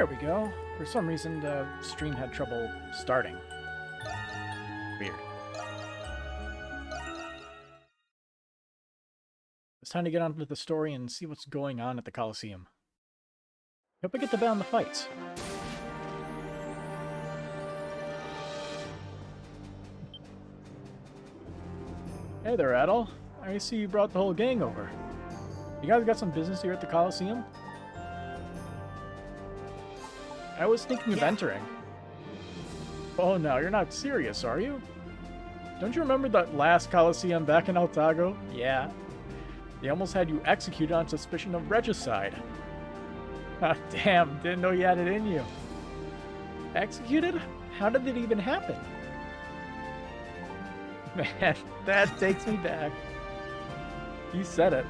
There we go. For some reason, the stream had trouble starting. Weird. It's time to get on with the story and see what's going on at the Colosseum. Hope I get to bet on the fights. Hey there, Adol. I see you brought the whole gang over. You guys got some business here at the Colosseum? I was thinking of entering. Oh no, you're not serious, are you? Don't you remember that last Colosseum back in Altago? Yeah. They almost had you executed on suspicion of regicide. Ah, damn, didn't know you had it in you. Executed? How did it even happen? Man, that takes me back. You said it.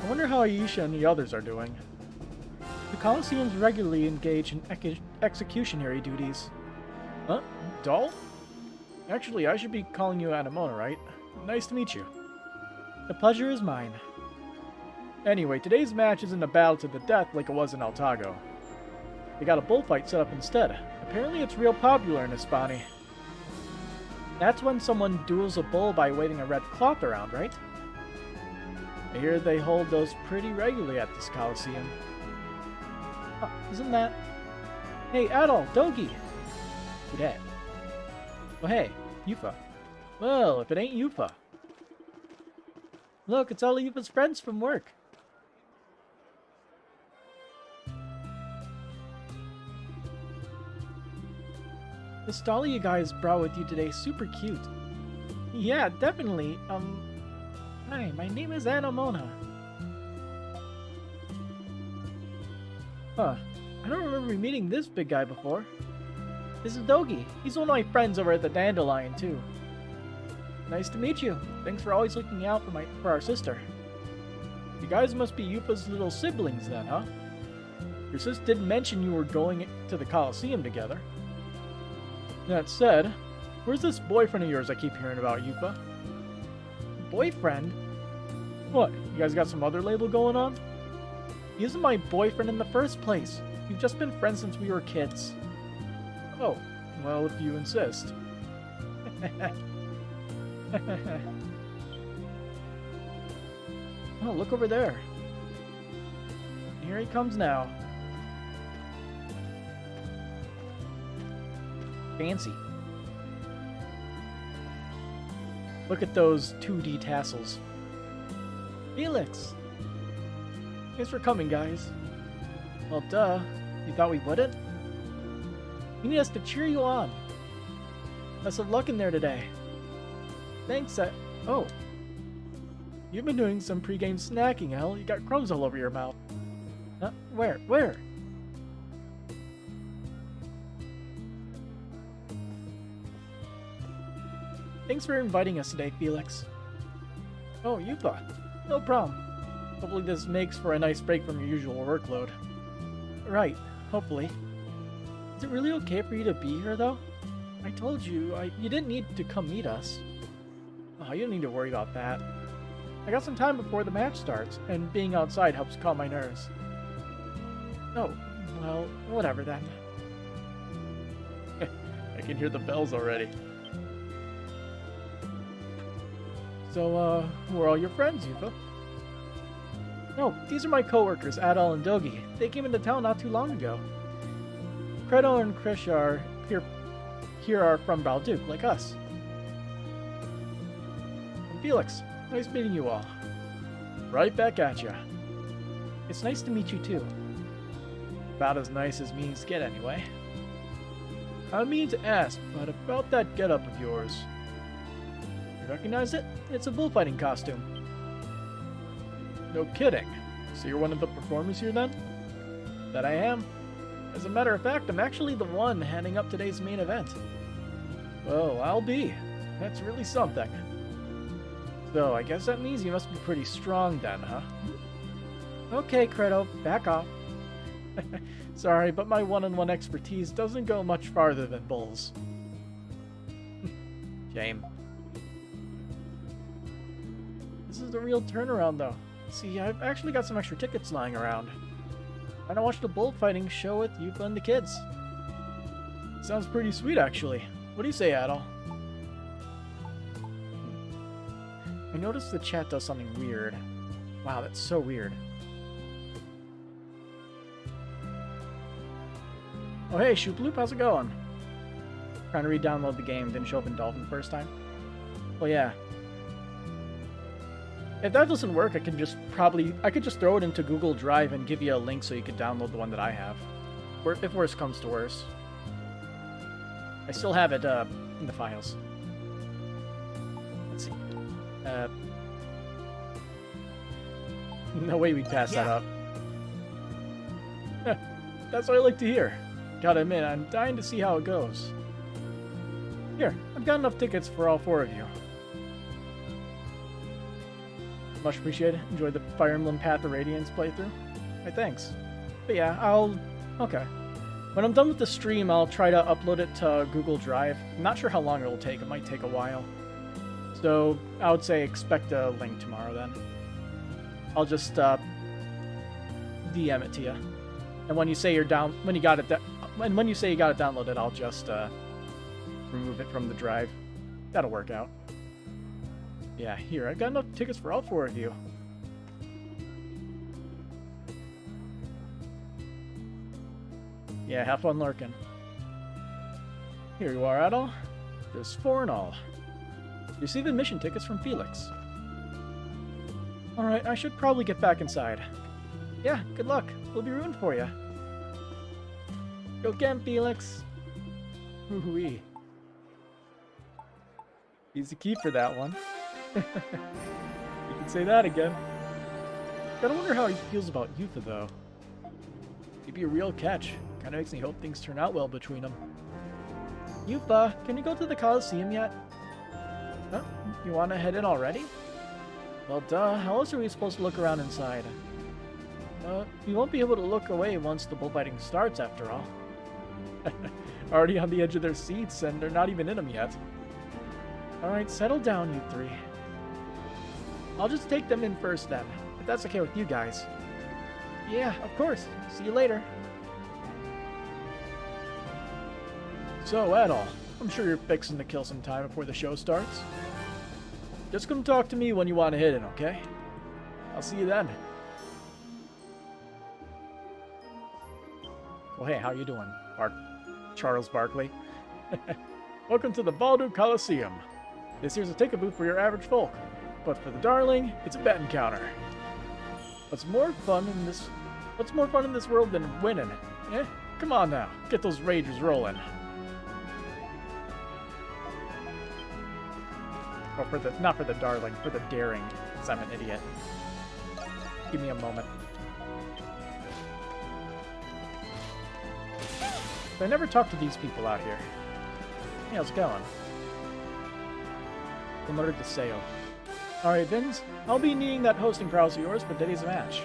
I wonder how Aisha and the others are doing. The Colosseums regularly engage in executionary duties. Huh? Doll? Actually, I should be calling you Anemona, right? Nice to meet you. The pleasure is mine. Anyway, today's match isn't a battle to the death like it was in Altago. They got a bullfight set up instead. Apparently it's real popular in Hispani. That's when someone duels a bull by waving a red cloth around, right? I hear they hold those pretty regularly at this Colosseum. Oh, isn't that... Hey, Adol, Dogi! Who dat? Oh, hey, Yufa. Well, if it ain't Yufa. Look, it's all Yufa's friends from work. The stall you guys brought with you today is super cute. Yeah, definitely. Hi, my name is Anemona. Huh. I don't remember meeting this big guy before. This is Dogi. He's one of my friends over at the Dandelion, too. Nice to meet you. Thanks for always looking out for our sister. You guys must be Yupa's little siblings then, huh? Your sis did mention you were going to the Colosseum together. That said, where's this boyfriend of yours I keep hearing about, Yupa? Boyfriend? What, you guys got some other label going on? He isn't my boyfriend in the first place. We've just been friends since we were kids. Oh, well, if you insist. Oh, look over there. Here he comes now. Fancy. Look at those 2D tassels. Felix! Thanks for coming, guys. Well, duh. You thought we wouldn't? We need us to cheer you on. Best of luck in there today. Thanks, Oh. You've been doing some pre-game snacking, El. You got crumbs all over your mouth. Where? Where? Thanks for inviting us today, Felix. Oh, Yupa. No problem. Hopefully this makes for a nice break from your usual workload. Right, hopefully. Is it really okay for you to be here, though? I told you, you didn't need to come meet us. Oh, you don't need to worry about that. I got some time before the match starts, and being outside helps calm my nerves. Oh, well, whatever then. I can hear the bells already. So, who are all your friends, Yufa? No, these are my coworkers, Adol and Dogi. They came into town not too long ago. Credo and Krish are here are from Balduke, like us. And Felix, nice meeting you all. Right back at ya. It's nice to meet you too. About as nice as means get anyway. I mean to ask, but about that getup of yours. You recognize it? It's a bullfighting costume. No kidding. So you're one of the performers here then? That I am. As a matter of fact, I'm actually the one heading up today's main event. Well, I'll be. That's really something. So, I guess that means you must be pretty strong then, huh? Okay, Credo, back off. Sorry, but my one-on-one expertise doesn't go much farther than bulls. Shame. This is a real turnaround, though. See, I've actually got some extra tickets lying around. And I watched a bullfighting show with you and the kids. Sounds pretty sweet, actually. What do you say, Adol? I noticed the chat does something weird. Wow, that's so weird. Oh hey, Shooploop, how's it going? Trying to re-download the game, didn't show up in Dolphin the first time. Well, yeah. If that doesn't work, I could just throw it into Google Drive and give you a link so you could download the one that I have. Or if worse comes to worse. I still have it in the files. Let's see. No way we'd pass that up. That's what I like to hear. Gotta admit, I'm dying to see how it goes. Here, I've got enough tickets for all 4 of you. Much appreciated. Enjoyed the Fire Emblem Path of Radiance playthrough. Hey, thanks. But yeah, okay. When I'm done with the stream, I'll try to upload it to Google Drive. I'm not sure how long it'll take. It might take a while. So, I would say expect a link tomorrow then. I'll just DM it to you. And when you say you got it downloaded, I'll just remove it from the drive. That'll work out. Yeah, here, I've got enough tickets for all 4 of you. Yeah, have fun lurking. Here you are, Adol. There's 4 in all. You see the admission tickets from Felix. Alright, I should probably get back inside. Yeah, good luck. We'll be rooting for you. Go again, Felix. Hoo-hoo-wee. Easy key for that one. You can say that again. Gotta wonder how he feels about Yufa, though. He'd be a real catch. Kinda makes me hope things turn out well between them. Yufa, can you go to the Coliseum yet? Huh? You wanna head in already? Well, duh. How else are we supposed to look around inside? We won't be able to look away once the bullfighting starts, after all. Already on the edge of their seats, and they're not even in them yet. Alright, settle down, you 3. I'll just take them in first, then, if that's okay with you guys. Yeah, of course. See you later. So, Adol, I'm sure you're fixing to kill some time before the show starts. Just come talk to me when you want to hit it, okay? I'll see you then. Well, hey, how you doing, Charles Barkley? Welcome to the Baldur Coliseum. This here's a ticket booth for your average folk, but for the darling, it's a betting counter. What's more fun in this world than winning? Eh? Come on now, get those ragers rolling. Or not for the darling, for the daring, because I'm an idiot. Give me a moment. I never talk to these people out here. Hey, how's it going? Promoted to Sale. Alright, Vins, I'll be needing that hosting prowess of yours for today's match.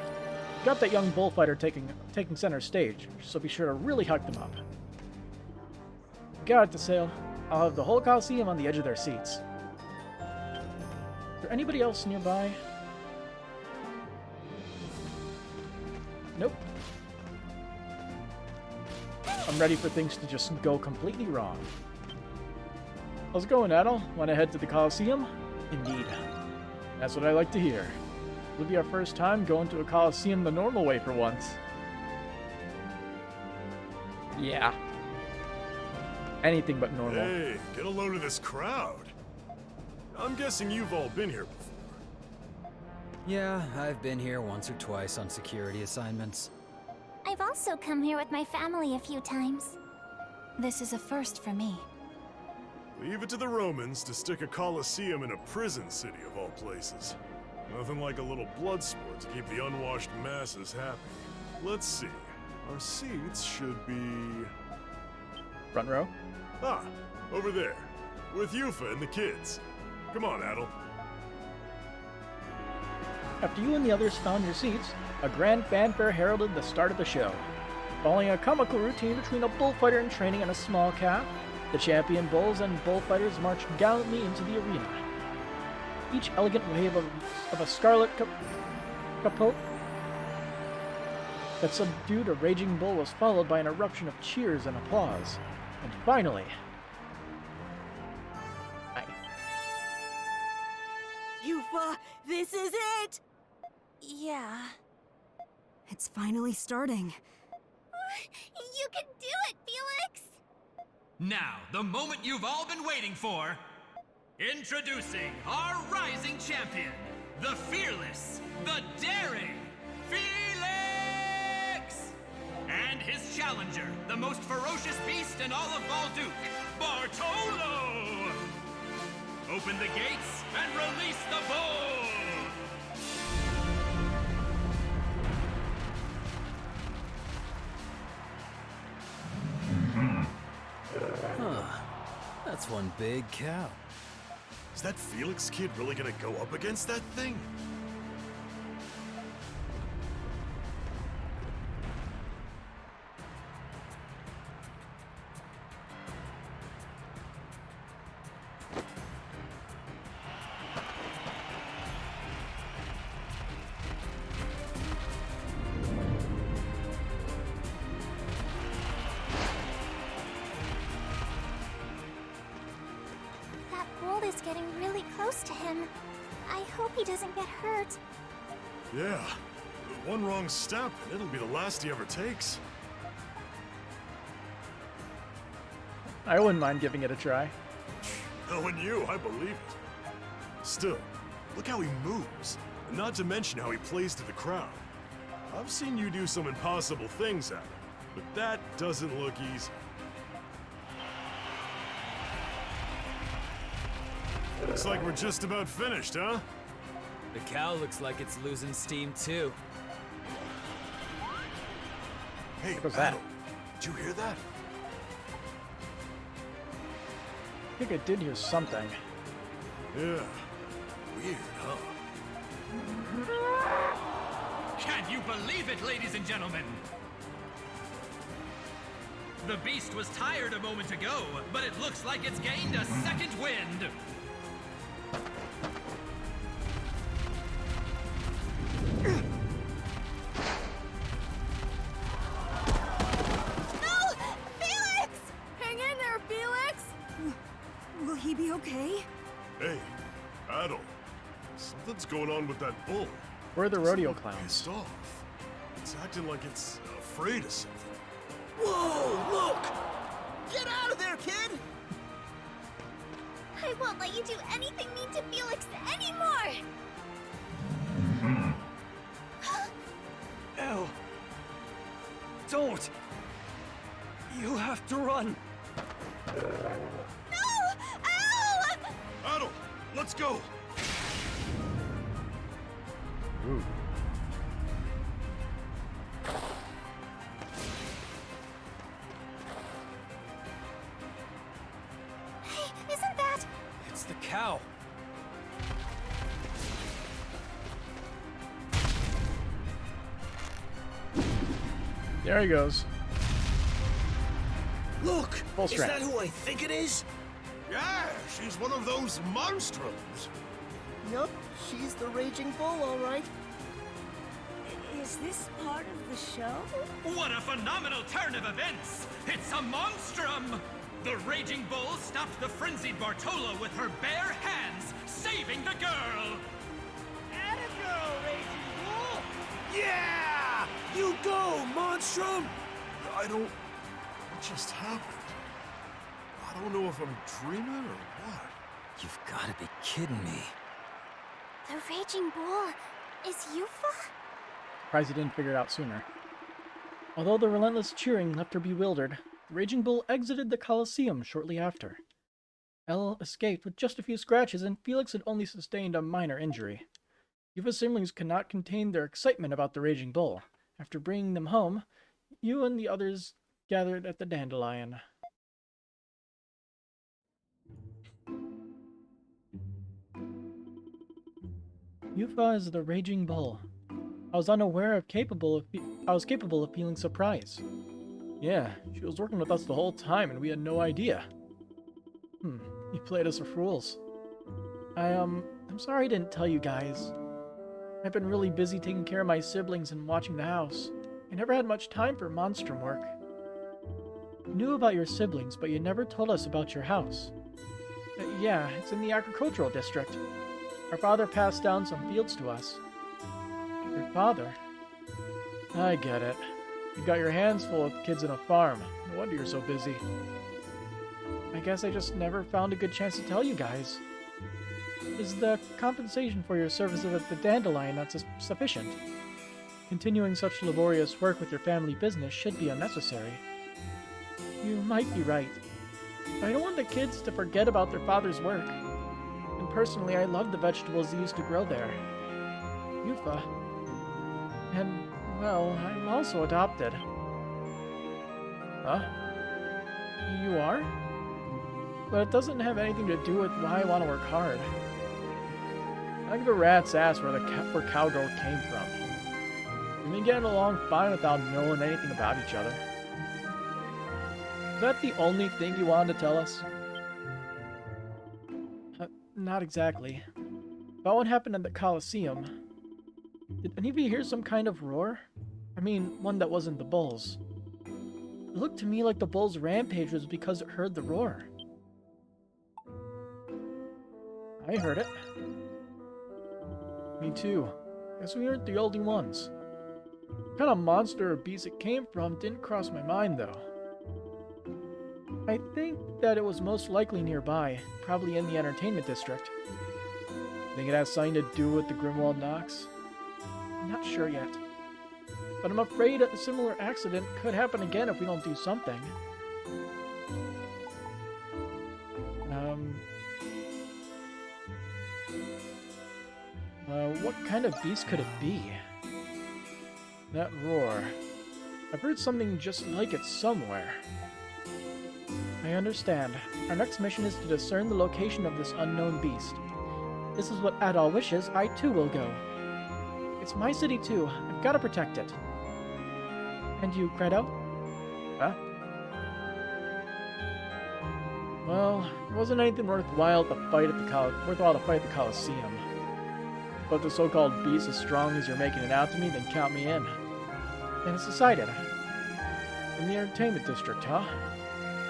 Got that young bullfighter taking center stage, so be sure to really hype them up. Got it, to Sale. I'll have the whole Coliseum on the edge of their seats. Is there anybody else nearby? Nope. I'm ready for things to just go completely wrong. How's it going, Adol? Want to head to the Coliseum? Indeed. That's what I like to hear. It'll be our first time going to a Coliseum the normal way for once. Yeah. Anything but normal. Hey, get a load of this crowd. I'm guessing you've all been here before. Yeah, I've been here once or twice on security assignments. I've also come here with my family a few times. This is a first for me. Leave it to the Romans to stick a Colosseum in a prison city of all places. Nothing like a little blood sport to keep the unwashed masses happy. Let's see. Our seats should be... Front row? Ah, over there. With Yufa and the kids. Come on, Adol. After you and the others found your seats, a grand fanfare heralded the start of the show. Following a comical routine between a bullfighter in training and a small calf, the champion bulls and bullfighters marched gallantly into the arena. Each elegant wave of a scarlet capote that subdued a raging bull was followed by an eruption of cheers and applause. And finally... Yufa, this is it! Yeah. It's finally starting. You can do it, Felix! Now, the moment you've all been waiting for. Introducing our rising champion, the fearless, the daring, Felix! And his challenger, the most ferocious beast in all of Balduke, Bartolo! Open the gates and release the bull! Huh. That's one big cow. Is that Felix kid really gonna go up against that thing? That bull is getting really close to him. I hope he doesn't get hurt. Yeah. One wrong step, and it'll be the last he ever takes. I wouldn't mind giving it a try. Knowing you, I believe it. Still, look how he moves. And not to mention how he plays to the crowd. I've seen you do some impossible things at him, but that doesn't look easy. Looks like we're just about finished, huh? The cow looks like it's losing steam too. Hey, was that? Battle, did you hear that? I think I did hear something. Yeah. Weird, huh? Can you believe it, ladies and gentlemen? The beast was tired a moment ago, but it looks like it's gained a second wind. No! Felix! Hang in there, Felix! Will he be okay? Hey, Battle. Something's going on with that bull. Where are the Doesn't rodeo look clowns? pissed off. It's acting like it's afraid of something. Whoa, look! Get out of there, kid! I won't let you do anything mean to Felix anymore! Elle! Don't! You have to run! No! Ow! Battle, let's go! Ooh. Hey, isn't that... It's the cow. There he goes. Look! Full Is strength. that who I think it is? Yeah, she's one of those monstrums. Yup, she's the Raging Bull, all right. Is this part of the show? What a phenomenal turn of events! It's a monstrum! The Raging Bull stopped the frenzied Bartolo with her bare hands, saving the girl! Atta-girl, Raging Bull! Yeah! You go, Monstrum! What just happened? I don't know if I'm dreaming or what. You've got to be kidding me. The Raging Bull is Yufa? Surprised he didn't figure it out sooner. Although the relentless cheering left her bewildered, the Raging Bull exited the Colosseum shortly after. Elle escaped with just a few scratches, and Felix had only sustained a minor injury. Yufa's siblings could not contain their excitement about the Raging Bull. After bringing them home, you and the others gathered at the Dandelion. Yufa is the Raging Bull. I was unaware of I was capable of feeling surprise. Yeah, she was working with us the whole time and we had no idea. You played us for fools. I'm sorry I didn't tell you guys. I've been really busy taking care of my siblings and watching the house. I never had much time for Monstrum work. We knew about your siblings, but you never told us about your house. Yeah, it's in the agricultural district. Our father passed down some fields to us. Your father? I get it. You got your hands full with kids in a farm. No wonder you're so busy. I guess I just never found a good chance to tell you guys. Is the compensation for your services at the Dandelion not sufficient? Continuing such laborious work with your family business should be unnecessary. You might be right. But I don't want the kids to forget about their father's work. And personally, I love the vegetables they used to grow there. Yufa. And, well, I'm also adopted. Huh? You are? But it doesn't have anything to do with why I want to work hard. I give a rat's ass where Cowgirl came from. We've been getting along fine without knowing anything about each other. Is that the only thing you wanted to tell us? Not exactly. About what happened at the Coliseum. Did any of you hear some kind of roar? I mean, one that wasn't the bulls. It looked to me like the bulls' rampage was because it heard the roar. I heard it. Me too. Guess we weren't the only ones. What kind of monster or beast it came from didn't cross my mind, though. I think that it was most likely nearby, probably in the entertainment district. Think it has something to do with the Grimwald Knocks? I'm not sure yet. But I'm afraid a similar accident could happen again if we don't do something. What kind of beast could it be? That roar. I've heard something just like it somewhere. I understand. Our next mission is to discern the location of this unknown beast. This is what Adol wishes. I too will go. It's my city too. I've got to protect it. And you, Credo? Huh? Well, there wasn't anything worthwhile to fight at the Coliseum. But if the so-called beast is as strong as you're making it out to me, then count me in. And it's decided. In the entertainment district, huh?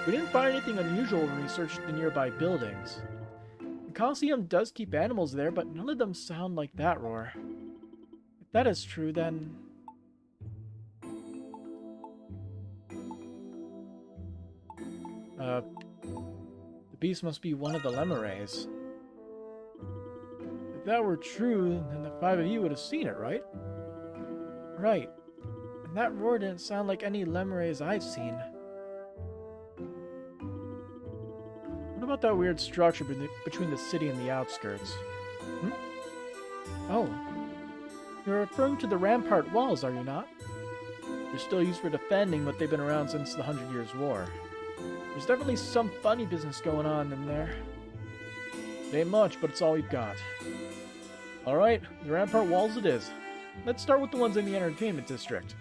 We didn't find anything unusual when we searched the nearby buildings. The Coliseum does keep animals there, but none of them sound like that roar. If that is true, then... the beast must be one of the Lemurays. If that were true, then the five of you would have seen it, right? Right. And that roar didn't sound like any Lemurays I've seen. What about that weird structure between the city and the outskirts? Hmm? Oh. You're referring to the rampart walls, are you not? They're still used for defending, but they've been around since the 100 Years' War. There's definitely some funny business going on in there. It ain't much, but it's all we've got. Alright, the rampart walls it is. Let's start with the ones in the entertainment district.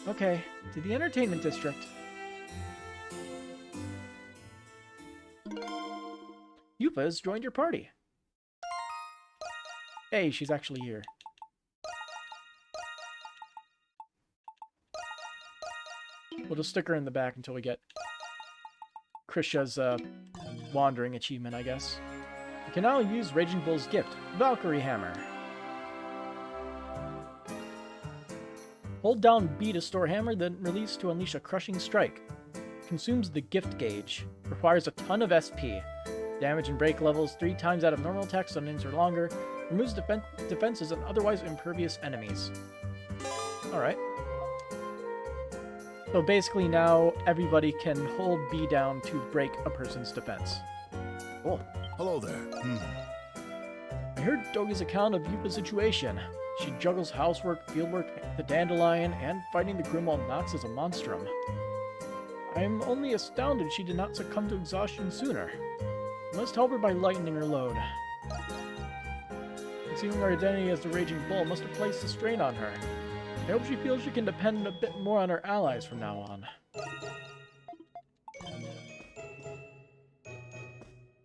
Okay, to the entertainment district. Yufa has joined your party. Hey, she's actually here. We'll just stick her in the back until we get Krisha's wandering achievement, I guess. You can now use Raging Bull's gift, Valkyrie Hammer. Hold down B to store hammer, then release to unleash a crushing strike. Consumes the gift gauge. Requires a ton of SP. Damage and break levels 3 times out of normal attacks on inches or longer. Removes defenses on otherwise impervious enemies. Alright. So basically now everybody can hold B down to break a person's defense. Cool. Hello there. I heard Dogi's account of Yupa's situation. She juggles housework, fieldwork, the Dandelion, and fighting the Grimwald Knocks as a monstrum. I'm only astounded she did not succumb to exhaustion sooner. I must help her by lightening her load. Concealing her identity as the Raging Bull must have placed a strain on her. I hope she feels she can depend a bit more on her allies from now on.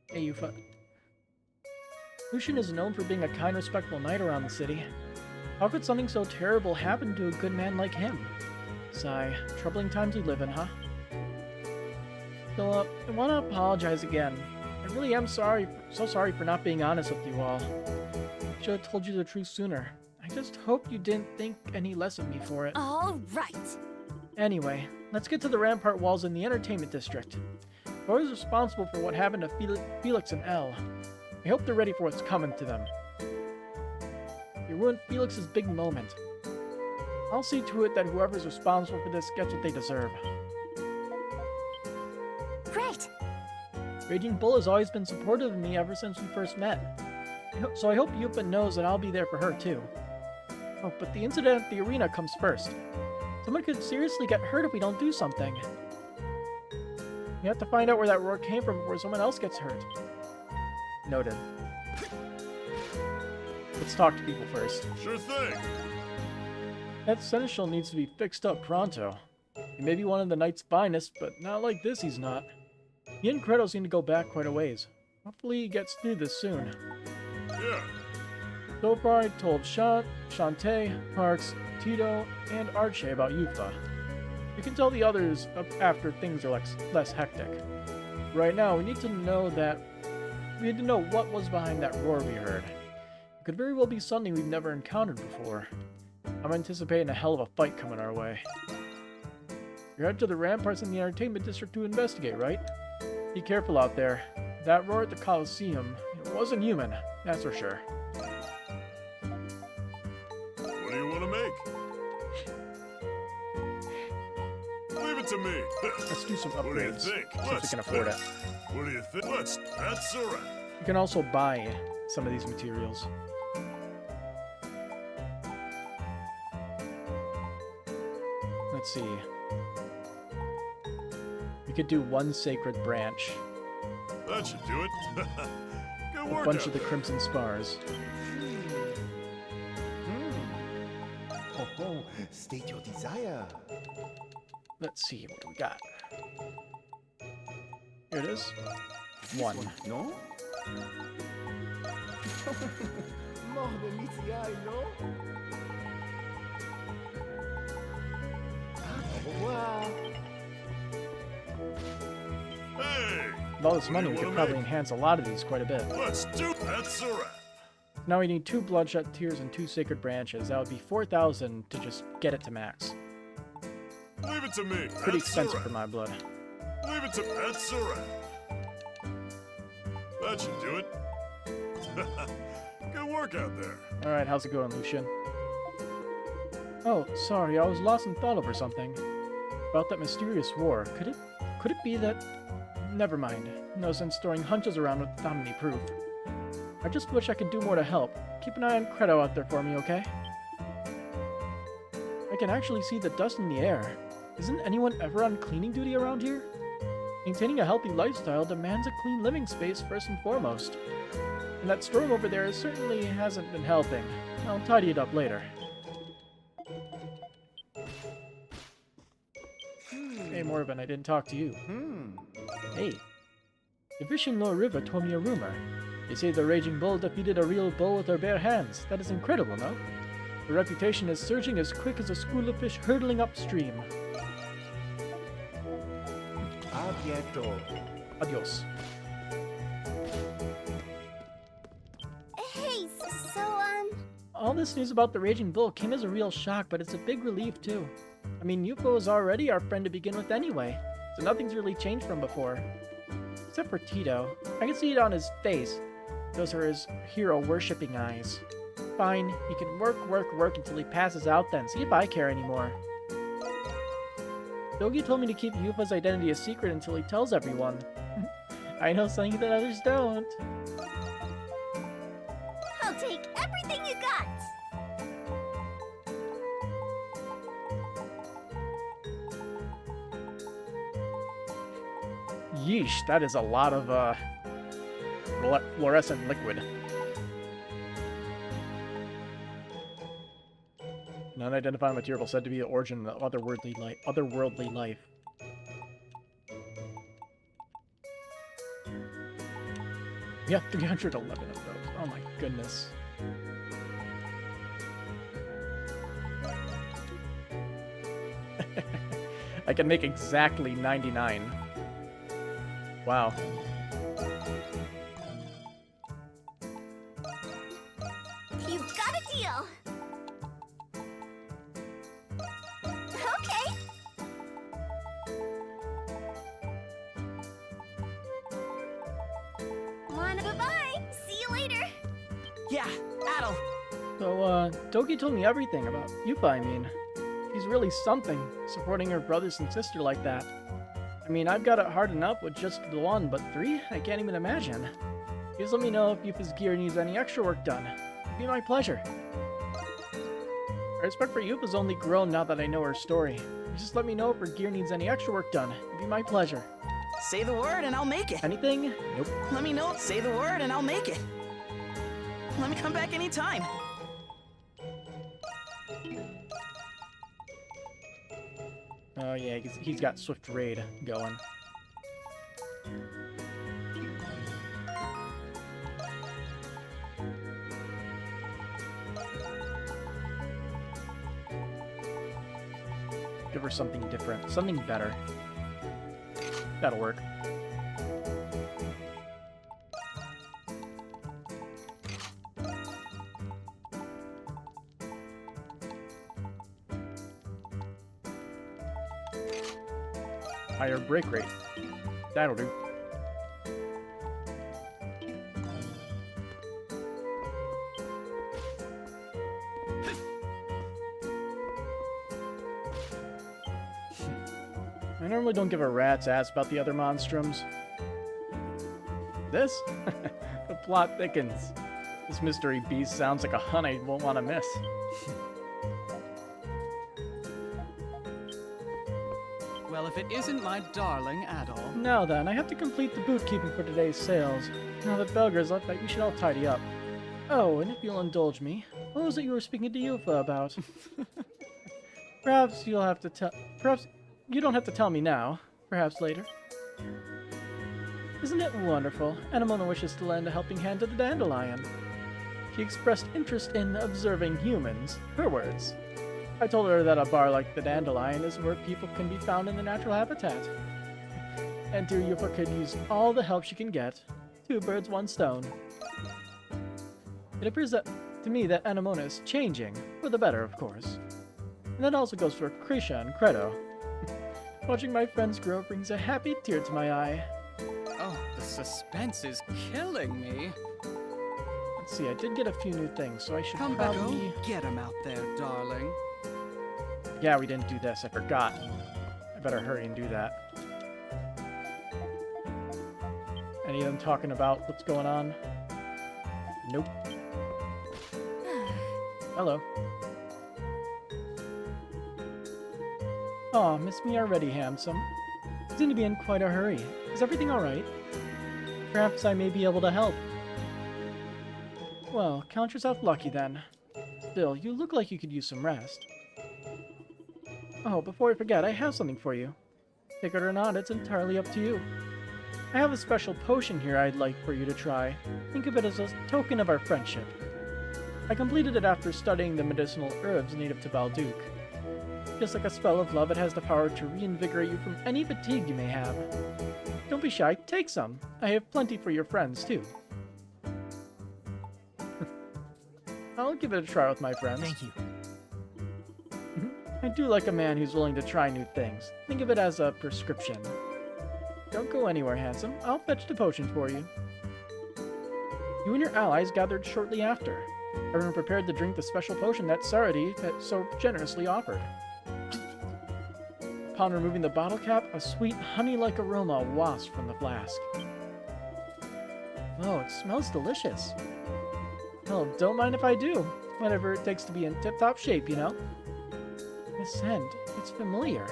Hey, Yufa. Lucian is known for being a kind, respectful knight around the city. How could something so terrible happen to a good man like him? Sigh. Troubling times we live in, huh? Philip, I want to apologize again. I really am so sorry for not being honest with you all. I should have told you the truth sooner. I just hope you didn't think any less of me for it. All right. Anyway, let's get to the rampart walls in the entertainment district. Whoever's responsible for what happened to Felix and Elle, I hope they're ready for what's coming to them. You ruined Felix's big moment. I'll see to it that whoever's responsible for this gets what they deserve. Great. Raging Bull has always been supportive of me ever since we first met. So I hope Yupa knows that I'll be there for her too. Oh, but the incident at the arena comes first. Someone could seriously get hurt if we don't do something. We have to find out where that roar came from before someone else gets hurt. Noted. Let's talk to people first. Sure thing. That seneschal needs to be fixed up pronto. He may be one of the knight's finest, but not like this he's not. He and Kratos need to go back quite a ways. Hopefully he gets through this soon. Yeah. So far I told Shantae, Parks, Tito, and Archie about Yufa. You can tell the others after things are less hectic. Right now, we need to know what was behind that roar we heard. It could very well be something we've never encountered before. I'm anticipating a hell of a fight coming our way. You're headed to the ramparts in the entertainment district to investigate, right? Be careful out there. That roar at the Coliseum, it wasn't human, that's for sure. What do you want to make? Leave it to me. Let's do some What do you upgrades, think? since we can afford it. What do you think? That's a wrap. You can also buy some of these materials. Let's see. We could do one sacred branch, That should do it. Good a work. bunch of the crimson spars. Oh, state your desire. Let's see, what do we got? Here it is. One. No? More than meets the eye, no? Au revoir. Hey, With all this money, we What do could you probably wanna enhance a lot of these quite a bit. let's do. That's a wrap. Now we need 2 bloodshot tears and 2 sacred branches. That would be 4,000 to just get it to max. Leave it to me. Pretty That's expensive a for wrap. my blood. Leave it to. That's a wrap. That should do it. Good work out there. Alright, how's it going, Lucian? Oh, sorry, I was lost in thought over something. About that mysterious war. Could it be that... Never mind. No sense storing hunches around without any proof. I just wish I could do more to help. Keep an eye on Credo out there for me, okay? I can actually see the dust in the air. Isn't anyone ever on cleaning duty around here? Maintaining a healthy lifestyle demands a clean living space first and foremost. And that storm over there certainly hasn't been helping. I'll tidy it up later. Hey Morven, I didn't talk to you. Hey. The fishing Lord River told me a rumor. They say the Raging Bull defeated a real bull with her bare hands. That is incredible, no? Her reputation is surging as quick as a school of fish hurtling upstream. A bientôt. Adios. Hey, All this news about the Raging Bull came as a real shock, but it's a big relief too. I mean, Yuko was already our friend to begin with anyway, so nothing's really changed from before. Except for Tito. I can see it on his face. Those are his hero-worshipping eyes. Fine, he can work until he passes out then, see if I care anymore. Dogi told me to keep Yupa's identity a secret until he tells everyone. I know something that others don't. I'll take everything you got! Yeesh, that is a lot of, fluorescent liquid. An unidentified material said to be the origin of otherworldly life. We have 311 of those. Oh my goodness. I can make exactly 99. Wow. You've got a deal. Okay. Wanna bye-bye. See you later. Yeah, Adel. So, Doki told me everything about Yupa, I mean. She's really something, supporting her brothers and sister like that. I mean, I've got it hard enough with just the one, but 3? I can't even imagine. Please let me know if Yupa's gear needs any extra work done. It'd be my pleasure. My respect for Yupa's only grown now that I know her story. Just let me know if her gear needs any extra work done. It'd be my pleasure. Say the word and I'll make it. Anything? Nope. Let me know. Say the word and I'll make it. Let me come back anytime. Oh yeah, he's got Swift Raid going. Give her something different, something better. That'll work. Higher break rate. That'll do. I normally don't give a rat's ass about the other monstrums. This? The plot thickens. This mystery beast sounds like a hunt I won't want to miss. Well, if it isn't my darling Adol. Now then, I have to complete the boot keeping for today's sales. Now that Belger's left, we should all tidy up. Oh, and if you'll indulge me, what was it you were speaking to Yufa about? Perhaps you'll have to tell. Perhaps you don't have to tell me now. Perhaps later. Isn't it wonderful? Anemona wishes to lend a helping hand to the dandelion. She expressed interest in observing humans. Her words. I told her that a bar like the Dandelion is where people can be found in their natural habitat. And dear Yupa could use all the help she can get. 2 birds, 1 stone. It appears that, to me, that Anemona is changing, for the better, of course. And that also goes for Krisha and Credo. Watching my friends grow brings a happy tear to my eye. Oh, the suspense is killing me. Let's see, I did get a few new things, so I should Come back, probably... oh, get him out there, darling. Yeah, we didn't do this. I forgot. I better hurry and do that. Any of them talking about what's going on? Nope. Hello. Aw, miss me already, handsome. You seem to be in quite a hurry. Is everything alright? Perhaps I may be able to help. Well, count yourself lucky then. Still, you look like you could use some rest. Oh, before I forget, I have something for you. Take it or not, it's entirely up to you. I have a special potion here I'd like for you to try. Think of it as a token of our friendship. I completed it after studying the medicinal herbs native to Balduke. Just like a spell of love, it has the power to reinvigorate you from any fatigue you may have. Don't be shy, take some. I have plenty for your friends, too. I'll give it a try with my friends. Thank you. I do like a man who's willing to try new things. Think of it as a prescription. Don't go anywhere, handsome. I'll fetch the potion for you. You and your allies gathered shortly after. Everyone prepared to drink the special potion that Saradi had so generously offered. Upon removing the bottle cap, a sweet honey-like aroma wafts from the flask. Oh, it smells delicious. Well, don't mind if I do. Whatever it takes to be in tip-top shape, you know? The scent, it's familiar.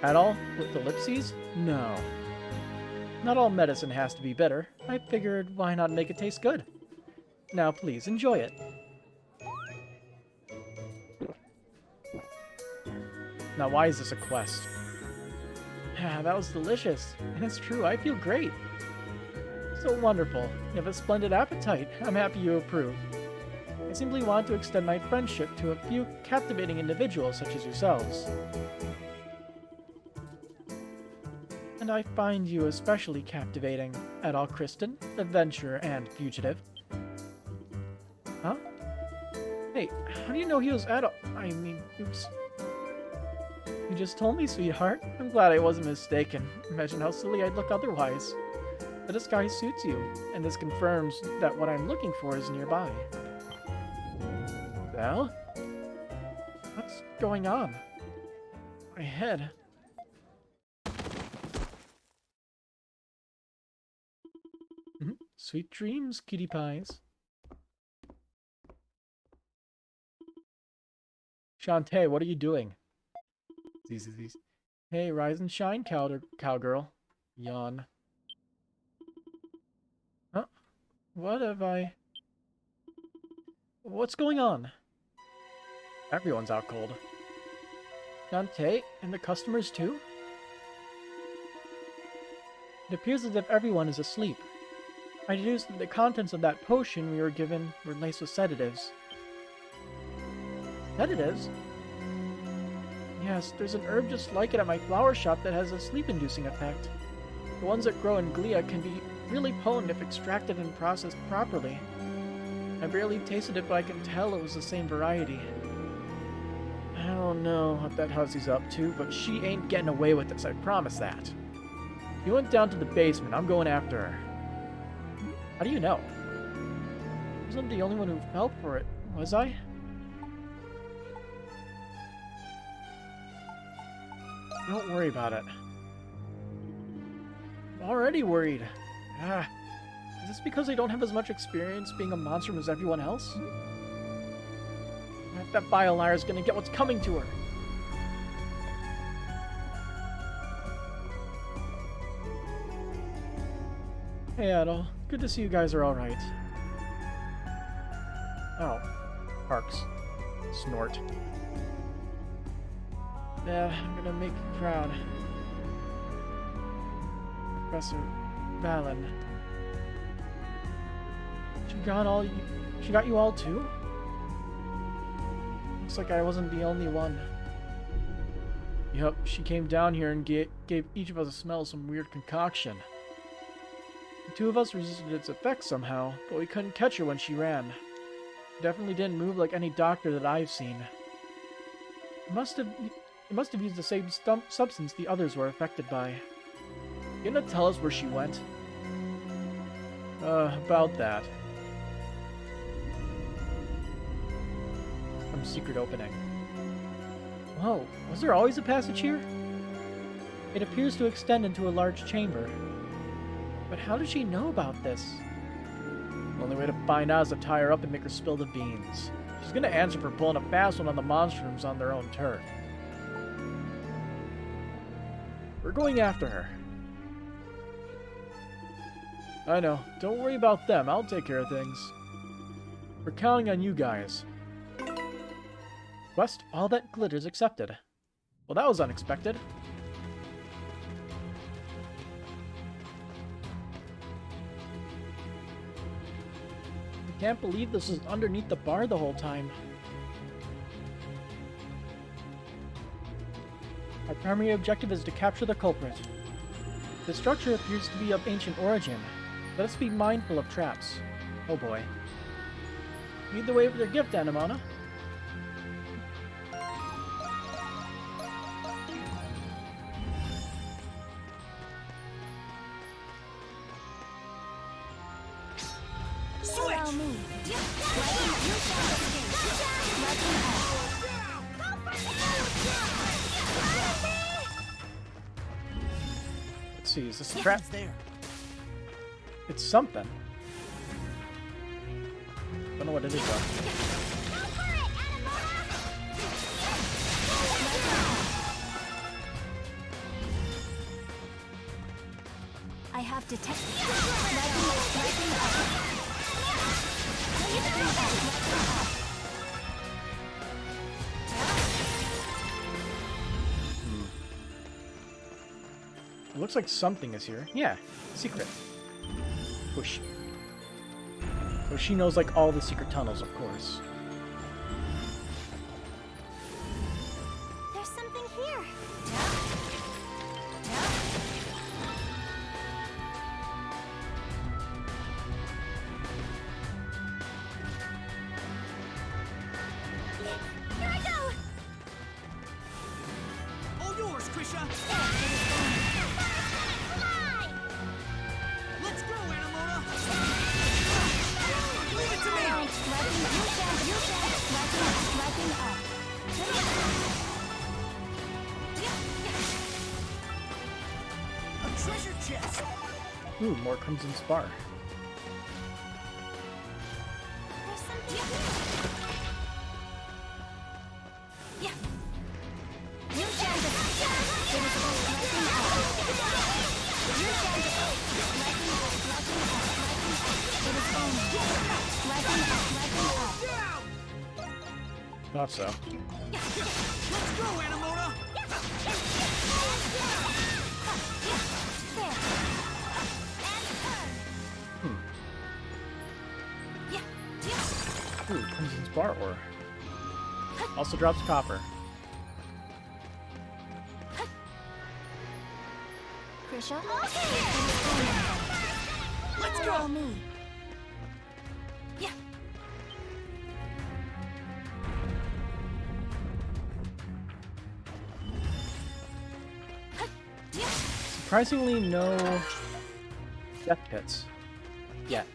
At all? With ellipses? No. Not all medicine has to be bitter. I figured, why not make it taste good? Now please, enjoy it. Now why is this a quest? Yeah, that was delicious. And it's true, I feel great. So wonderful. You have a splendid appetite. I'm happy you approve. I simply want to extend my friendship to a few captivating individuals such as yourselves. And I find you especially captivating, et al. Kristen, adventurer, and fugitive. Huh? Hey, how do you know he was adult? I mean, oops. You just told me, sweetheart. I'm glad I wasn't mistaken. Imagine how silly I'd look otherwise. The disguise suits you, and this confirms that what I'm looking for is nearby. Well? What's going on? My head. Sweet dreams, cutie pies. Shantae, what are you doing? These. Hey, rise and shine, cowgirl. Yawn. Huh? What have I... What's going on? Everyone's out cold. Shantae, and the customers too? It appears as if everyone is asleep. I deduced that the contents of that potion we were given were laced with sedatives. Sedatives? Yes, there's an herb just like it at my flower shop that has a sleep-inducing effect. The ones that grow in Glia can be really potent if extracted and processed properly. I barely tasted it, but I can tell it was the same variety. I don't know what that hussy's up to, but she ain't getting away with this, I promise that. You went down to the basement. I'm going after her. How do you know? I wasn't the only one who fell for it, was I? Don't worry about it. I'm already worried. Is this because I don't have as much experience being a monstrum as everyone else? That vile liar's gonna get what's coming to her. Hey, Adol. Good to see you guys are alright. Oh. Parks. Snort. Yeah, I'm gonna make you proud. Professor Valen. She got you all too? Looks like I wasn't the only one. Yup, she came down here and gave each of us a smell of some weird concoction. The two of us resisted its effects somehow, but we couldn't catch her when she ran. She definitely didn't move like any doctor that I've seen. It must have used the same substance the others were affected by. You gonna tell us where she went? About that. Some secret opening. Whoa, was there always a passage here? It appears to extend into a large chamber. But how did she know about this? The only way to find out is to tie her up and make her spill the beans. She's gonna answer for pulling a fast one on the monstrums on their own turf. We're going after her. I know. Don't worry about them. I'll take care of things. We're counting on you guys. Quest, all that glitters accepted. Well, that was unexpected. I can't believe this was underneath the bar the whole time. Our primary objective is to capture the culprit. The structure appears to be of ancient origin. Let us be mindful of traps. Oh boy. Lead the way with your gift, Anamana. Let's see, is this a trap? It's something. Don't know what it is though. I have detected. It looks like something is here. Yeah, secret. Push. So she knows like all the secret tunnels, of course. Krisha! Let's go, Anamona! Leave it to me! A treasure chest! Ooh, more Crimson Spar. There's something here. Yeah. You can just it is called lighting up. You can just lighting up. It is only lighting up. Thought so. Let's go, Anamona! There. And turn. Ooh, Crimson Spar ore. Also drops copper. Krisha? Let's go! Me. Yeah. Surprisingly, no death pits yet.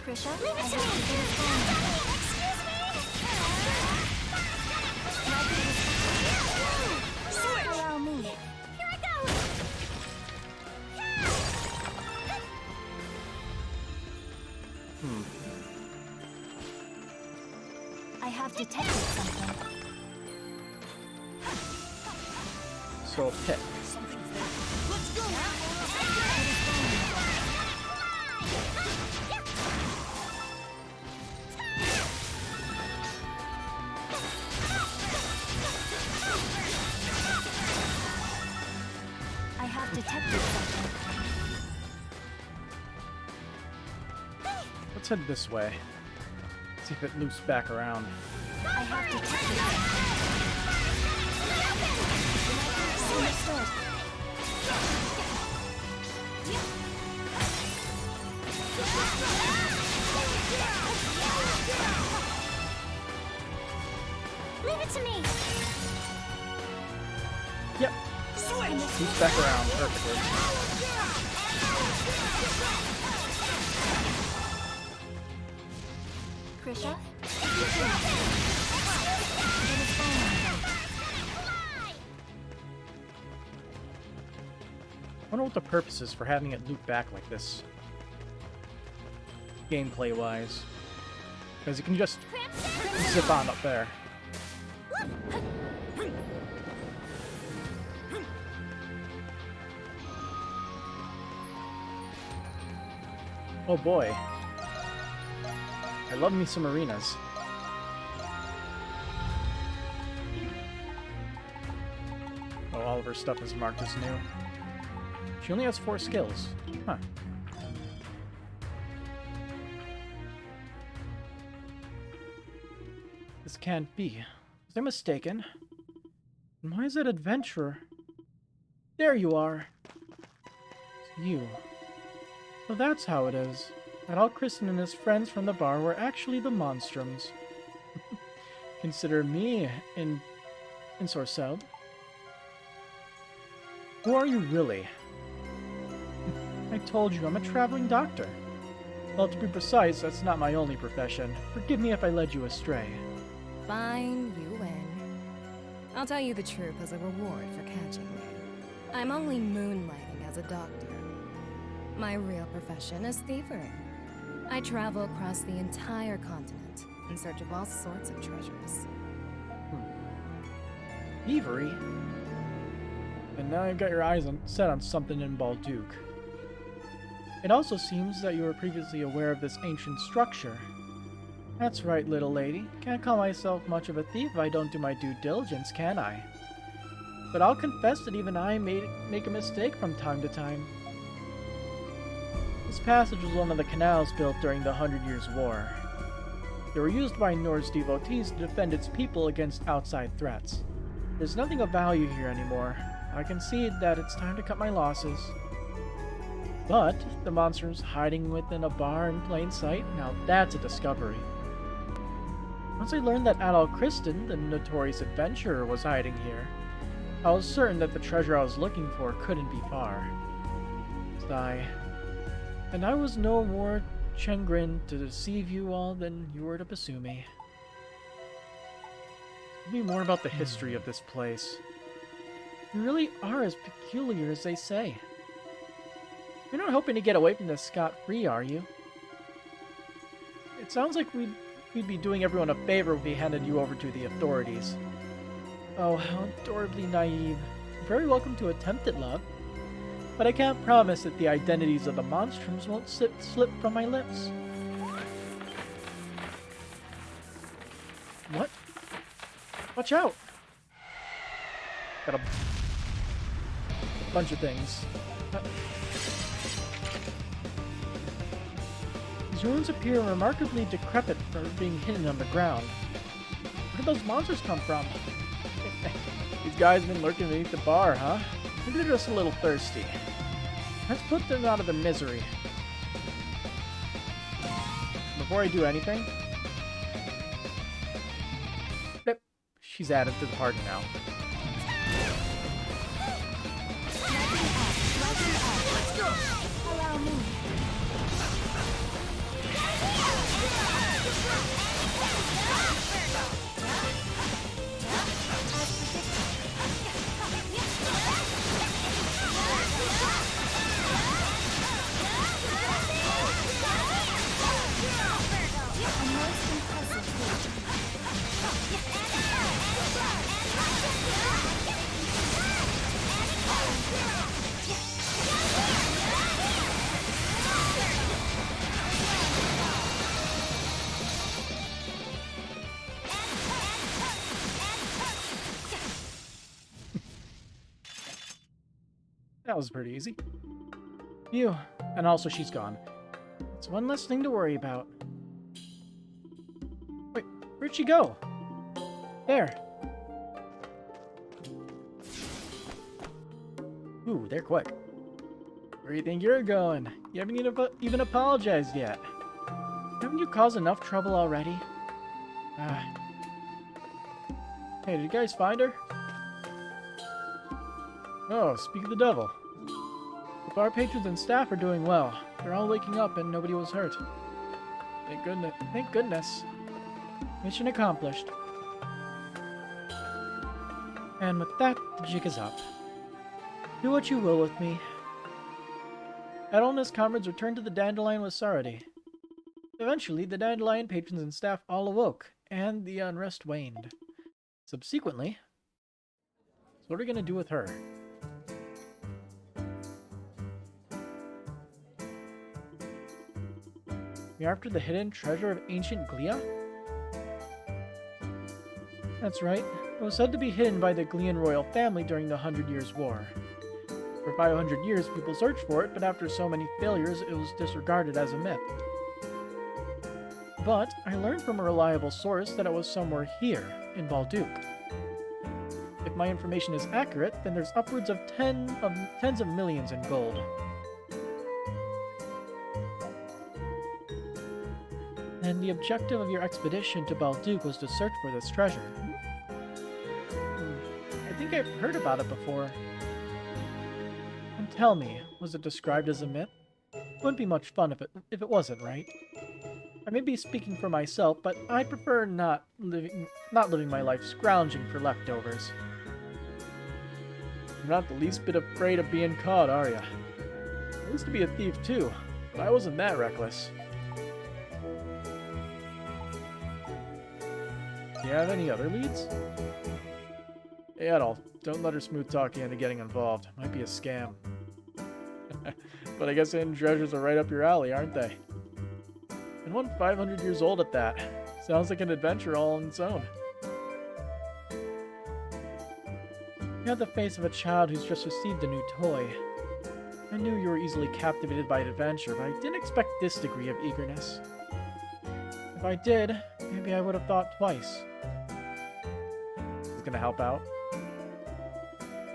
Krisha? Leave it to me! Excuse me! Switch! Allow me. Here I go! I have detected something. So a pit. Let's go, I have detected something. Let's head this way. See if it loops back around. I have detected something. Understood. Leave it to me. Yep. Loops back around perfectly. Krisha? I wonder what the purpose is for having it loop back like this. Gameplay-wise. Because you can just zip on up there. Oh boy. I love me some arenas. Oh, all of her stuff is marked as new. She only has 4 skills. Huh. This can't be. Was I mistaken? And why is that adventurer? There you are. It's you. So that's how it is. That all Kristen and his friends from the bar were actually the Monstrums. Consider me in Sorcel. Who are you really? I told you I'm a traveling doctor. Well, to be precise, that's not my only profession. Forgive me if I led you astray. Fine, you win. I'll tell you the truth as a reward for catching me. I'm only moonlighting as a doctor. My real profession is thievery. I travel across the entire continent in search of all sorts of treasures. Thievery? And now you've got your eyes set on something in Balduke. It also seems that you were previously aware of this ancient structure. That's right, little lady. Can't call myself much of a thief if I don't do my due diligence, can I? But I'll confess that even I make a mistake from time to time. This passage was one of the canals built during the 100 Years' War. They were used by Norse devotees to defend its people against outside threats. There's nothing of value here anymore. I concede that it's time to cut my losses. But the monsters hiding within a bar in plain sight, now that's a discovery. Once I learned that Adol Kristen, the notorious adventurer, was hiding here, I was certain that the treasure I was looking for couldn't be far. Sigh. And I was no more chagrined to deceive you all than you were to pursue me. Tell me more about the history of this place. You really are as peculiar as they say. You're not hoping to get away from this scot-free, are you? It sounds like we'd be doing everyone a favor if we handed you over to the authorities. Oh, how adorably naive. You're very welcome to attempt it, love. But I can't promise that the identities of the Monstrums won't slip from my lips. What? Watch out! Got a bunch of things. These ruins appear remarkably decrepit for being hidden on the ground. Where did those monsters come from? These guys have been lurking beneath the bar, huh? Maybe they're just a little thirsty. Let's put them out of their misery. Before I do anything... Yep, she's added to the party now. Let's go! Allow me. That was pretty easy. Phew. And also she's gone. It's one less thing to worry about. Wait, where'd she go? There. Ooh, they're quick. Where do you think you're going? You haven't even apologized yet. Haven't you caused enough trouble already? Hey, did you guys find her? Oh, speak of the devil. The bar patrons and staff are doing well. They're all waking up and nobody was hurt. Thank goodness. Thank goodness. Mission accomplished. And with that, the jig is up. Do what you will with me. Adol and his comrades returned to the Dandelion with Saradi. Eventually, the Dandelion patrons and staff all awoke, and the unrest waned. Subsequently, so what are we going to do with her? You're after the hidden treasure of ancient Glia? That's right. It was said to be hidden by the Glian royal family during the 100 Years' War. For 500 years, people searched for it, but after so many failures, it was disregarded as a myth. But I learned from a reliable source that it was somewhere here, in Balduc. If my information is accurate, then there's upwards of tens of millions in gold. And the objective of your expedition to Balduc was to search for this treasure. I think I've heard about it before. And tell me, was it described as a myth? Wouldn't be much fun if it wasn't, right? I may be speaking for myself, but I prefer not living my life scrounging for leftovers. You're not the least bit afraid of being caught, are you? I used to be a thief too, but I wasn't that reckless. Do you have any other leads? Hey, Adol, don't let her smooth talk you into getting involved. Might be a scam. But I guess hidden treasures are right up your alley, aren't they? And one 500 years old at that. Sounds like an adventure all on its own. You have the face of a child who's just received a new toy. I knew you were easily captivated by adventure, but I didn't expect this degree of eagerness. If I did, maybe I would have thought twice. Is this gonna help out?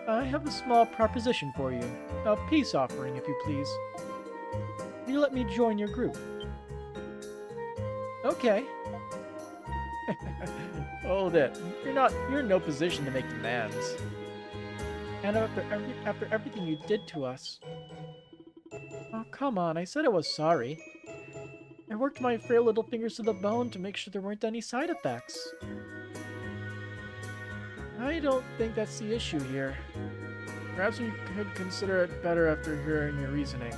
I have a small proposition for you. A peace offering, if you please. Will you let me join your group? Okay. Hold it. You're in no position to make demands. And after everything you did to us. Oh, come on. I said I was sorry. I worked my frail little fingers to the bone to make sure there weren't any side effects. I don't think that's the issue here. Perhaps you could consider it better after hearing your reasoning.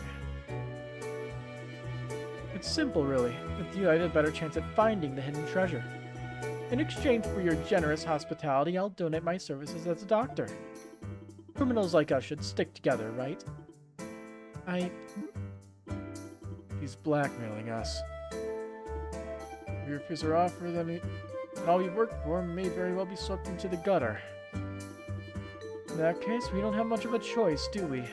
It's simple, really. With you, I have a better chance at finding the hidden treasure. In exchange for your generous hospitality, I'll donate my services as a doctor. Criminals like us should stick together, right? He's blackmailing us. If we refuse our offer, then all we work for may very well be swept into the gutter. In that case, we don't have much of a choice, do we?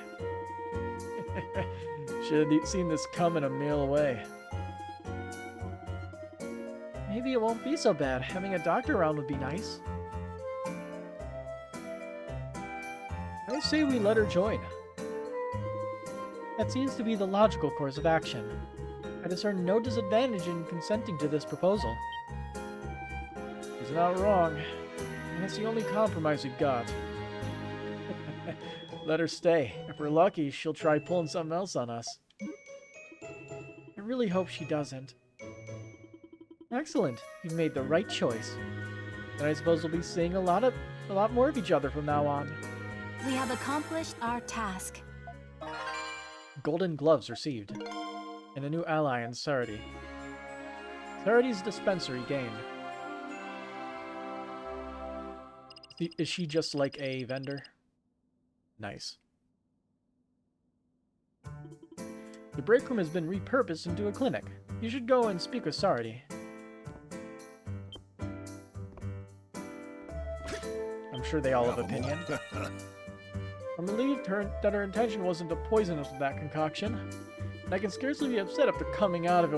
Should have seen this coming a mile away. Maybe it won't be so bad. Having a doctor around would be nice. I say we let her join. That seems to be the logical course of action. I discern no disadvantage in consenting to this proposal. He's not wrong, and it's the only compromise we've got. Let her stay. If we're lucky, she'll try pulling something else on us. I really hope she doesn't. Excellent. You've made the right choice. And I suppose we'll be seeing a lot more of each other from now on. We have accomplished our task. Golden gloves received. And a new ally in Sardi. Sardi's dispensary gained. Is she just like a vendor? Nice. The break room has been repurposed into a clinic. You should go and speak with Sardi. I'm sure they all have opinion. I'm relieved that her intention wasn't to poison us with that concoction. And I can scarcely be upset after coming out of it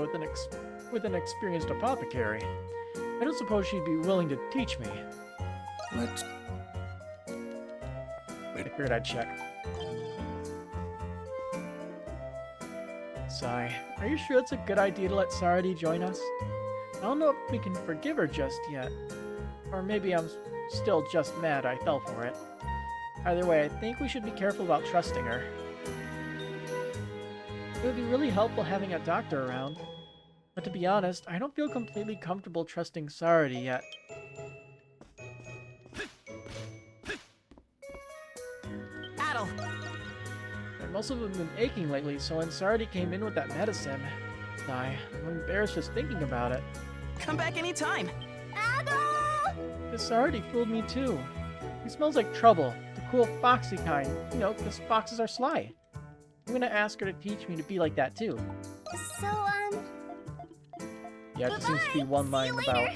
with an experienced apothecary. I don't suppose she'd be willing to teach me. I figured I'd check. Sigh. Are you sure it's a good idea to let Sardi join us? I don't know if we can forgive her just yet. Or maybe I'm still just mad I fell for it. Either way, I think we should be careful about trusting her. It would be really helpful having a doctor around. But to be honest, I don't feel completely comfortable trusting Sardi yet. Adel! My muscles have been aching lately, so when Sardi came in with that medicine, I'm embarrassed just thinking about it. Come back anytime! The Sardi fooled me too. He smells like trouble, the cool foxy kind, you know, because foxes are sly. I'm gonna ask her to teach me to be like that too. So, Yeah, it just seems to be one line See you about... later.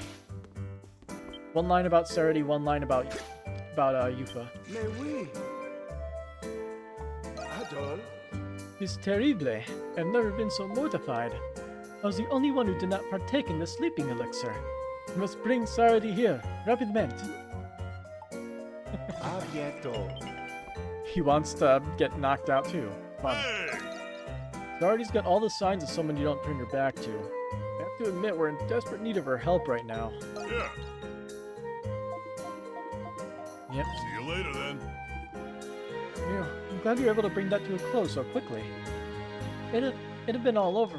One line about Sardi, one line about Yufa. Mais oui. Adol. It's terrible. I've never been so mortified. I was the only one who did not partake in the sleeping elixir. You must bring Sardi here, rapidement. A bientôt. He wants to get knocked out too. Fun. Hey! Sardi's got all the signs of someone you don't turn your back to. I have to admit, we're in desperate need of her help right now. Yeah. Yep. See you later then. Yeah, I'm glad you were able to bring that to a close so quickly. It'd have been all over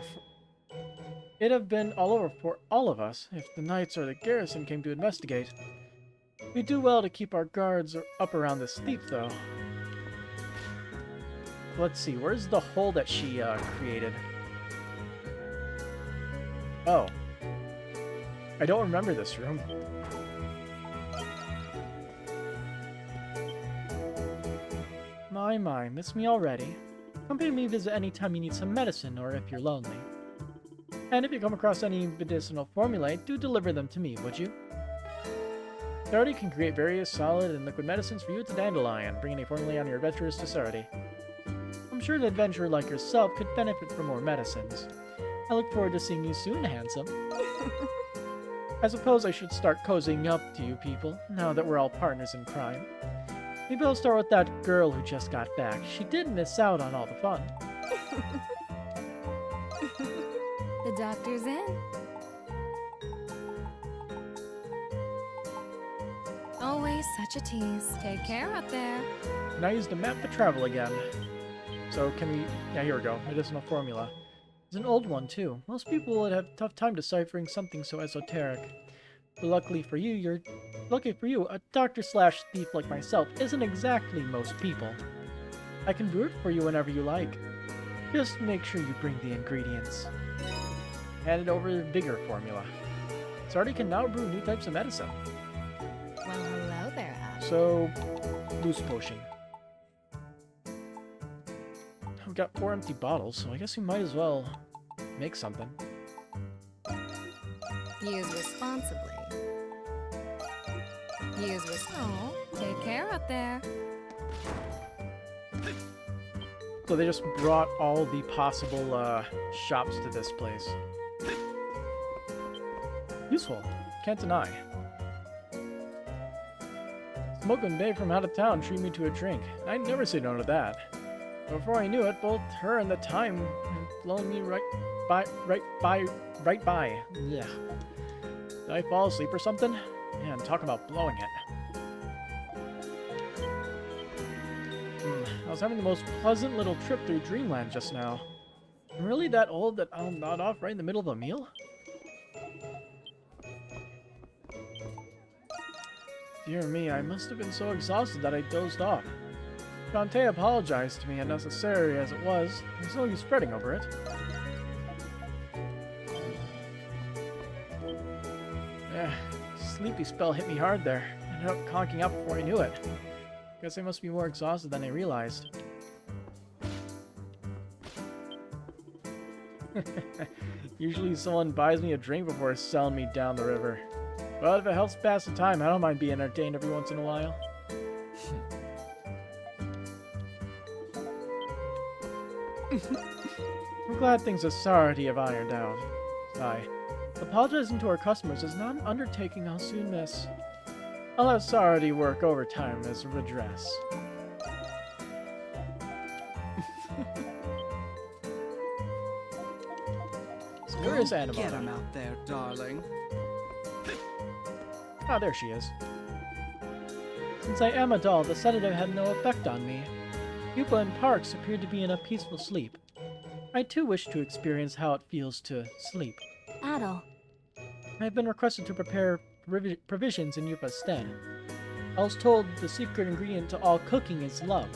for all of us if the knights or the garrison came to investigate. We do well to keep our guards up around this thief, though. Let's see, where's the hole that she created? Oh. I don't remember this room. My, miss me already. Accompany me visit anytime you need some medicine or if you're lonely. And if you come across any medicinal formulae, do deliver them to me, would you? Sardi can create various solid and liquid medicines for you at the Dandelion, bringing a formulae on your adventures to Sardi. I'm sure an adventurer like yourself could benefit from more medicines. I look forward to seeing you soon, handsome. I suppose I should start cozying up to you people, now that we're all partners in crime. Maybe I'll start with that girl who just got back. She did miss out on all the fun. The doctor's in. He's such a tease. Take care up there. And I used the map to travel again. So can we... Yeah, here we go. Medicinal formula. It's an old one, too. Most people would have a tough time deciphering something so esoteric. But luckily for you, a doctor/thief like myself isn't exactly most people. I can brew it for you whenever you like. Just make sure you bring the ingredients. Hand it over the bigger formula. Sardi can now brew new types of medicine. Well, hello there, Ash. So, loose potion. I've got 4 empty bottles, so I guess we might as well make something. Use responsibly. Oh, take care up there. So they just brought all the possible shops to this place. Useful. Can't deny. Smoking babe from out of town treated me to a drink. I'd never say no to that. Before I knew it, both her and the time had blown me right by. Yeah. Did I fall asleep or something? Man, talk about blowing it. I was having the most pleasant little trip through Dreamland just now. I'm really that old that I'll nod off right in the middle of a meal? Dear me, I must have been so exhausted that I dozed off. Dante apologized to me, unnecessary as it was. There's no use fretting over it. Sleepy spell hit me hard there. Ended up conking up before I knew it. Guess I must be more exhausted than I realized. Usually someone buys me a drink before selling me down the river. But if it helps pass the time, I don't mind being entertained every once in a while. I'm glad things with Sarati have ironed out. Sigh. Apologizing to our customers is not an undertaking I'll soon miss. I'll have Sarati work overtime as a redress. Spurious animal. Get him out there, darling. Ah, there she is. Since I am a doll, the sedative had no effect on me. Pupa and Parks appeared to be in a peaceful sleep. I too wish to experience how it feels to sleep. Adol. I have been requested to prepare provisions in Yupa's stead. I was told the secret ingredient to all cooking is love.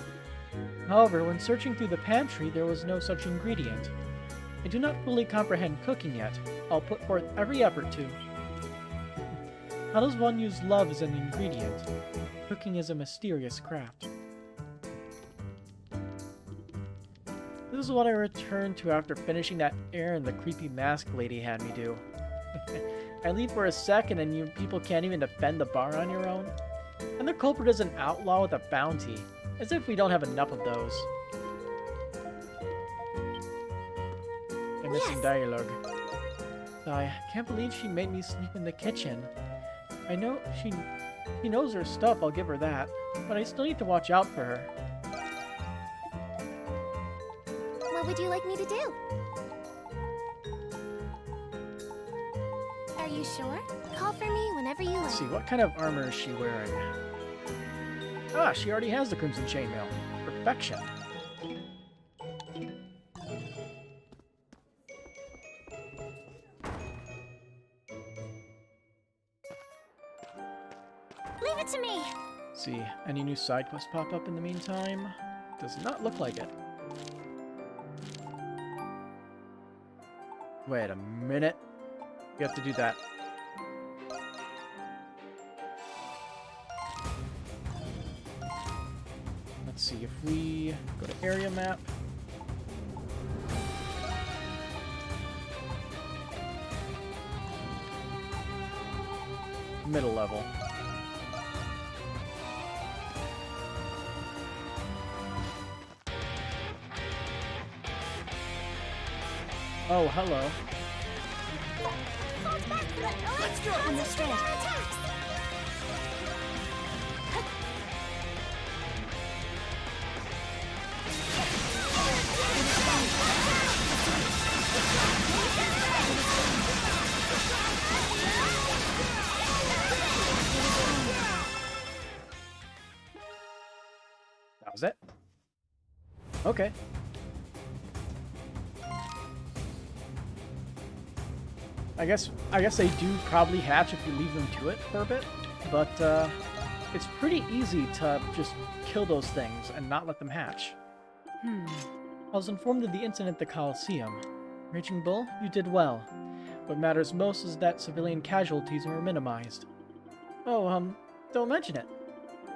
However, when searching through the pantry, there was no such ingredient. I do not fully comprehend cooking yet. I'll put forth every effort to. How does one use love as an ingredient? Cooking is a mysterious craft. This is what I returned to after finishing that errand the creepy mask lady had me do. I leave for a second and you people can't even defend the bar on your own? And the culprit is an outlaw with a bounty, as if we don't have enough of those. I'm missing dialogue. I can't believe she made me sleep in the kitchen. I know she knows her stuff, I'll give her that, but I still need to watch out for her. What would you like me to do? Are you sure? Call for me whenever you Let's like. see, what kind of armor is she wearing? Ah, she already has the Crimson Chainmail. Perfection. Leave it to me! Let's see, any new side quests pop up in the meantime? Does not look like it. Wait a minute. We have to do that. Let's see, if we go to area map. Middle level. Oh, hello. Let's go on this way. Okay. I guess they do probably hatch if you leave them to it for a bit, but it's pretty easy to just kill those things and not let them hatch. I was informed of the incident at the Coliseum. Raging Bull, you did well. What matters most is that civilian casualties were minimized. Oh, don't mention it.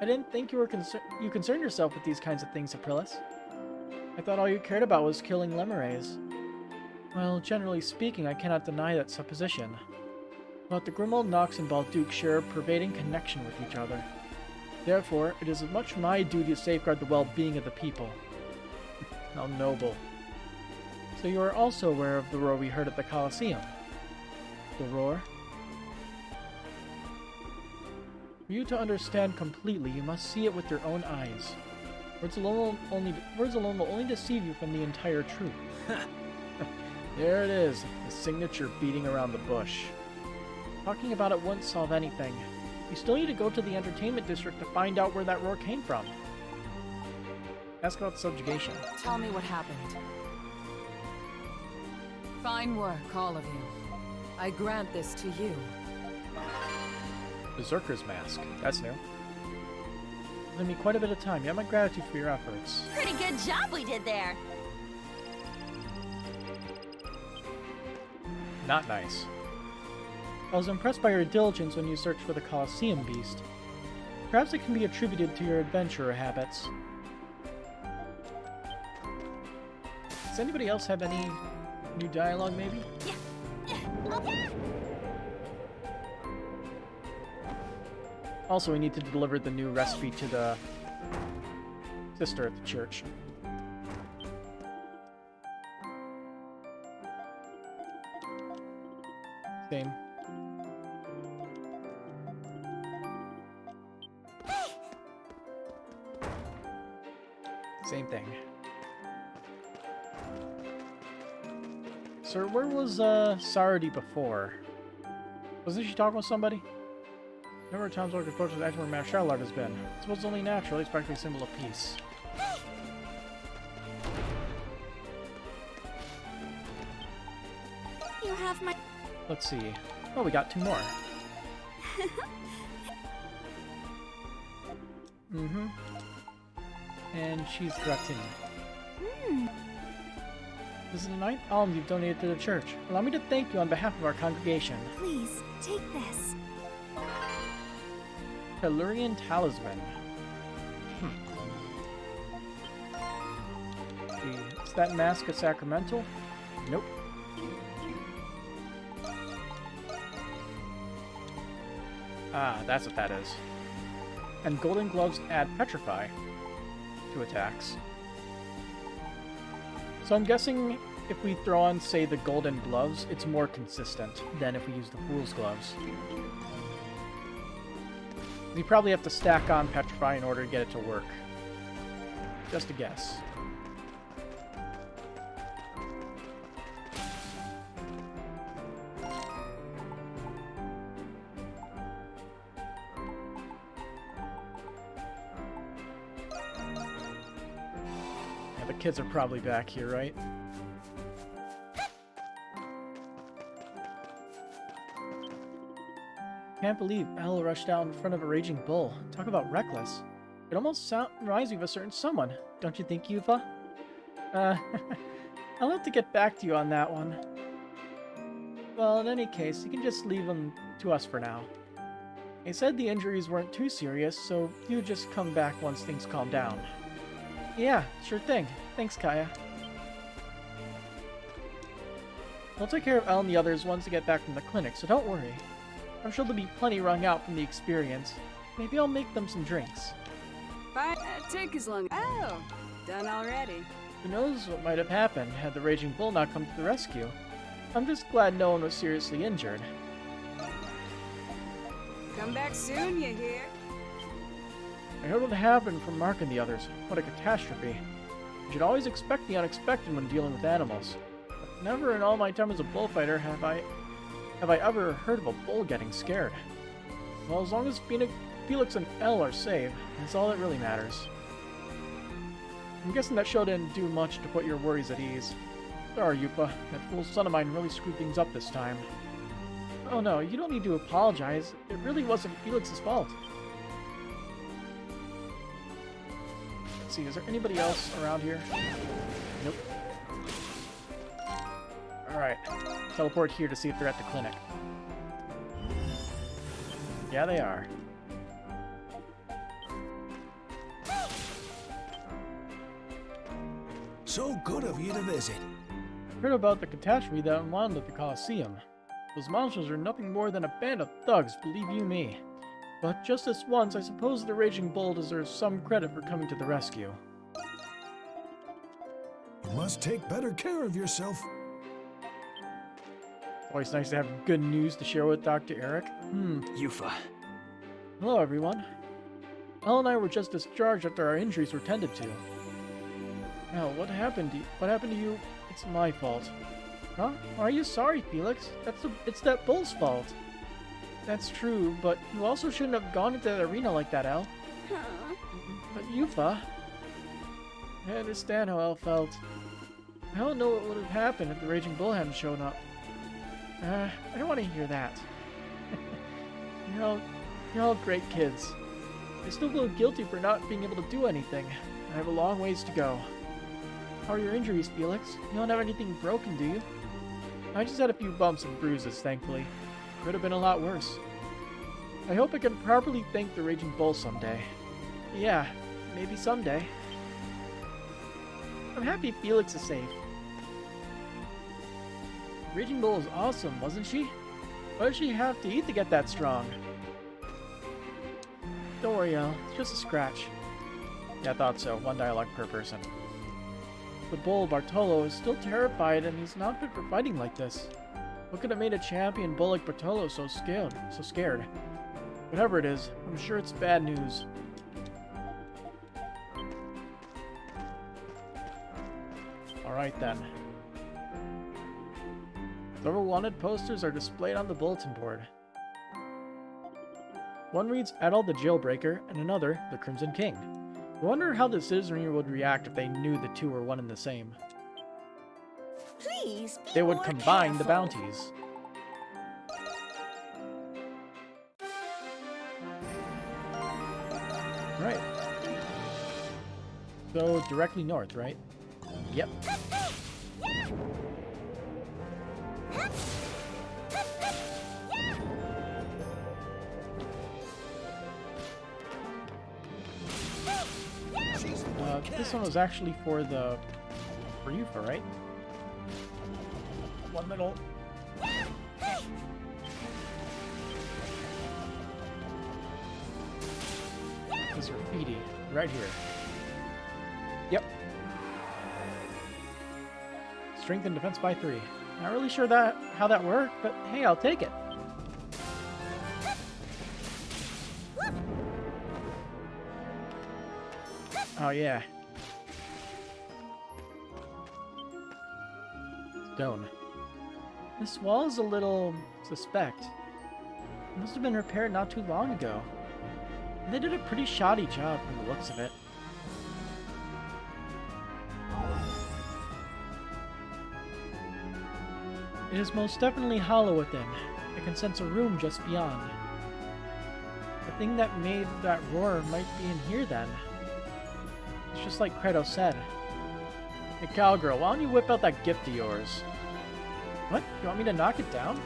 I didn't think you concerned yourself with these kinds of things, Aprilis. I thought all you cared about was killing Lemures. Well, generally speaking, I cannot deny that supposition. But the Grimold Nox and Balduke share a pervading connection with each other. Therefore, it is as much my duty to safeguard the well-being of the people. How noble. So you are also aware of the roar we heard at the Coliseum? The roar? For you to understand completely, you must see it with your own eyes. Words alone will only deceive you from the entire truth. There it is, the signature beating around the bush. Talking about it won't solve anything. You still need to go to the entertainment district to find out where that roar came from. Ask about subjugation. Tell me what happened. Fine work, all of you. I grant this to you. Berserker's Mask. That's new. It'll be quite a bit of time. You have my gratitude for your efforts. Pretty good job we did there. Not nice. I was impressed by your diligence when you searched for the Colosseum beast. Perhaps it can be attributed to your adventurer habits. Does anybody else have any new dialogue, maybe? Okay. Also, we need to deliver the new recipe to the sister at the church. Same. Same thing. Sir, where was Sardi before? Wasn't she talking with somebody? Number of times I could approach the action where Mass Charlotte has been. This was only natural, it's practically a symbol of peace. You have my... Let's see. Oh, we got two more. Mm-hmm. And she's Gratin. This is the 9th alms you've donated to the church. Allow me to thank you on behalf of our congregation. Please, take this. Tellurian Talisman. See, is that mask a sacramental? Nope. Ah, that's what that is. And golden gloves add petrify to attacks. So I'm guessing if we throw on, say, the golden gloves, it's more consistent than if we use the fool's gloves. We probably have to stack on petrify in order to get it to work. Just a guess. Yeah, the kids are probably back here, right? Can't believe Elle rushed out in front of a raging bull. Talk about reckless. It almost reminds me of a certain someone, don't you think, Yuva? I'll have to get back to you on that one. Well, in any case, you can just leave them to us for now. They said the injuries weren't too serious, so you just come back once things calm down. Yeah, sure thing. Thanks, Kaya. We'll take care of Elle and the others once they get back from the clinic, so don't worry. I'm sure there'll be plenty wrung out from the experience. Maybe I'll make them some drinks. Fine, take as long. Oh, done already. Who knows what might have happened had the raging bull not come to the rescue. I'm just glad no one was seriously injured. Come back soon, you hear? I heard what happened from Mark and the others. What a catastrophe. You should always expect the unexpected when dealing with animals. But never in all my time as a bullfighter have I ever heard of a bull getting scared. Well, as long as Felix and Elle are safe, that's all that really matters. I'm guessing that show didn't do much to put your worries at ease. Sorry, Yupa. That fool son of mine really screwed things up this time. Oh no, you don't need to apologize. It really wasn't Felix's fault. Let's see, is there anybody else around here? Nope. Alright. Teleport here to see if they're at the clinic. Yeah, they are. So good of you to visit. Heard about the catastrophe that unwound at the Colosseum. Those monsters are nothing more than a band of thugs, believe you me. But just this once, I suppose the Raging Bull deserves some credit for coming to the rescue. You must take better care of yourself. Always nice to have good news to share with Dr. Eric. Yufa. Hello, everyone. Elle and I were just discharged after our injuries were tended to. Now, what happened to you? What happened to you? It's my fault. Huh? Are you sorry, Felix? It's that bull's fault. That's true, but you also shouldn't have gone into that arena like that, Elle. But Yufa... I understand how Elle felt. I don't know what would have happened if the Raging Bull hadn't shown up. I don't want to hear that. You're all great kids. I still feel guilty for not being able to do anything. I have a long ways to go. How are your injuries, Felix? You don't have anything broken, do you? I just had a few bumps and bruises, thankfully. Could have been a lot worse. I hope I can properly thank the Raging Bull someday. Yeah, maybe someday. I'm happy Felix is safe. Raging Bull was awesome, wasn't she? What did she have to eat to get that strong? Don't worry, Elle. It's just a scratch. Yeah, I thought so. One dialogue per person. The bull, Bartolo, is still terrified and he's not fit for fighting like this. What could have made a champion bull like Bartolo so scared? Whatever it is, I'm sure it's bad news. Alright then. Several wanted posters are displayed on the bulletin board. One reads Adol the Jailbreaker, and another, the Crimson King. I wonder how the citizenry would react if they knew the two were one and the same. Please be They would more combine the careful. bounties. Right. So, directly north, right? Yep. This one was actually for Yufa, right? One little... This is graffiti, right here. Yep. Strength and defense by 3. Not really sure how that worked, but hey, I'll take it. Oh yeah. Stone. This wall is a little suspect. It must have been repaired not too long ago. And they did a pretty shoddy job from the looks of it. It is most definitely hollow within. I can sense a room just beyond. The thing that made that roar might be in here then. It's just like Credo said. Hey cowgirl, why don't you whip out that gift of yours? What? You want me to knock it down?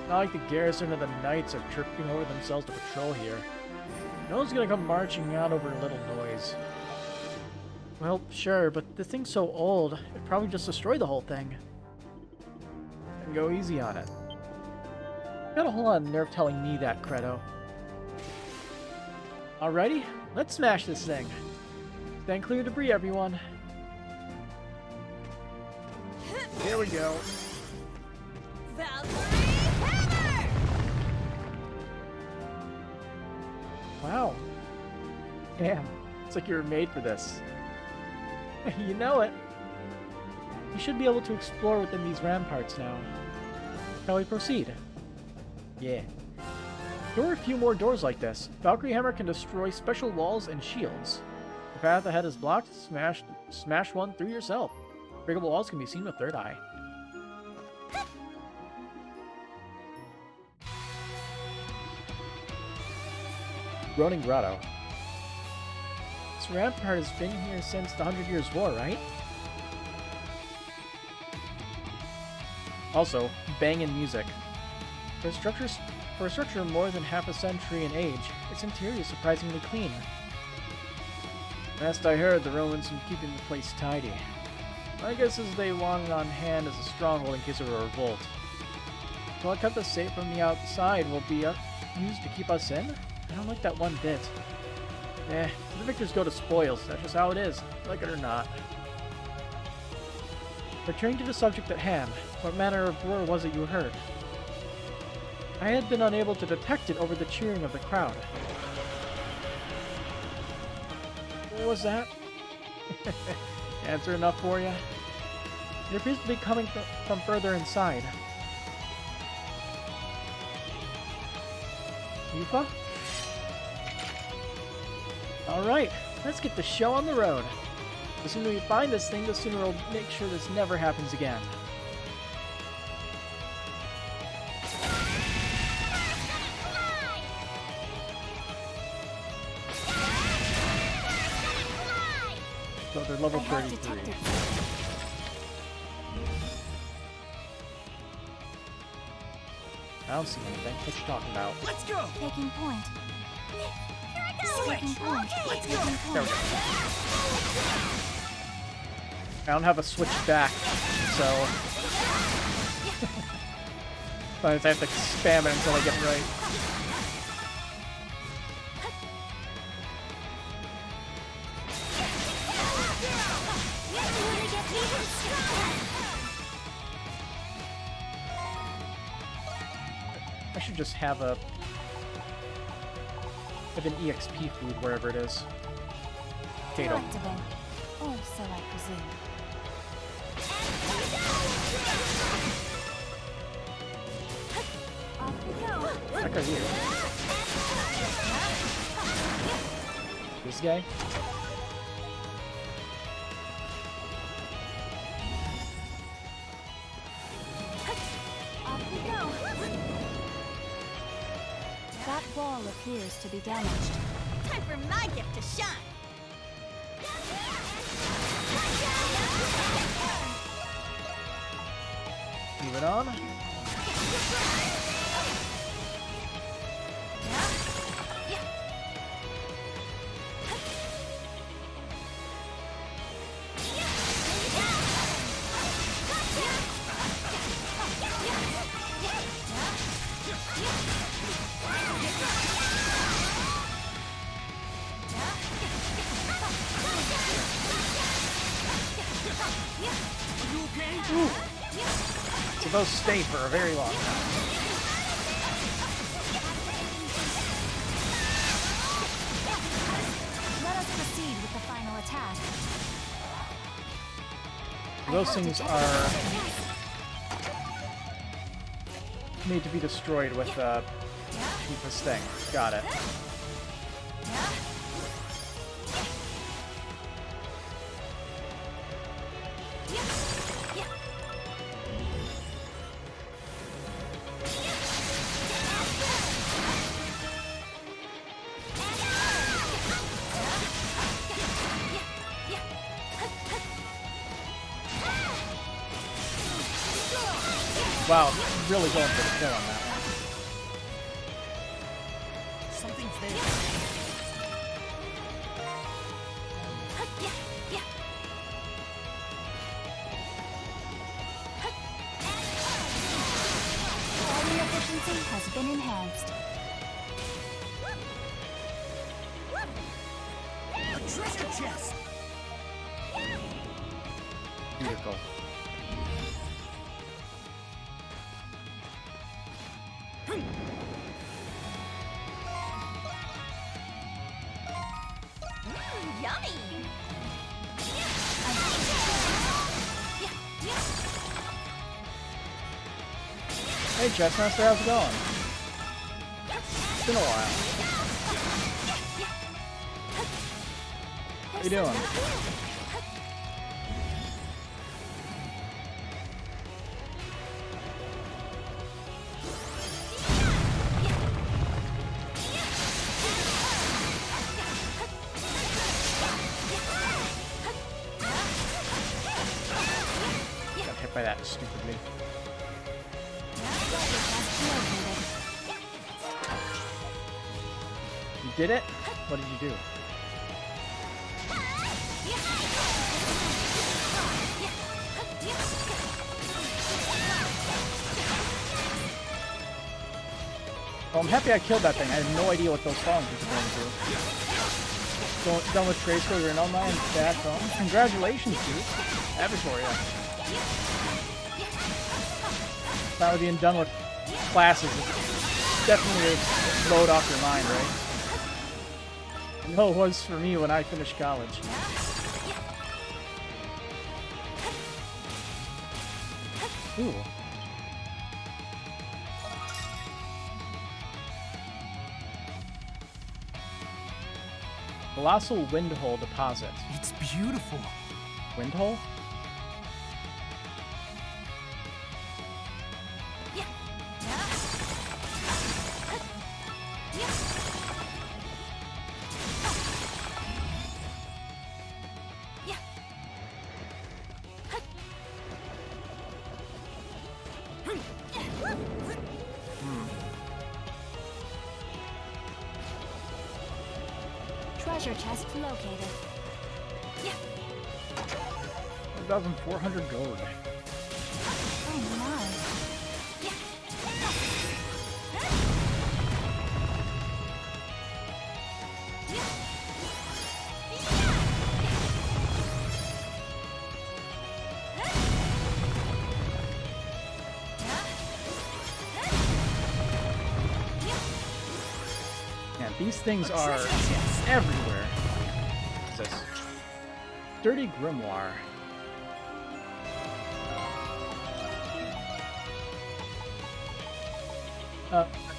Not like the garrison of the knights are tripping over themselves to patrol here. No one's gonna come marching out over a little noise. Well, sure, but the thing's so old, it'd probably just destroy the whole thing. And go easy on it. You got a whole lot of nerve telling me that, Credo. Alrighty, let's smash this thing. Stand clear of debris, everyone. Here we go. Valkyrie hammer! Wow. Damn, it's like you were made for this. You know it. You should be able to explore within these ramparts now. Shall we proceed? Yeah. There are a few more doors like this. Valkyrie Hammer can destroy special walls and shields. The path ahead is blocked, smash one through yourself. Breakable walls can be seen with third eye. Groaning Grotto. This rampart has been here since the 100 Years' War, right? Also, bangin' music. For a structure more than half a century in age, its interior is surprisingly clean. Last I heard, the Romans were keeping the place tidy. My guess is they wanted on hand as a stronghold in case of a revolt. So I kept us safe from the outside will be used to keep us in? I don't like that one bit. The victors go to spoils. That's just how it is, like it or not. Returning to the subject at hand, what manner of roar was it you heard? I had been unable to detect it over the cheering of the crowd. What was that? Answer enough for you? It appears to be coming from further inside. Yufa? Alright, let's get the show on the road. The sooner we find this thing, the sooner we'll make sure this never happens again. So they're level 33. I don't see anything. What you talking about? Let's go! Taking point. Here I go! Taking point. Let's Taking go! point. There we go. I don't have a switch back, so but I have to spam it until I get it right. I should just have an EXP food wherever it is. Potato. Delectable. Or so I presume. Off we go. That guy here. This guy? Off we go. That wall appears to be damaged. Time for my gift to shine! Move it on. Ooh. So those stay for a very long time. Let us proceed with the final attack. Those things are made to be destroyed with this thing. Got it. Wow, really going for the kill on that one. Something's there. Fighting efficiency has been enhanced. A treasure chest! Beautiful. Yummy! Hey, Chessmaster, how's it going? It's been a while. you doing? Got hit by that stupidly. You did it? What did you do? Well, I'm happy I killed that thing. I had no idea what those bombs were going to do. Done with Trace Code, Renault 9, bad phone. Congratulations, dude. Happy for you. Now with being done with classes, it's definitely a load off your mind, right? I know it was for me when I finished college. Ooh. Colossal Windhole Deposit. It's beautiful. Windhole? Treasure chest located. 1,400 gold. Oh my. Man, these things are everywhere. What's this? Dirty Grimoire.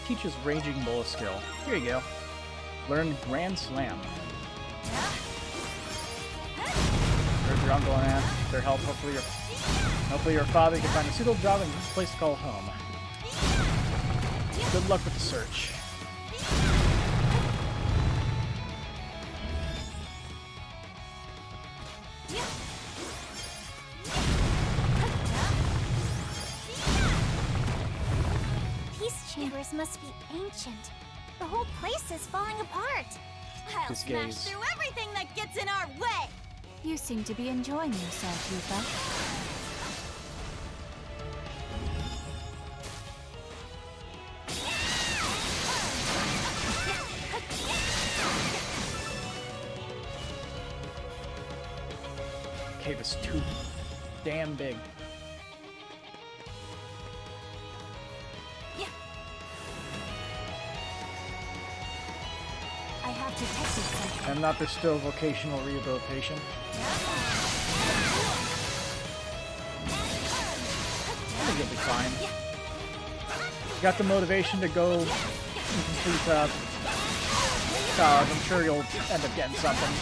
Teaches ranging bow skill. Here you go. Learn Grand Slam. There's your uncle and aunt. Their help. Hopefully your father can find a suitable job and a place to call home. Good luck with the search. Chambers must be ancient. The whole place is falling apart. I'll smash through everything that gets in our way. You seem to be enjoying yourself, Yuka. Cave is too damn big. I have detected something. And not bestow vocational rehabilitation. I think you'll be fine. You got the motivation to go and complete college. I'm sure you'll end up getting something.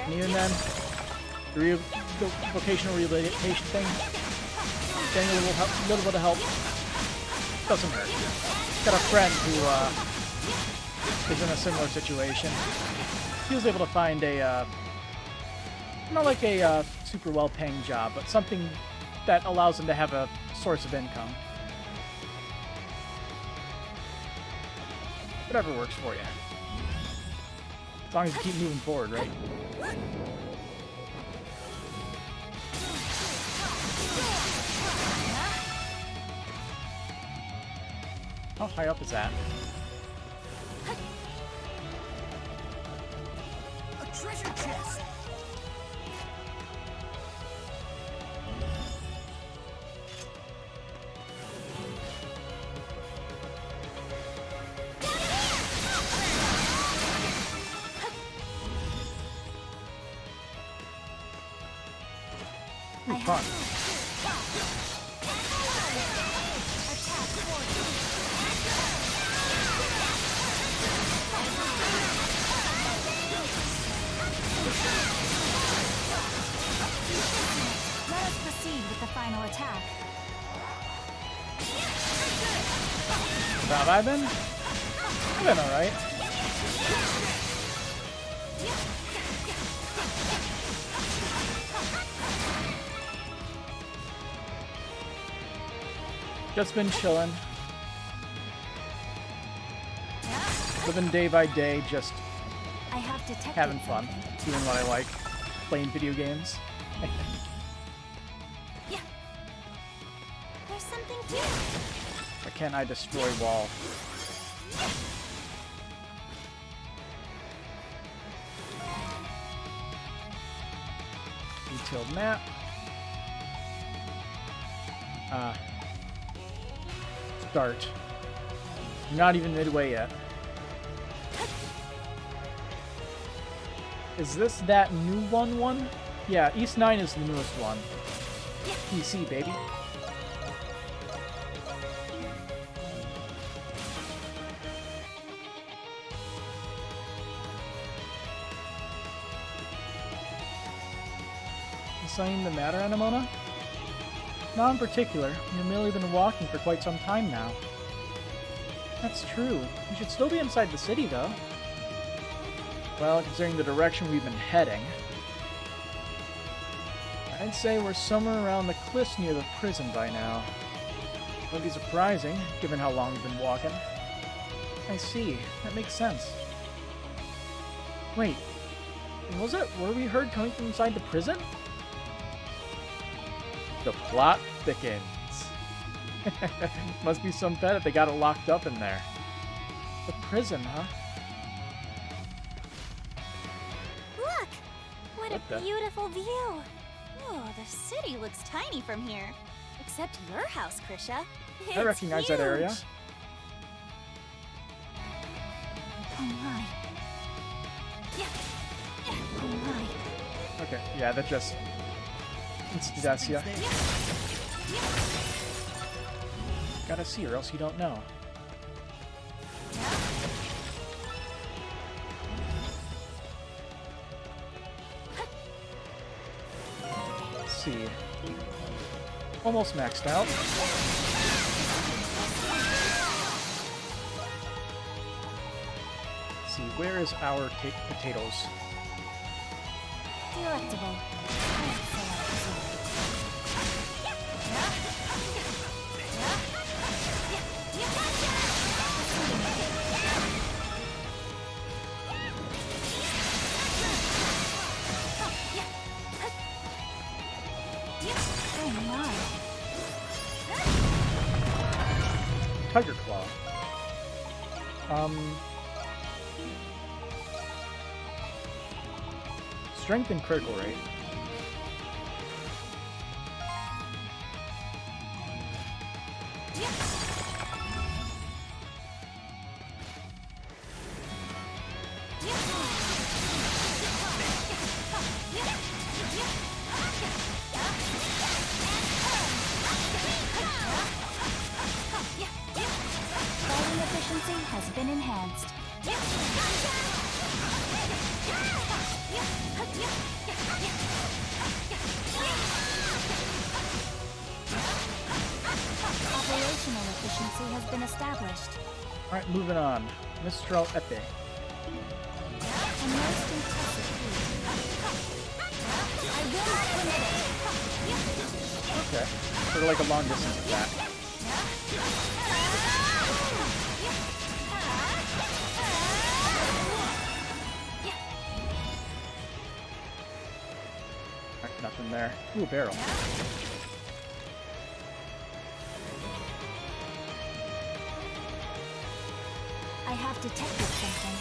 And even then, the vocational rehabilitation thing, getting a little bit of help doesn't hurt. Got a friend who is in a similar situation. He was able to find a, not like a super well-paying job, but something that allows him to have a source of income. Whatever works for you. As long as you keep moving forward, right? How high up is that? A treasure chest. Ooh, fun. final attack. How have I been? I've been alright. Just been chilling. Living day by day, just I have detected having fun. something. Doing what I like. Playing video games. Yeah. There's something here. Why can't I destroy wall? Detailed map. Start. Not even midway yet. Is this that new one? Yeah, East 9 is the newest one. PC, baby. Something the matter, Anemona? Not in particular. You've merely been walking for quite some time now. That's true. We should still be inside the city, though. Well, considering the direction we've been heading, I'd say we're somewhere around the cliffs near the prison by now. Wouldn't be surprising, given how long we've been walking. I see. That makes sense. Wait. Was it where we heard coming from inside the prison? The plot thickens. Must be some pet if they got it locked up in there. The prison, huh? Look! What What a the- beautiful view! Oh, the city looks tiny from here. Except your house, Krisha. It's I recognize that area. huge. Oh my. Yeah. Oh my. Okay, yeah, that just... It's yeah. Gotta see or else you don't know. Let's see. Almost maxed out. Let's see, where is our potatoes? Delectable. Tiger Claw. Strength and critical rate. Fighting efficiency has been enhanced. Operational efficiency has been established. Alright, moving on. Mistral Epe. A most impressive feat. I will not permit it. Okay. Sort of like a long distance attack. Alright, nothing there. Ooh, a barrel. I have detected something.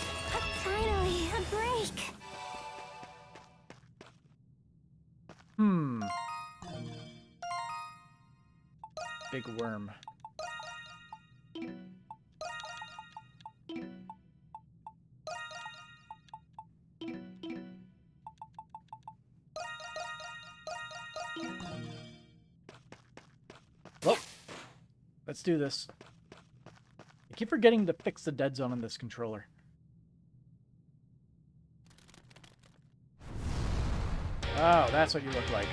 Finally, a break. Big worm. Well, let's do this. I keep forgetting to fix the dead zone on this controller. Oh, that's what you look like.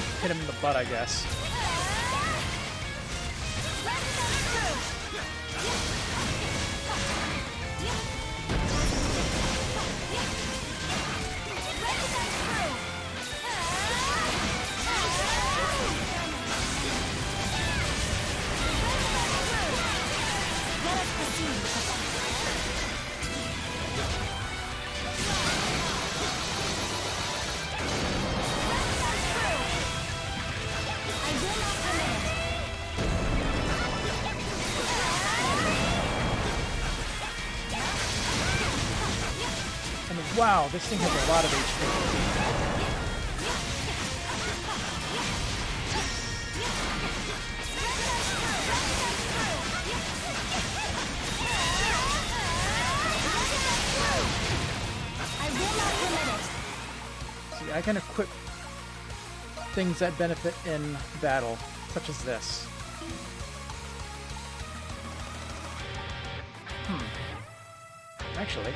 hit him in the butt, I guess. Wow, this thing has a lot of HP. See, I can equip things that benefit in battle, such as this. Actually...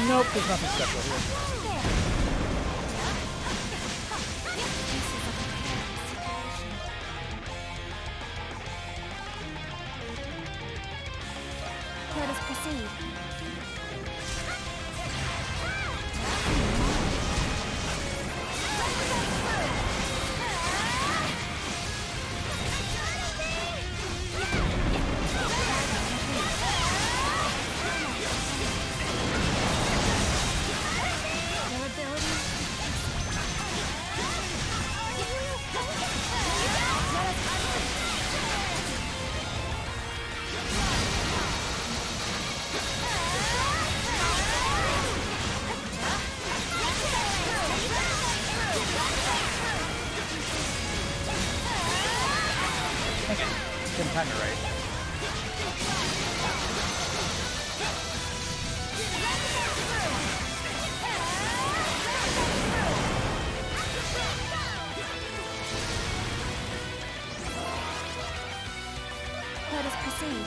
Nope, there's nothing special here. Let us proceed. Didn't time it right. Let us proceed.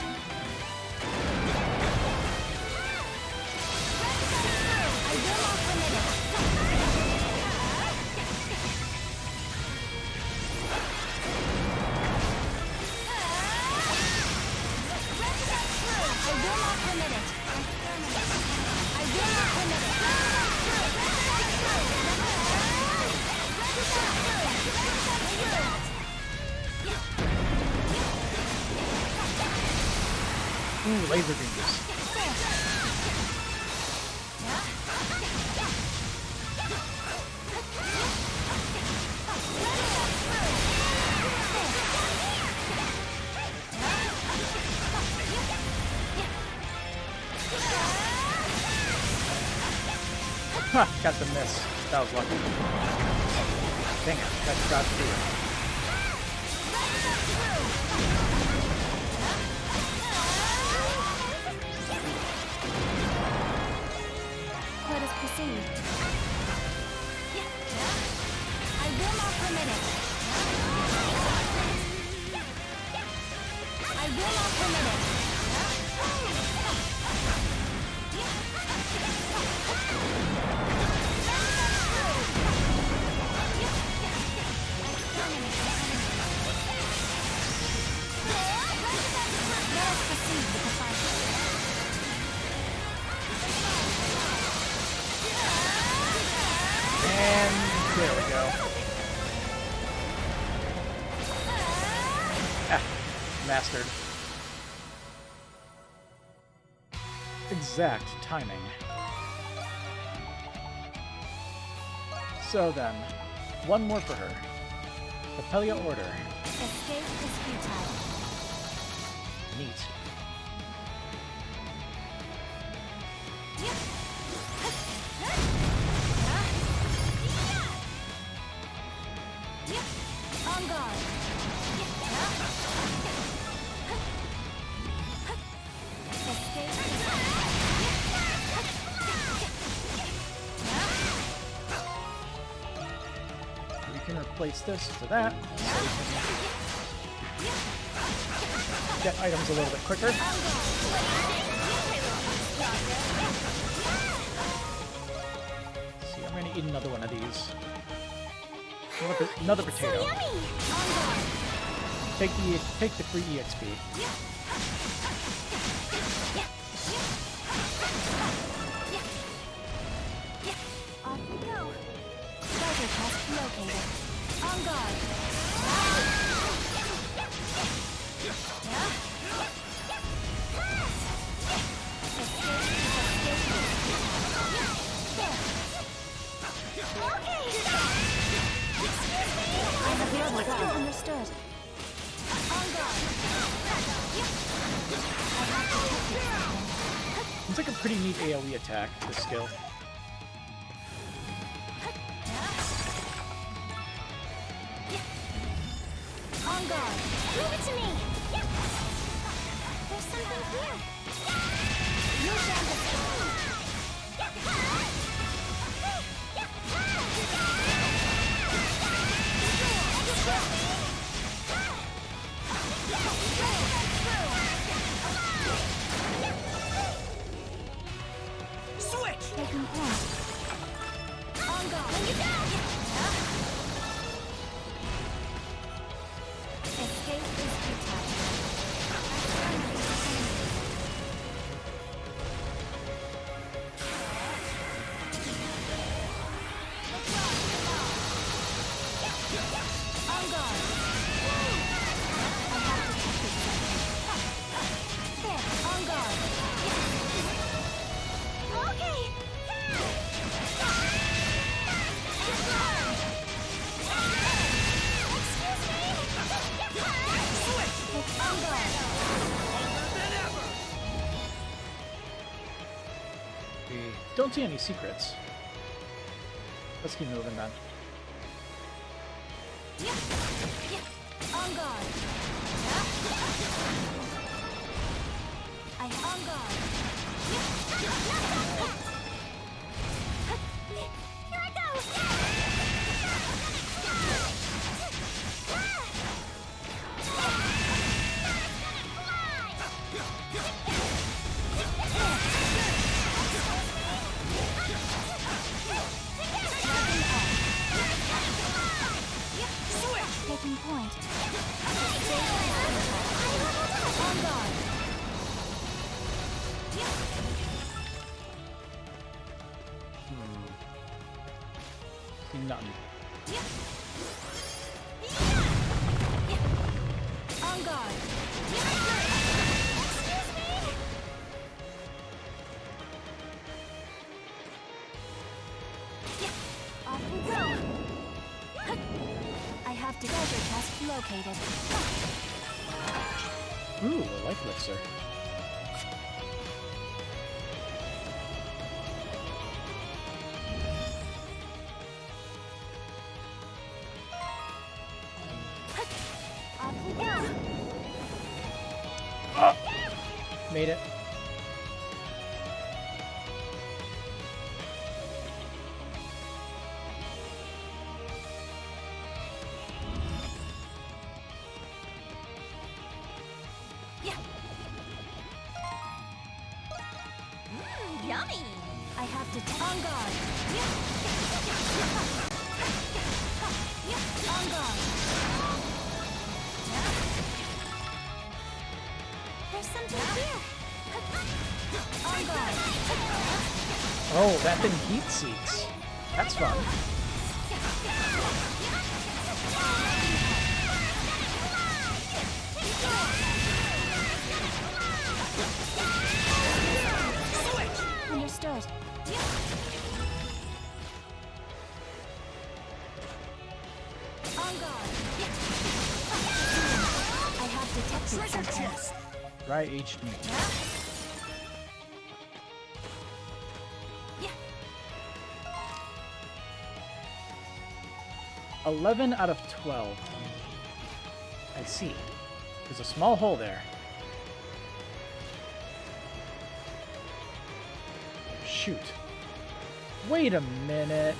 I will not permit it. Ooh, laser beams. Ha! Got the miss. That was lucky. Dang it, got to dodge through it. Let us proceed. I will not permit it. I will not permit it. And there we go. Ah, mastered. Exact timing. So then, one more for her. Papelia Order. Escape is futile. Neat. On guard. Escape is We can replace this to that. Get items a little bit quicker. to eat another one of these. Another potato. So yummy! Take the free EXP. Off we go. Treasure chest located. On guard. Okay. Excuse me. I have your request. Understood. On guard. It's like a pretty neat AoE attack, this skill. On guard. Leave it to me. There's something here. You shan't escape. Switch! Taking point. On guard. When you go. Escape is futile. On guard. I have detected something. There, on guard. Okay. Excuse me. Switch. On guard. We don't see any secrets. Let's keep moving then. On guard. I on guard. Here I go. Taking point. On guard. See nothing. On guard. Excuse me. Off we go. I have to treasure chest located. Ooh, a life elixir. Off we go. Made it. Yummy! I have to on guard. On guard. There's something here. On guard. Oh, that thing heat seeks. That's fun. Understood. On guard. I have detected Treasure something. chest! Right HD. 11 out of 12. I see. There's a small hole there. Shoot. Wait a minute.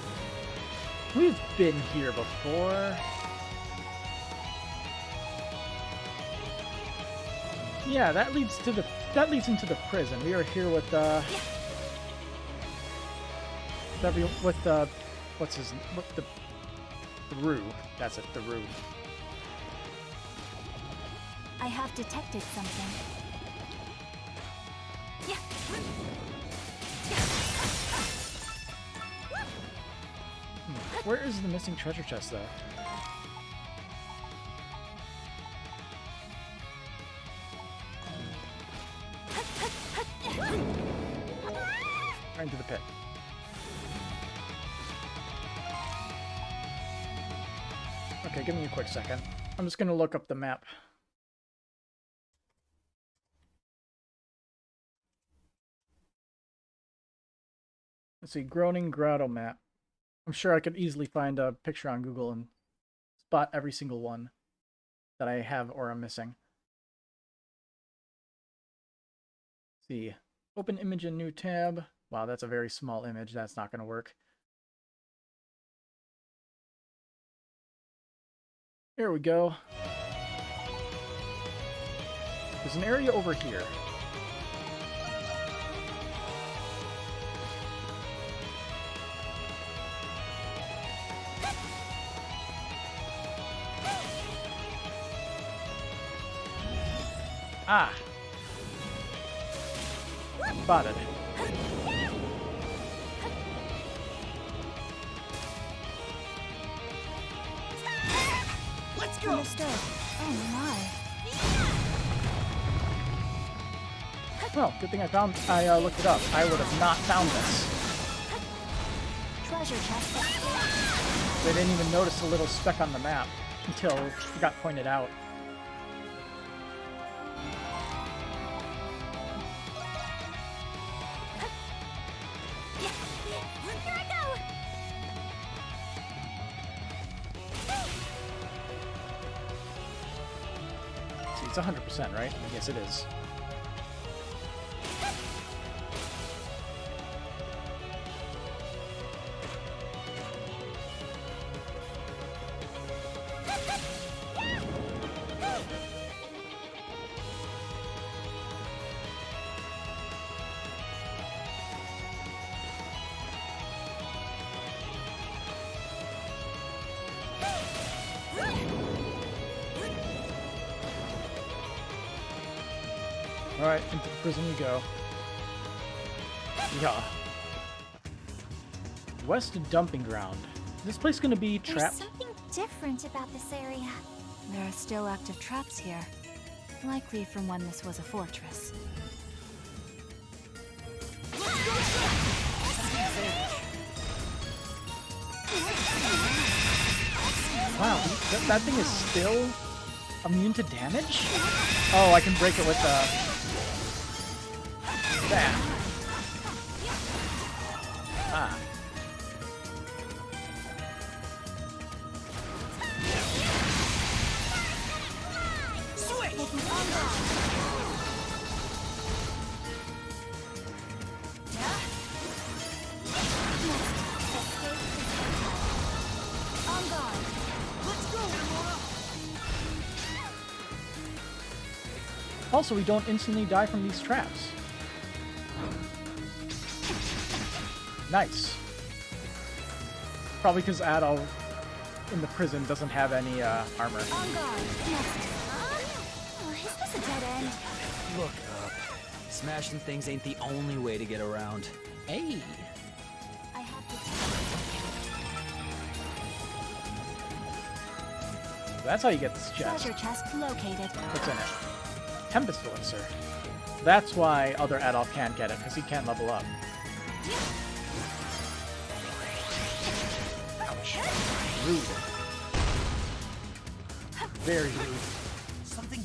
We've been here before. Yeah, that leads into the prison. We were here with what's his, what the Rue. That's it, the Rue. I have detected something. Yeah. Where is the missing treasure chest, though? Right into the pit. Okay, give me a quick second. I'm just gonna look up the map. Let's see, Groaning Grotto map. I'm sure I could easily find a picture on Google and spot every single one that I have or am missing. Let's see, open image in new tab. Wow, that's a very small image. That's not gonna work. Here we go. There's an area over here. Ah! Spotted. Let's go! Understood. Oh my. Well, good thing I looked it up. I would have not found this. Treasure chest. They didn't even notice the little speck on the map until it got pointed out. Here I go. See, it's 100%, right? Yes, it is. Alright, into the prison we go. Yeah. West Dumping Ground. Is this place gonna be There's trapped? something different about this area. There are still active traps here. Likely from when this was a fortress. Wow, that thing is still immune to damage? Oh, I can break it with that. Ah. Also, we don't instantly die from these traps. Nice. Probably because Adol in the prison doesn't have any armor. Is this a dead end? Look up. Smashing things ain't the only way to get around. Hey! I have to. That's how you get this chest. Treasure chest located. What's in it? Tempest Elixir. That's why other Adolf can't get it, because he can't level up. Ouch. Rude. Very rude. Something.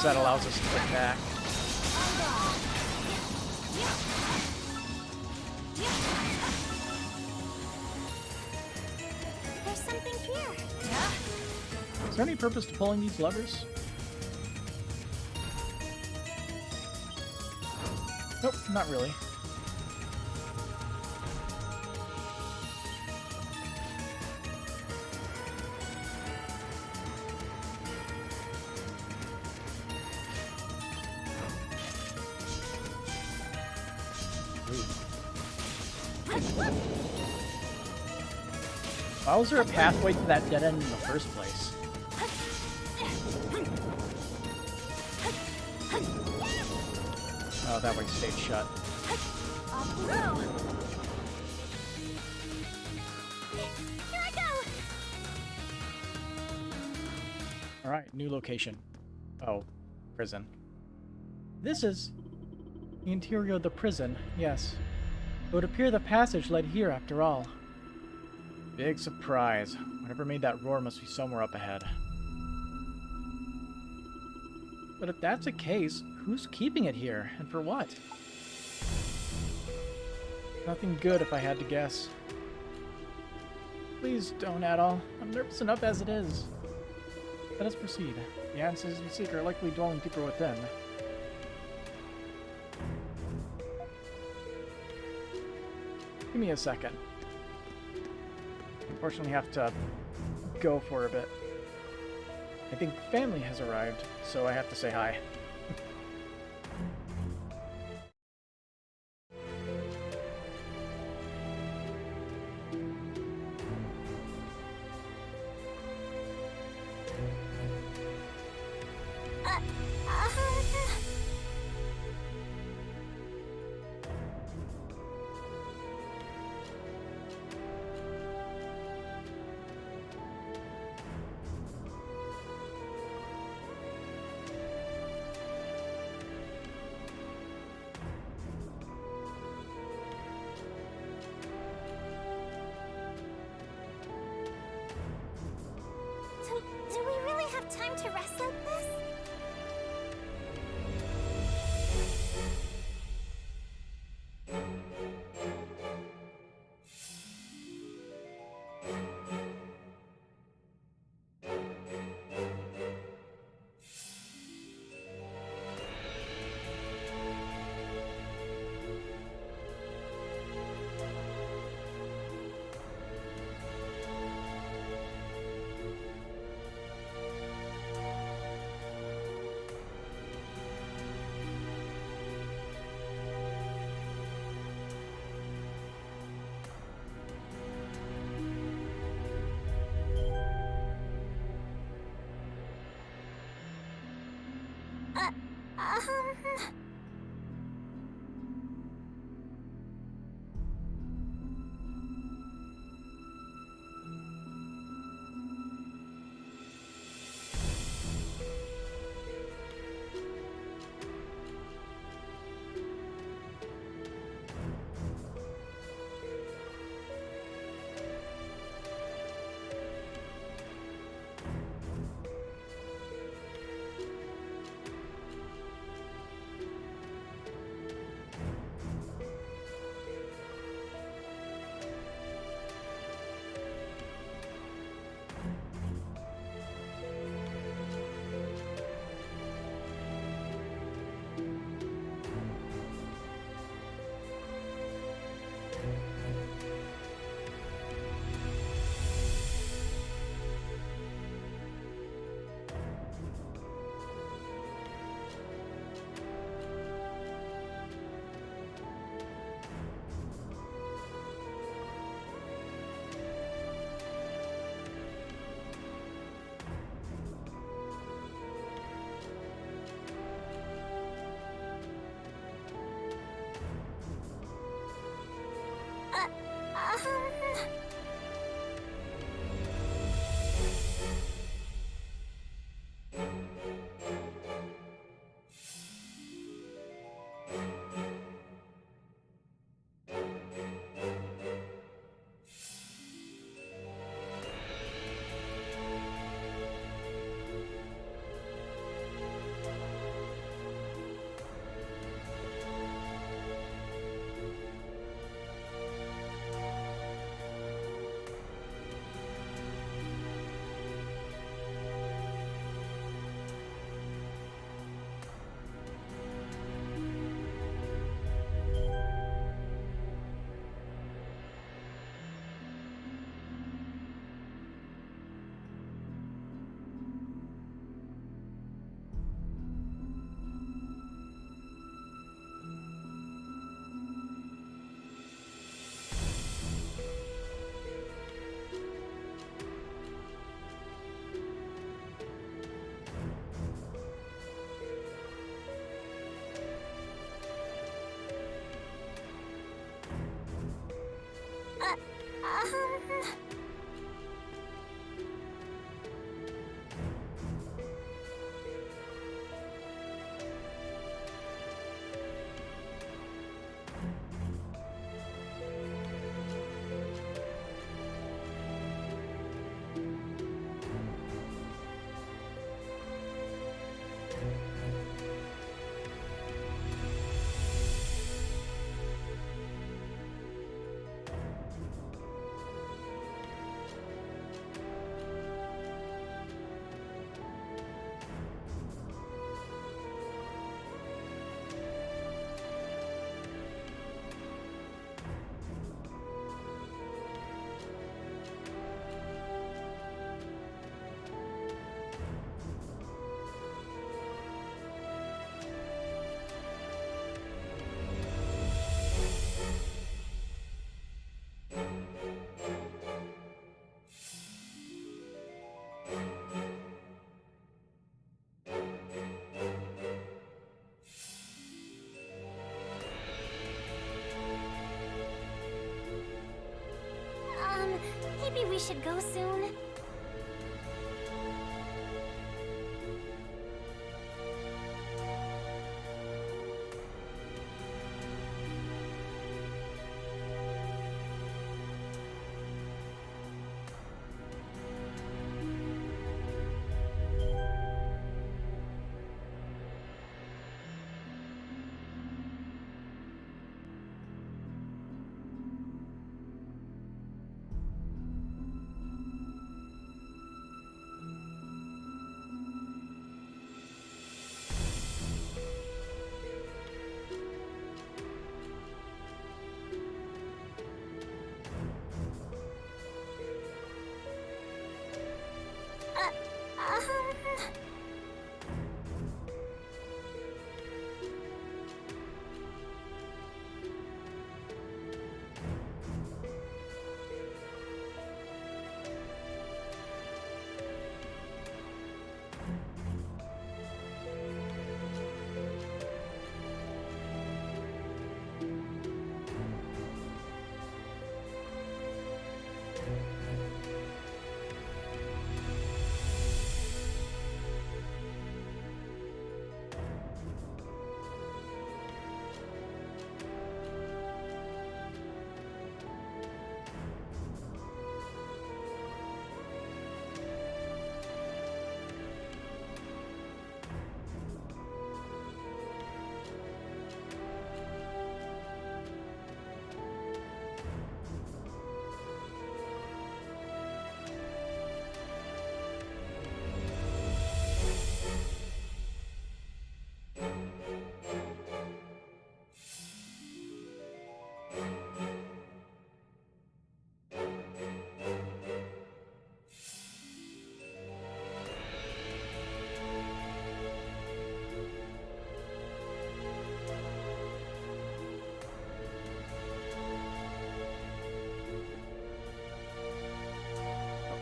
That allows us to get back. There's something here. Is there any purpose to pulling these levers? Nope, not really. Why was there a pathway to that dead end in the first place? Oh, that way stayed shut. Here I go! Alright, new location. Oh, prison. This is the interior of the prison, yes. It would appear the passage led here after all. Big surprise. Whatever made that roar must be somewhere up ahead. But if that's the case, who's keeping it here, and for what? Nothing good if I had to guess. Please don't at all. I'm nervous enough as it is. Let us proceed. The answers we seek are likely dwelling deeper within. Give me a second. Unfortunately, have to go for a bit. I think family has arrived, so I have to say hi. Do we really have time to rest like this? we should go soon?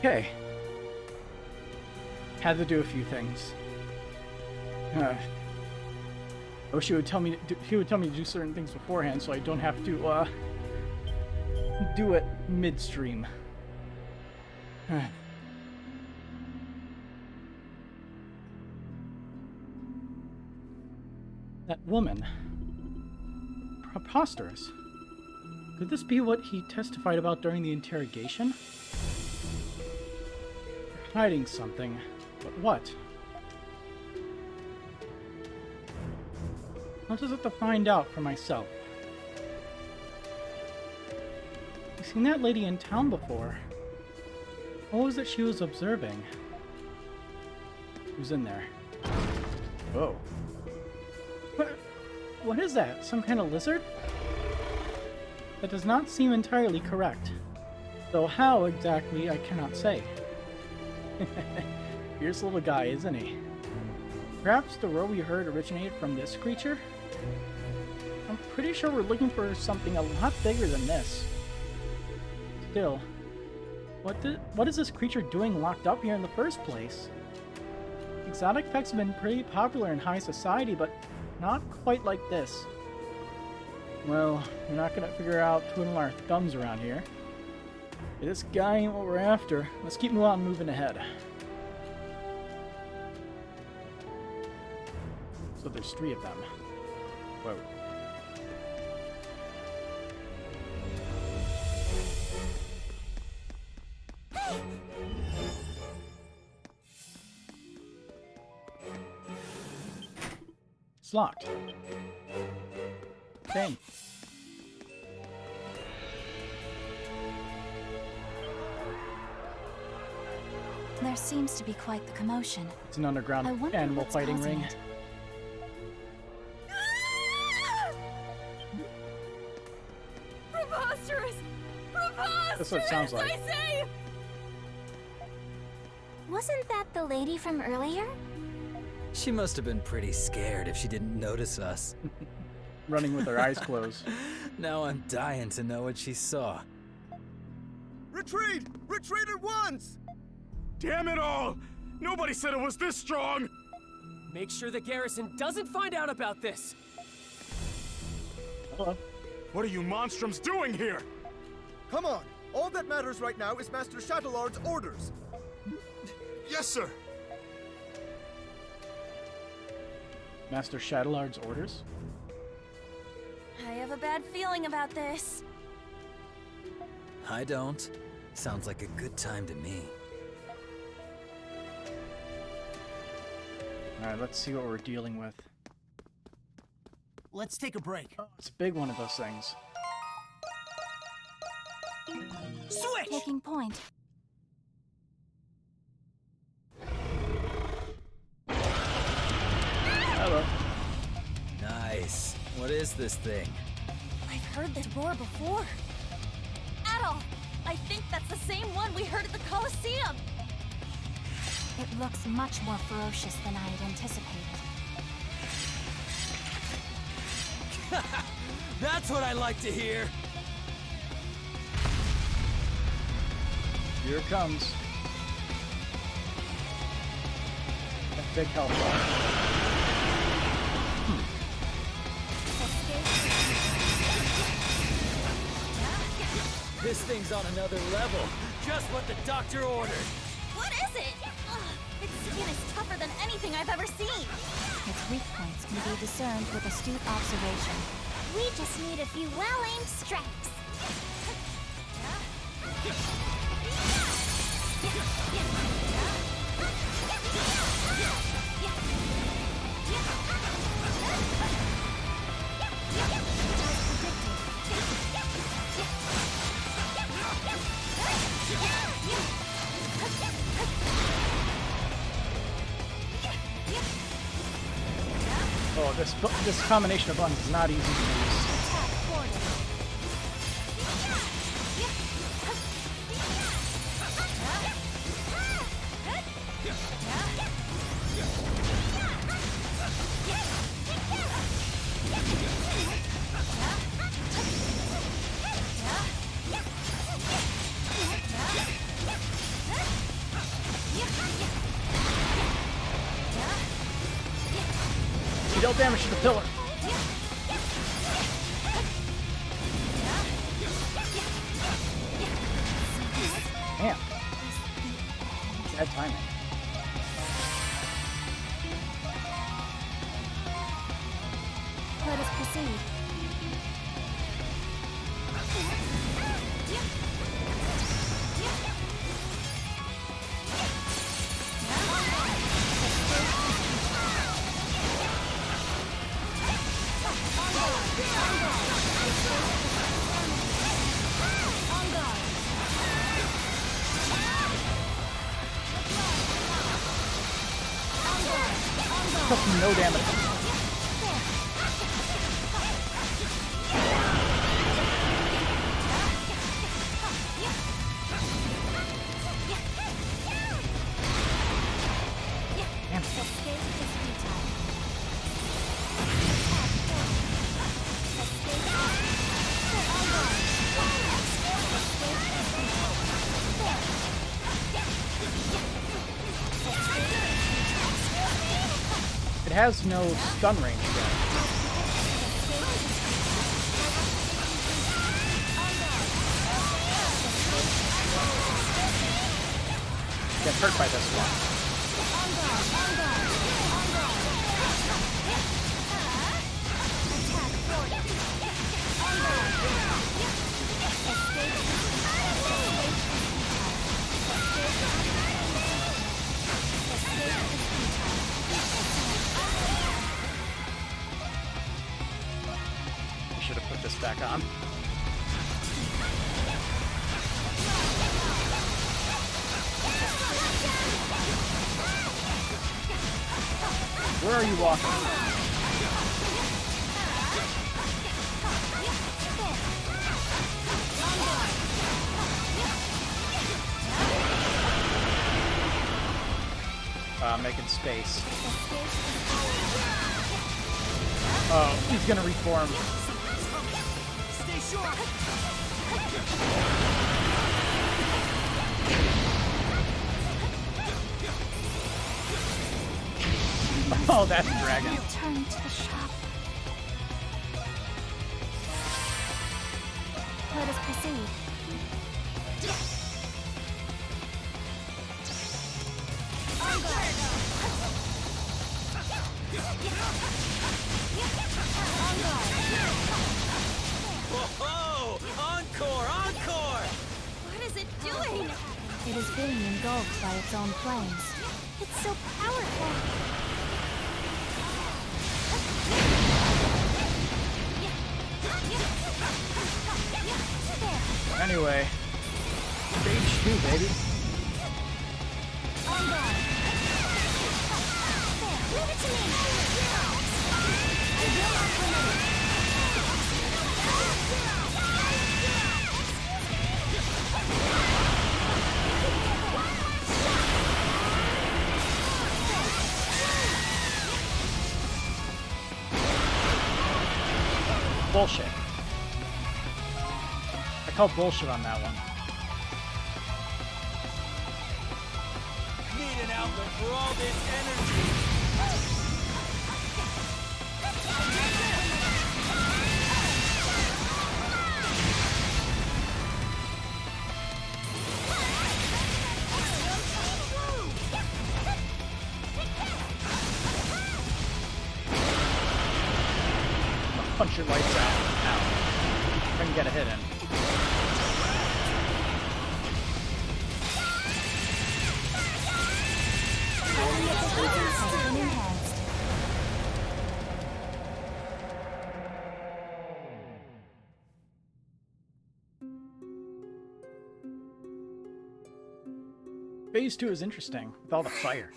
Okay. Had to do a few things. I wish he would tell me to do certain things beforehand, so I don't have to do it midstream. That woman. Preposterous. Could this be what he testified about during the interrogation? They're hiding something, but what? I'll just have to find out for myself. I've seen that lady in town before. What was it she was observing? Who's in there? Whoa. What is that? Some kind of lizard? That does not seem entirely correct. Though how exactly, I cannot say. Fierce little guy, isn't he? Perhaps the roar we heard originated from this creature? I'm pretty sure we're looking for something a lot bigger than this. Still, what is this creature doing locked up here in the first place? Exotic pets have been pretty popular in high society, but not quite like this. Well, we're not gonna figure out twiddling our thumbs around here. This guy ain't what we're after. Let's keep moving ahead. So there's 3 of them. Whoa. It's locked. Dang. There seems to be quite the commotion. It's an underground animal fighting ring. Preposterous! Preposterous! That's what it sounds like. I say! Wasn't that the lady from earlier? She must have been pretty scared if she didn't notice us. Running with her eyes closed. Now I'm dying to know what she saw. Retreat! Retreat at once! Damn it all! Nobody said it was this strong! Make sure the garrison doesn't find out about this! Hello. What are you monstrums doing here? Come on, All that matters right now is Master Shadowlord's orders. Yes, sir. Master Shadowlord's orders? I have a bad feeling about this. I don't. Sounds like a good time to me. Alright, let's see what we're dealing with. Let's take a break. Oh, it's a big one of those things. Switch! Taking point. Hello. Nice. What is this thing? I've heard this roar before. Adol! I think that's the same one we heard at the Colosseum! It looks much more ferocious than I had anticipated. That's what I like to hear. Here it comes. A big health bar. This thing's on another level. Just what the doctor ordered. What is it? Ugh, its skin is tougher than anything I've ever seen. Its weak points can be discerned with astute observation. We just need a few well-aimed strikes. Oh, this combination of buttons is not easy to use. You dealt damage to the pillar. Damn. Bad timing. Let us proceed. Took no damage. It has no stun range yet. Get hurt by this one. I should have put this back on. Where are you walking? Making space. Oh, he's gonna reform. Stay short. Oh, that's a dragon. Return to the shop. Let us proceed. It is being engulfed by its own flames. It's so powerful. Anyway, stage 2, baby. On guard. There, leave it to me. I will not permit it. Bullshit. I call bullshit on that one. Need an outlet for all this energy. Punch your lights out. Ow. If I can get a hit in. Phase 2 is interesting, with all the fire.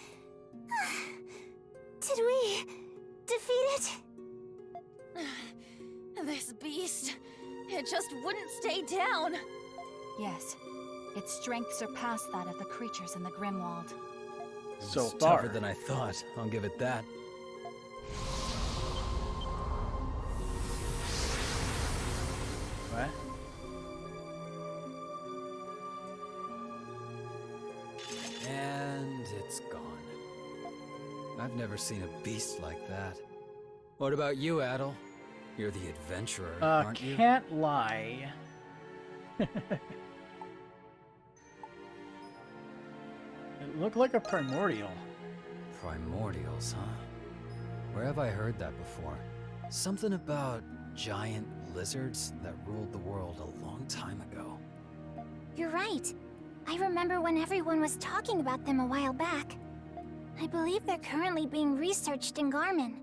Did we defeat it? This beast, it just wouldn't stay down. Yes. Its strength surpassed that of the creatures in the Grimwald. So It's far. tougher than I thought. I'll give it that. What? And it's gone. I've never seen a beast like that. What about you, Adel? You're the adventurer, aren't you? Can't lie. It looked like a primordial. Primordials, huh? Where have I heard that before? Something about giant lizards that ruled the world a long time ago. You're right. I remember when everyone was talking about them a while back. I believe they're currently being researched in Garmin.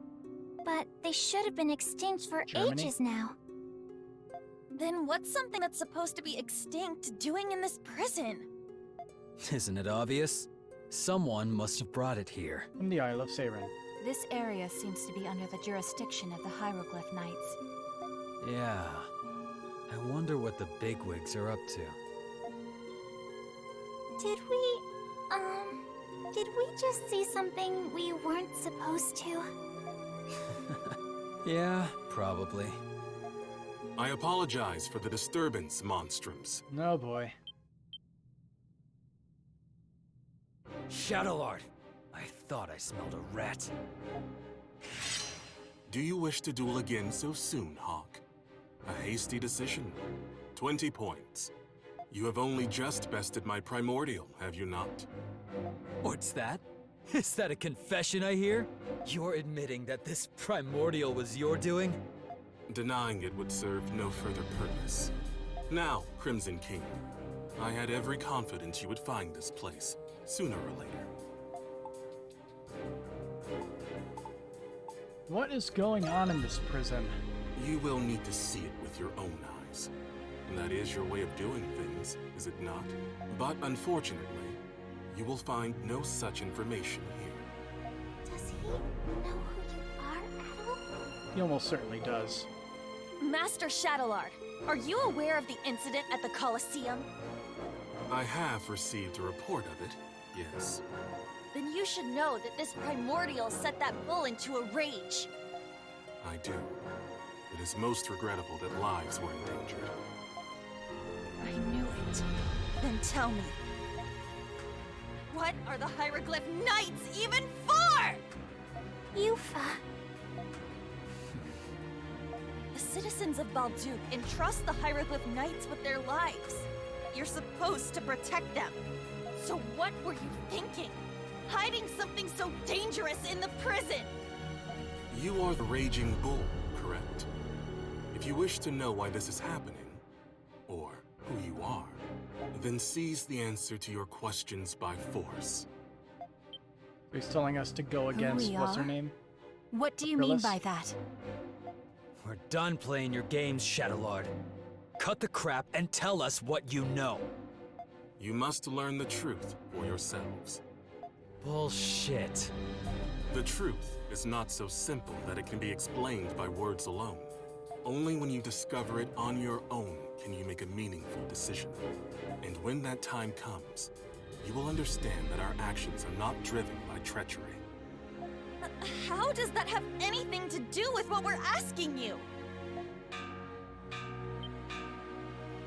But they should have been extinct for Germany? ages now. Then what's something that's supposed to be extinct doing in this prison? Isn't it obvious? Someone must have brought it here. From the Isle of Seiren. This area seems to be under the jurisdiction of the Hieroglyph Knights. Yeah. I wonder what the bigwigs are up to. Did we just see something we weren't supposed to? Yeah, probably. I apologize for the disturbance, Monstrums. No boy. Shadowlord! I thought I smelled a rat. Do you wish to duel again so soon, Hawk? A hasty decision. 20 points. You have only just bested my primordial, have you not? What's that? Is that a confession I hear? You're admitting that this primordial was your doing? Denying it would serve no further purpose. Now, Crimson King, I had every confidence you would find this place, sooner or later. What is going on in this prison? You will need to see it with your own eyes. That is your way of doing things, is it not? But unfortunately, you will find no such information here. Does he know who you are, Adel? He almost certainly does. Master Shadowlord, are you aware of the incident at the Colosseum? I have received a report of it, yes. Then you should know that this primordial set that bull into a rage. I do. It is most regrettable that lives were endangered. I knew it. Then tell me. What are the Hieroglyph Knights even for? Yufa. The citizens of Balduke entrust the Hieroglyph Knights with their lives. You're supposed to protect them. So what were you thinking? Hiding something so dangerous in the prison? You are the Raging Bull, correct? If you wish to know why this is happening, or who you are, Then seize the answer to your questions by force. He's telling us to go against, what's her name? What do you mean Acrylis? by that? We're done playing your games, Shadowlord. Cut the crap and tell us what you know. You must learn the truth for yourselves. Bullshit. The truth is not so simple that it can be explained by words alone. Only when you discover it on your own can you make a meaningful decision. And when that time comes, you will understand that our actions are not driven by treachery. How does that have anything to do with what we're asking you?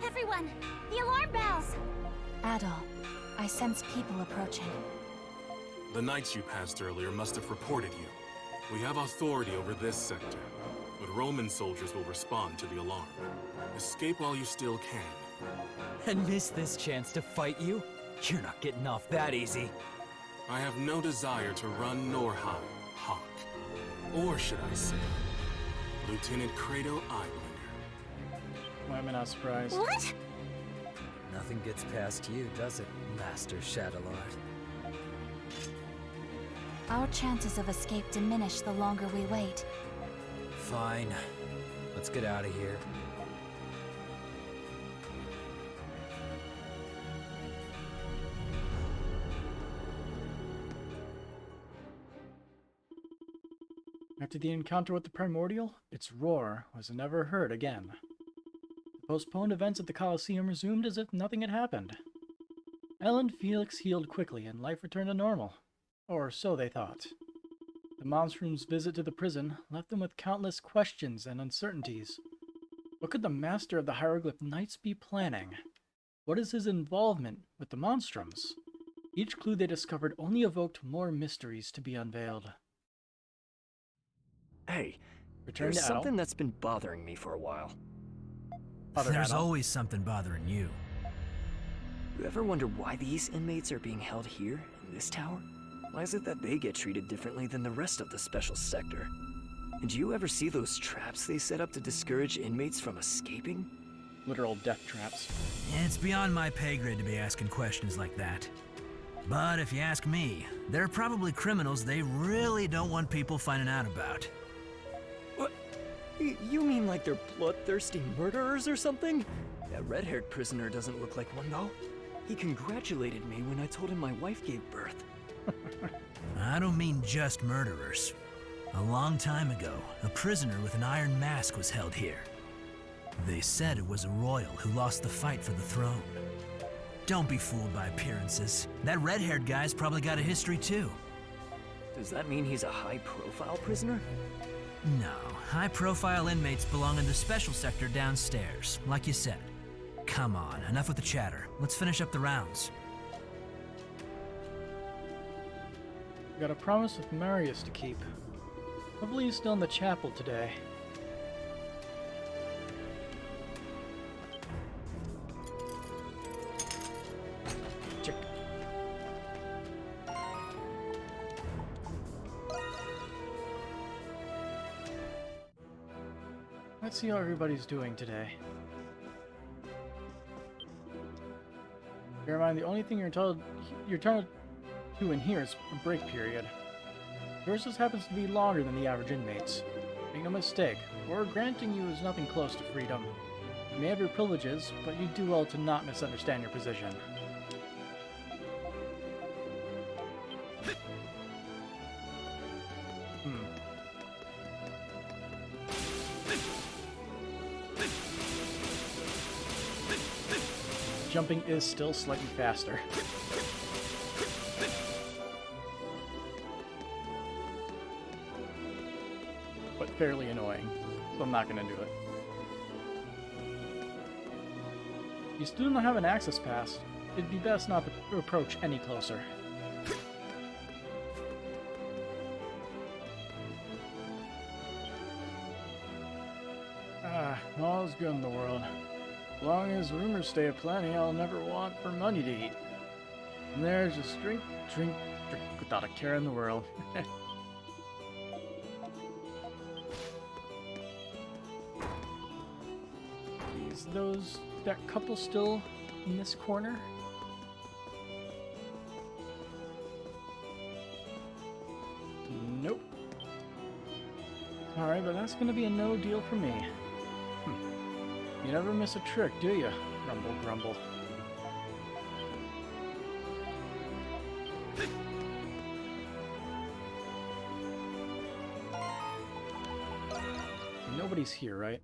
Everyone, the alarm bells! Adol, I sense people approaching. The knights you passed earlier must have reported you. We have authority over this sector, but Roman soldiers will respond to the alarm. Escape while you still can. And miss this chance to fight you? You're not getting off that easy. I have no desire to run nor hide, Hawk. Or should I say, Lieutenant Credo Eyblinder. Why am I not surprised? What? Nothing gets past you, does it, Master Shadowlord? Our chances of escape diminish the longer we wait. Fine. Let's get out of here. After the encounter with the Primordial, its roar was never heard again. The postponed events at the Colosseum resumed as if nothing had happened. Elle and Felix healed quickly and life returned to normal. Or so they thought. The Monstrum's visit to the prison left them with countless questions and uncertainties. What could the master of the Hieroglyph Knights be planning? What is his involvement with the Monstrums? Each clue they discovered only evoked more mysteries to be unveiled. Hey, Return there's to Adel. something that's been bothering me for a while. There's always something bothering you. You ever wonder why these inmates are being held here, in this tower? Why is it that they get treated differently than the rest of the special sector? And do you ever see those traps they set up to discourage inmates from escaping? Literal death traps. It's beyond my pay grade to be asking questions like that. But if you ask me, they're probably criminals they really don't want people finding out about. What? You mean like they're bloodthirsty murderers or something? That red-haired prisoner doesn't look like one, though. He congratulated me when I told him my wife gave birth. I don't mean just murderers. A long time ago, a prisoner with an iron mask was held here. They said it was a royal who lost the fight for the throne. Don't be fooled by appearances. That red-haired guy's probably got a history too. Does that mean he's a high-profile prisoner? No, high-profile inmates belong in the special sector downstairs, like you said. Come on, enough with the chatter. Let's finish up the rounds. We got a promise with Marius to keep. Hopefully he's still in the chapel today. Check. Let's see how everybody's doing today. Bear in mind, the only thing you're entitled to in here is a break period. Yours just happens to be longer than the average inmates. Make no mistake, we're granting you is nothing close to freedom. You may have your privileges, but you do well to not misunderstand your position. Jumping is still slightly faster. But fairly annoying, so I'm not going to do it. If you still don't have an access pass, it'd be best not to approach any closer. All's good in the world. As long as rumors stay aplenty, I'll never want for money to eat. And there's just drink, drink, drink without a care in the world. Is that couple still in this corner? Nope. Alright, but that's gonna be a no deal for me. You never miss a trick, do you? Grumble, grumble. Nobody's here, right?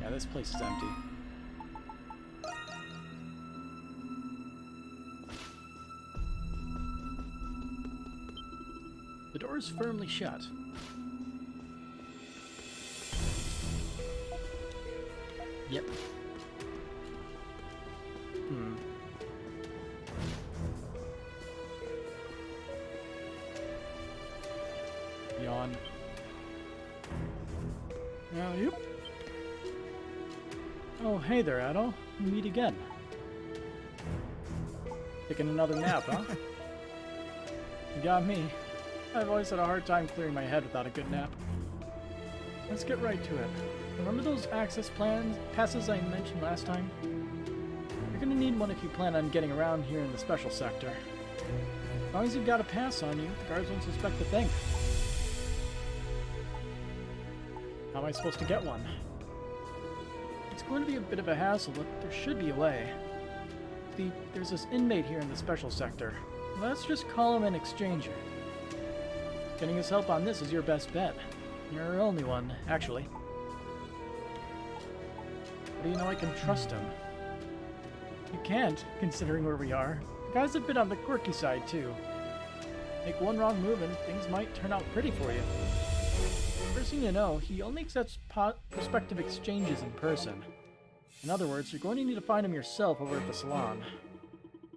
Yeah, this place is empty. The door is firmly shut. Yep. Yawn. Yep. Oh, hey there, Adol. We meet again. Taking another nap, huh? You got me. I've always had a hard time clearing my head without a good nap. Let's get right to it. Remember those access passes I mentioned last time? You're gonna need one if you plan on getting around here in the special sector. As long as you've got a pass on you, the guards won't suspect a thing. How am I supposed to get one? It's going to be a bit of a hassle, but there should be a way. See, there's this inmate here in the special sector. Let's just call him an exchanger. Getting his help on this is your best bet. Your only one, actually. How do you know I can trust him? You can't, considering where we are. The guy's a bit on the quirky side, too. Make one wrong move and things might turn out pretty for you. First thing you know, he only accepts prospective exchanges in person. In other words, you're going to need to find him yourself over at the salon.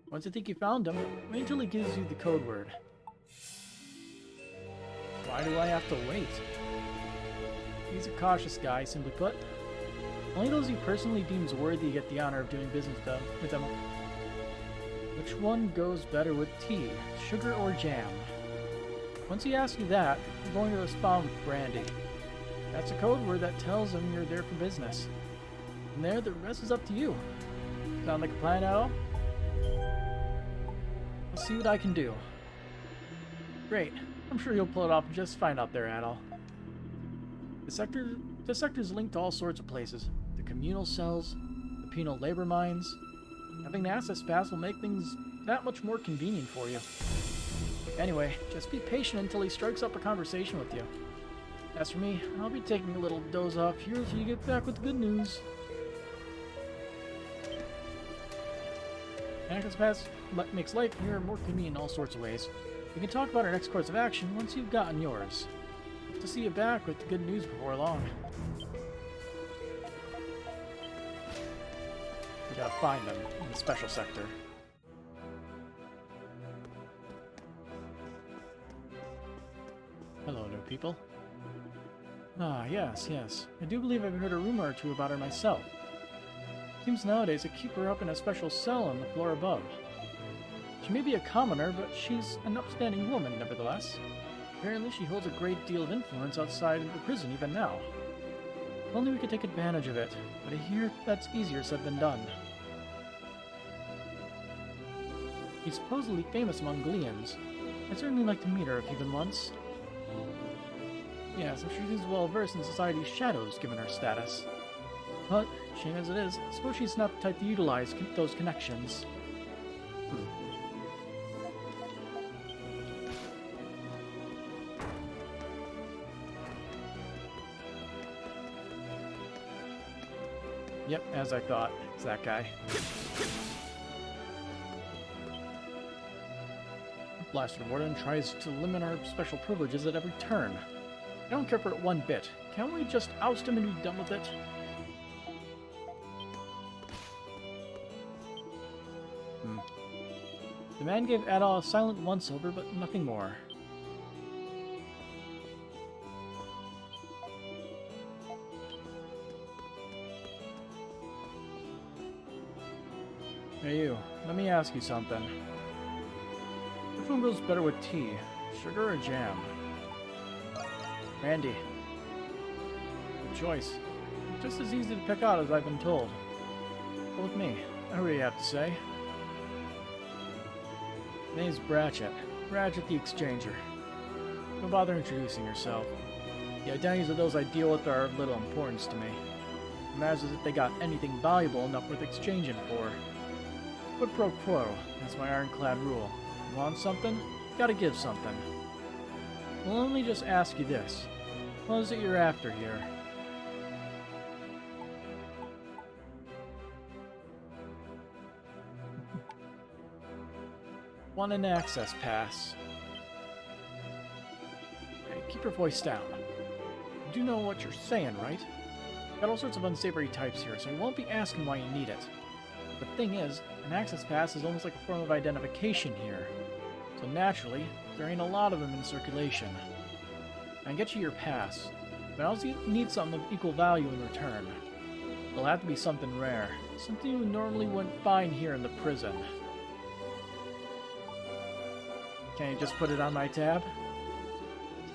Once you think you found him, wait until he gives you the code word. Why do I have to wait? He's a cautious guy, simply put. Only those he personally deems worthy get the honor of doing business with him. Which one goes better with tea, sugar or jam? Once he asks you that, you're going to respond with brandy. That's a code word that tells him you're there for business. From there, the rest is up to you. Sound like a plan at all? I'll see what I can do. Great. I'm sure you'll pull it off just fine out there, Adol. The sector's linked to all sorts of places. The communal cells, the penal labor mines. Having an access pass will make things that much more convenient for you. Anyway, just be patient until he strikes up a conversation with you. As for me, I'll be taking a little doze off here until you get back with the good news. Access pass makes life here more convenient in all sorts of ways. We can talk about our next course of action once you've gotten yours. Hope to see you back with good news before long. We gotta find them in the special sector. Hello, new people. Ah, yes. I do believe I've heard a rumor or two about her myself. Seems nowadays they keep her up in a special cell on the floor above. She may be a commoner, but she's an upstanding woman, nevertheless. Apparently she holds a great deal of influence outside of the prison even now. If only we could take advantage of it, but I hear that's easier said than done. She's supposedly famous among Gleans. I'd certainly like to meet her if even once. Yes, I'm sure she's well versed in society's shadows, given her status. But, shame as it is, I suppose she's not the type to utilize those connections. Yep, as I thought. It's that guy. Blasted Warden tries to limit our special privileges at every turn. I don't care for it one bit. Can't we just oust him and be done with it? The man gave Adol a silent once-over, but nothing more. Hey you, let me ask you something. Which one goes better with tea, sugar or jam? Randy, choice. Just as easy to pick out as I've been told. Go with me. I heard what you have to say. Name's Bratchett. Bratchett the Exchanger. Don't bother introducing yourself. The identities of those I deal with are of little importance to me. It matters if they got anything valuable enough worth exchanging for. Quid pro quo. That's my ironclad rule. You want something? Gotta give something. I'll only just ask you this. What is it you're after here? Want an access pass. Hey, keep your voice down. You do know what you're saying, right? Got all sorts of unsavory types here, so I won't be asking why you need it. The thing is, an access pass is almost like a form of identification here. So naturally, there ain't a lot of them in circulation. I can get you your pass, but I also need something of equal value in return. It'll have to be something rare, something you normally wouldn't find here in the prison. Can't you just put it on my tab?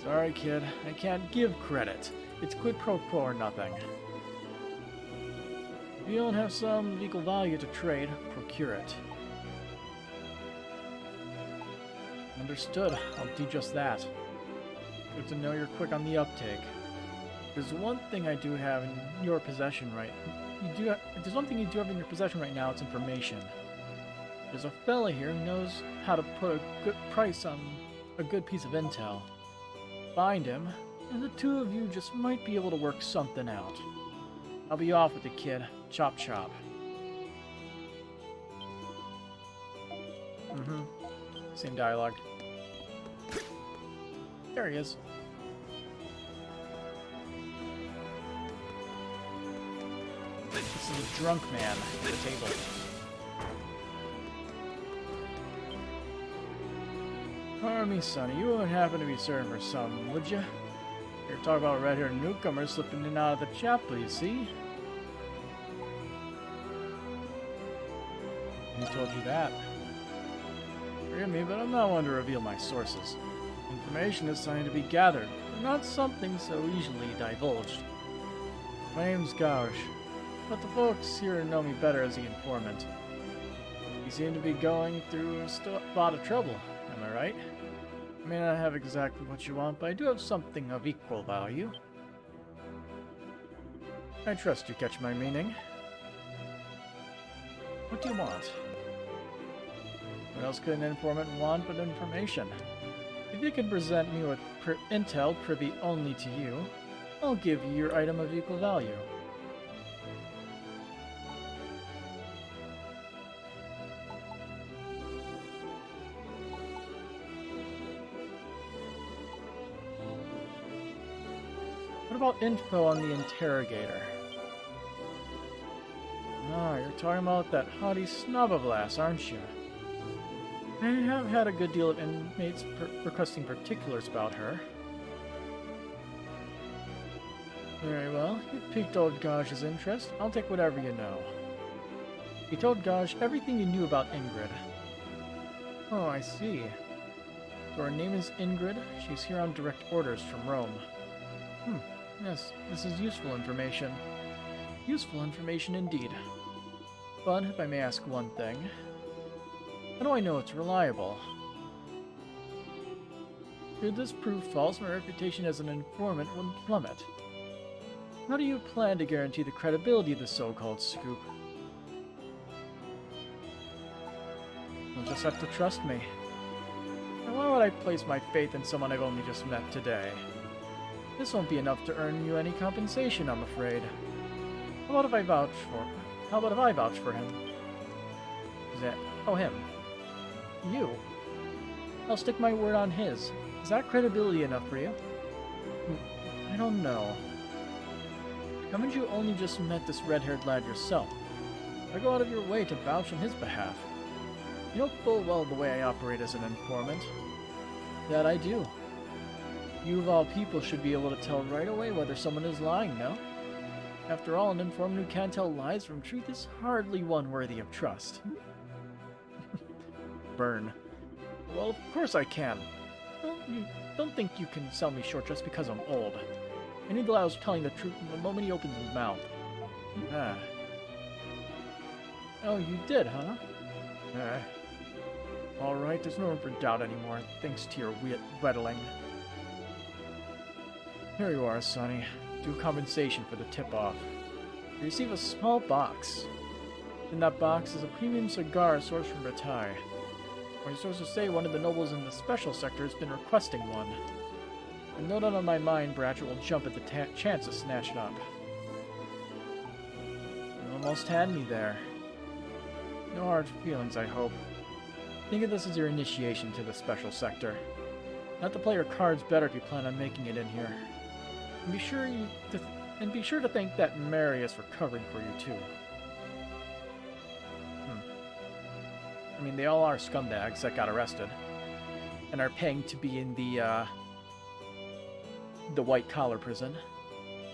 Sorry, kid, I can't give credit. It's quid pro quo or nothing. If you don't have some equal value to trade, procure it. Understood. I'll do just that. Good to know you're quick on the uptake. There's one thing I do have in your possession right. There's one thing you do have in your possession right now. It's information. There's a fella here who knows how to put a good price on a good piece of intel. Find him, and the two of you just might be able to work something out. I'll be off with the kid. Chop chop. Same dialogue. There he is. This is a drunk man at the table. Pardon me, Sonny, you wouldn't happen to be serving for something, would you? You're talking about red-haired newcomers slipping in and out of the chapel, you see? Who told you that? Forgive me, but I'm not one to reveal my sources. Information is something to be gathered, but not something so easily divulged. My name's Gauge, but the folks here know me better as the informant. You seem to be going through a lot of trouble, am I right? I may not have exactly what you want, but I do have something of equal value. I trust you catch my meaning. What do you want? What else could an informant want but information? If you can present me with intel privy only to you, I'll give you your item of equal value. What about info on the interrogator? Ah, you're talking about that haughty snub of lass, aren't you? I have had a good deal of inmates requesting particulars about her. Very well, you've piqued old Gauge's interest. I'll take whatever you know. You told Gauge everything you knew about Ingrid. Oh, I see. So her name is Ingrid. She's here on direct orders from Rome. Yes, this is useful information. Useful information indeed. But, if I may ask one thing, how do I know it's reliable? Should this prove false, my reputation as an informant would plummet. How do you plan to guarantee the credibility of the so-called scoop? You'll just have to trust me. Now, why would I place my faith in someone I've only just met today? This won't be enough to earn you any compensation, I'm afraid. How about if I vouch for him? Is that... Oh, him. You. I'll stick my word on his. Is that credibility enough for you? I don't know. Haven't you only just met this red-haired lad yourself? Why go out of your way to vouch on his behalf? You know full well the way I operate as an informant. That I do. You of all people should be able to tell right away whether someone is lying, no? After all, an informant who can't tell lies from truth is hardly one worthy of trust. Burn. Well, of course I can. Well, you don't think you can sell me short just because I'm old. Anidala was telling the truth from the moment he opened his mouth. Ah. Oh, you did, huh? Alright, there's no room for doubt anymore, thanks to your whettling. Here you are, Sonny. Due compensation for the tip-off. You receive a small box. In that box is a premium cigar sourced from Ratai. My sources say one of the nobles in the special sector has been requesting one. And no doubt on my mind, Bratcher will jump at the chance to snatch it up. You almost had me there. No hard feelings, I hope. Think of this as your initiation to the special sector. Not to play your cards better if you plan on making it in here. And be sure to thank that Marius for covering for you too. I mean, they all are scumbags that got arrested and are paying to be in the white collar prison.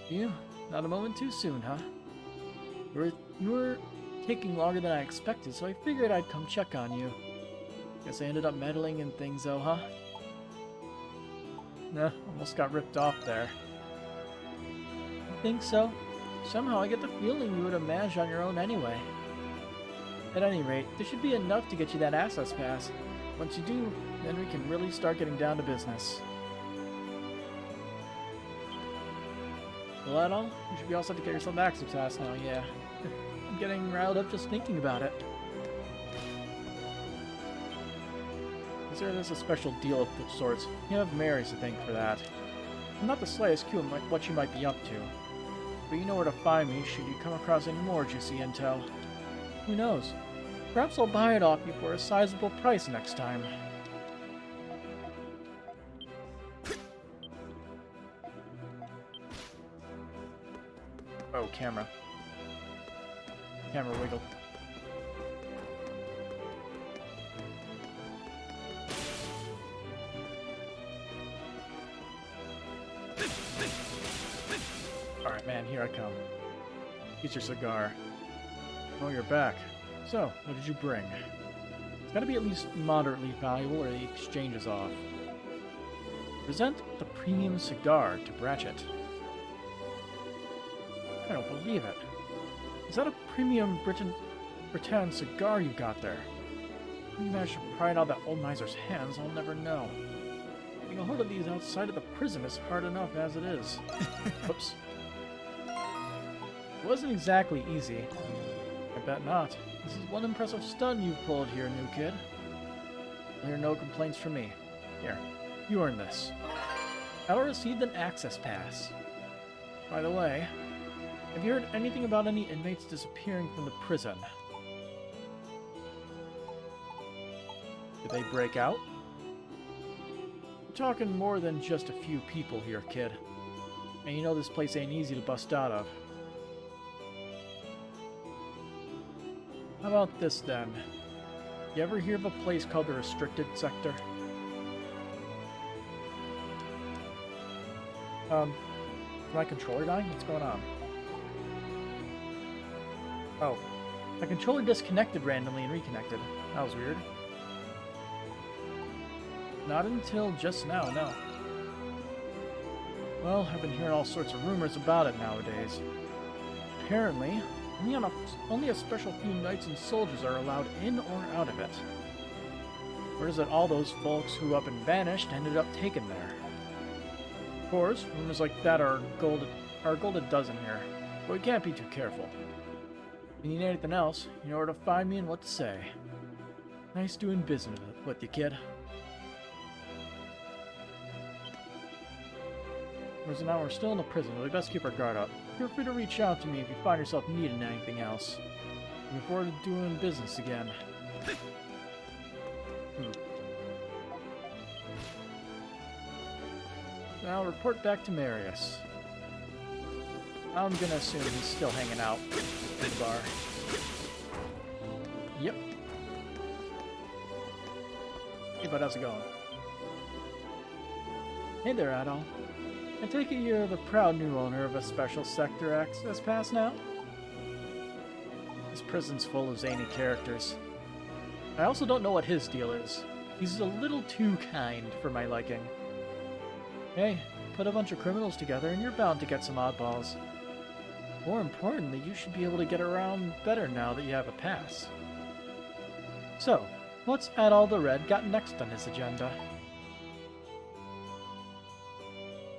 You, not a moment too soon, huh? You were taking longer than I expected, so I figured I'd come check on you. Guess I ended up meddling in things, though, huh? Nah, almost got ripped off there. I think so. Somehow I get the feeling you would have managed on your own anyway. At any rate, this should be enough to get you that access pass. Once you do, then we can really start getting down to business. Well, that all? You should be all set to get yourself an access pass now, yeah. I'm getting riled up just thinking about it. Consider this a special deal of sorts. You have Mary's to thank for that. I'm not the slightest clue on what you might be up to. But you know where to find me should you come across any more juicy intel. Who knows? Perhaps I'll buy it off you for a sizable price next time. Oh, camera. Camera wiggle. Alright, man, here I come. Get your cigar. Oh, you're back. So, what did you bring? It's gotta be at least moderately valuable or the exchange is off. Present the premium cigar to Bratchett. I don't believe it. Is that a premium Britann cigar you got there? How you managed to pry it out of that old miser's hands, I'll never know. Getting a hold of these outside of the prison is hard enough as it is. Whoops. It wasn't exactly easy. I bet not. This is one impressive stunt you've pulled here, new kid. I'll hear no complaints from me. Here, you earned this. Adol received an access pass. By the way, have you heard anything about any inmates disappearing from the prison? Did they break out? We're talking more than just a few people here, kid. And you know this place ain't easy to bust out of. How about this, then? You ever hear of a place called the Restricted Sector? Is my controller dying? What's going on? Oh. My controller disconnected randomly and reconnected. That was weird. Not until just now, no. Well, I've been hearing all sorts of rumors about it nowadays. Apparently, only a special few knights and soldiers are allowed in or out of it. Word is that all those folks who up and vanished ended up taken there. Of course, rumors like that are a golden dozen here, but we can't be too careful. If you need anything else, you know where to find me and what to say. Nice doing business with you, kid. Whereas now we're still in the prison, but we best keep our guard up. Feel free to reach out to me if you find yourself needing anything else. Looking forward to doing business again. Now report back to Marius. I'm gonna assume he's still hanging out in the bar. Yep. Hey bud, how's it going? Hey there, Adol. I take it you're the proud new owner of a special sector access pass now? This prison's full of zany characters. I also don't know what his deal is. He's a little too kind for my liking. Hey, Put a bunch of criminals together and you're bound to get some oddballs. More importantly, you should be able to get around better now that you have a pass. So, what's Adol the Red got next on his agenda?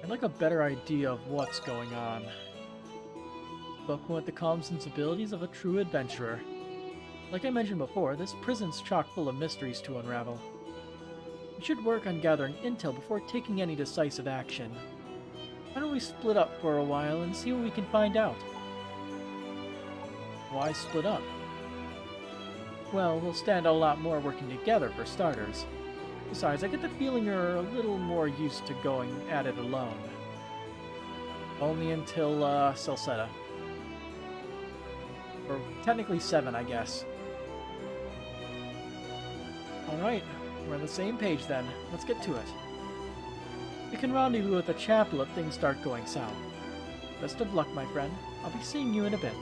I'd like a better idea of what's going on. Spoken with the calm sensibilities of a true adventurer. Like I mentioned before, this prison's chock full of mysteries to unravel. We should work on gathering intel before taking any decisive action. Why don't we split up for a while and see what we can find out? Why split up? Well, we'll stand a lot more working together for starters. Besides, I get the feeling you're a little more used to going at it alone. Only until, Salsetta. Or technically 7, I guess. Alright, we're on the same page then. Let's get to it. We can rendezvous at the chapel if things start going south. Best of luck, my friend. I'll be seeing you in a bit.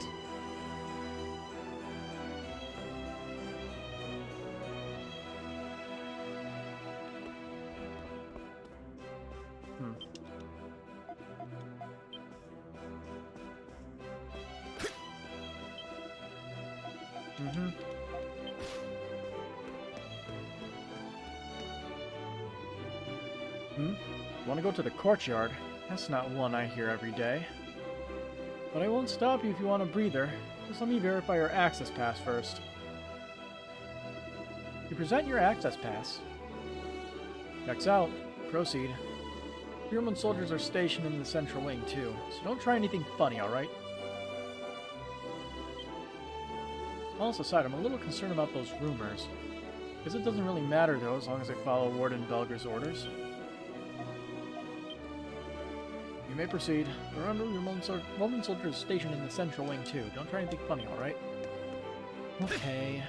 Want to go to the courtyard? That's not one I hear every day. But I won't stop you if you want a breather. Just let me verify your access pass first. You present your access pass. Checks out. Proceed. German soldiers are stationed in the central wing too, so don't try anything funny, alright? All else aside, I'm a little concerned about those rumors. Guess it doesn't really matter though, as long as I follow Warden Belger's orders. You may proceed. There are Roman soldiers stationed in the central wing too. Don't try anything funny, alright? Okay.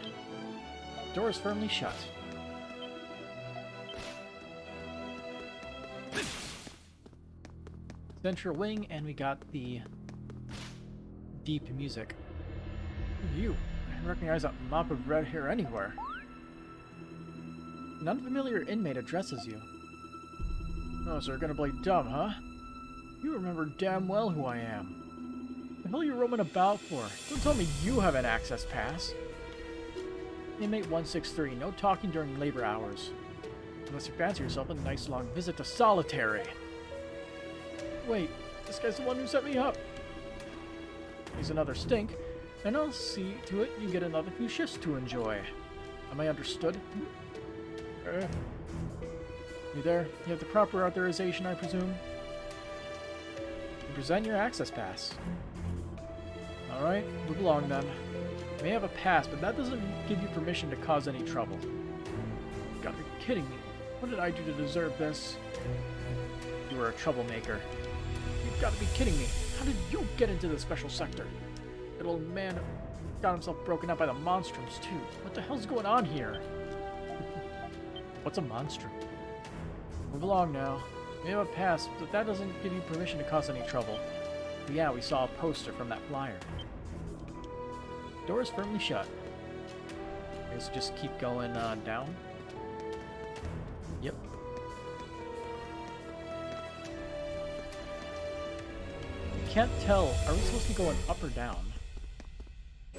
Door is firmly shut. Central wing, and we got the deep music. You. I recognize that mop of red hair anywhere. An unfamiliar inmate addresses you. Oh, so you're gonna play dumb, huh? You remember damn well who I am. The hell are you roaming about for? Don't tell me you have an access pass. Inmate 163, no talking during labor hours. Unless you fancy yourself a nice long visit to solitary. Wait, this guy's the one who set me up. He's another stink, and I'll see to it you get another few shifts to enjoy. Am I understood? You there? You have the proper authorization, I presume? You present your access pass. Alright, move along then. You may have a pass, but that doesn't give you permission to cause any trouble. You gotta be kidding me. What did I do to deserve this? You were a troublemaker. You've gotta be kidding me. How did you get into the special sector? That old man got himself broken up by the Monstrums, too. What the hell's going on here? What's a Monstrum? Move along now. We have a pass, but that doesn't give you permission to cause any trouble. But yeah, we saw a poster from that flyer. Door is firmly shut. I guess just keep going down. Yep. I can't tell. Are we supposed to be going up or down?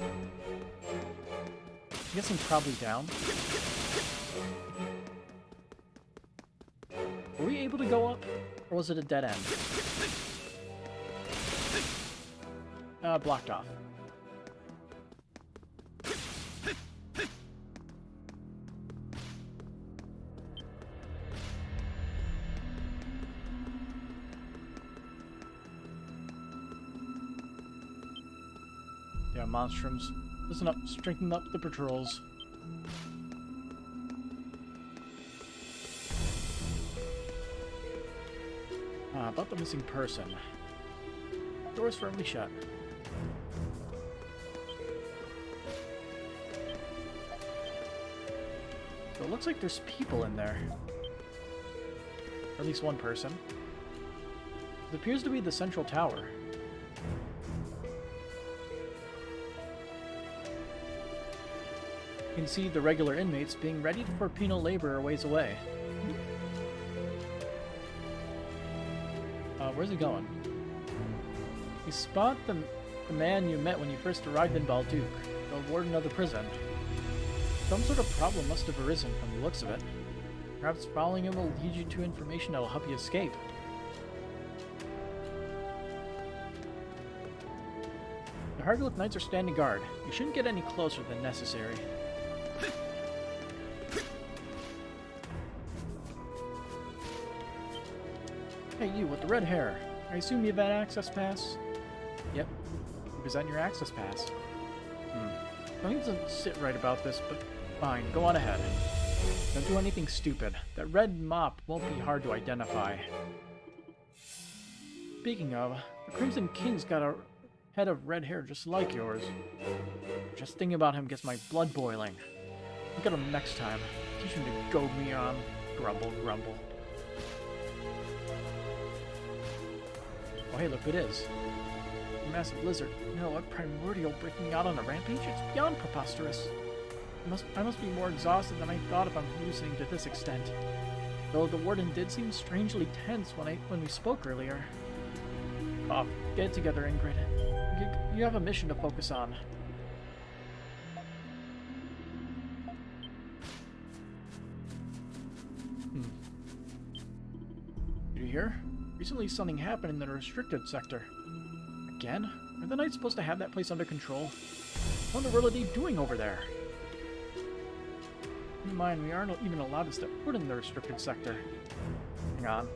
I'm guessing probably down. Were we able to go up, or was it a dead end? Blocked off. Yeah, Monstrums. Listen up, strengthen up the patrols. About the missing person. Door's firmly shut. So it looks like there's people in there. Or at least one person. It appears to be the central tower. You can see the regular inmates being ready for penal labor a ways away. Where's he going? You spot the man you met when you first arrived in Balduke, the warden of the prison. Some sort of problem must have arisen from the looks of it. Perhaps following him will lead you to information that will help you escape. The Harglyph Knights are standing guard. You shouldn't get any closer than necessary. Hey, you with the red hair. I assume you have an access pass? Yep. Present your access pass. Something doesn't sit right about this, but fine, go on ahead. Don't do anything stupid. That red mop won't be hard to identify. Speaking of, the Crimson King's got a head of red hair just like yours. Just thinking about him gets my blood boiling. Look at him next time. Teach him to goad me on. Grumble, grumble. Oh hey, look, it is. A massive lizard. No, a primordial breaking out on a rampage? It's beyond preposterous. I must be more exhausted than I thought if I'm hallucinating to this extent. Though the warden did seem strangely tense when we spoke earlier. Oh, get it together, Ingrid. You have a mission to focus on. Did you hear? Recently something happened in the restricted sector. Again? Are the Knights supposed to have that place under control? What in the world are they doing over there? Keep in mind, we aren't even allowed to step foot in the restricted sector. Hang on.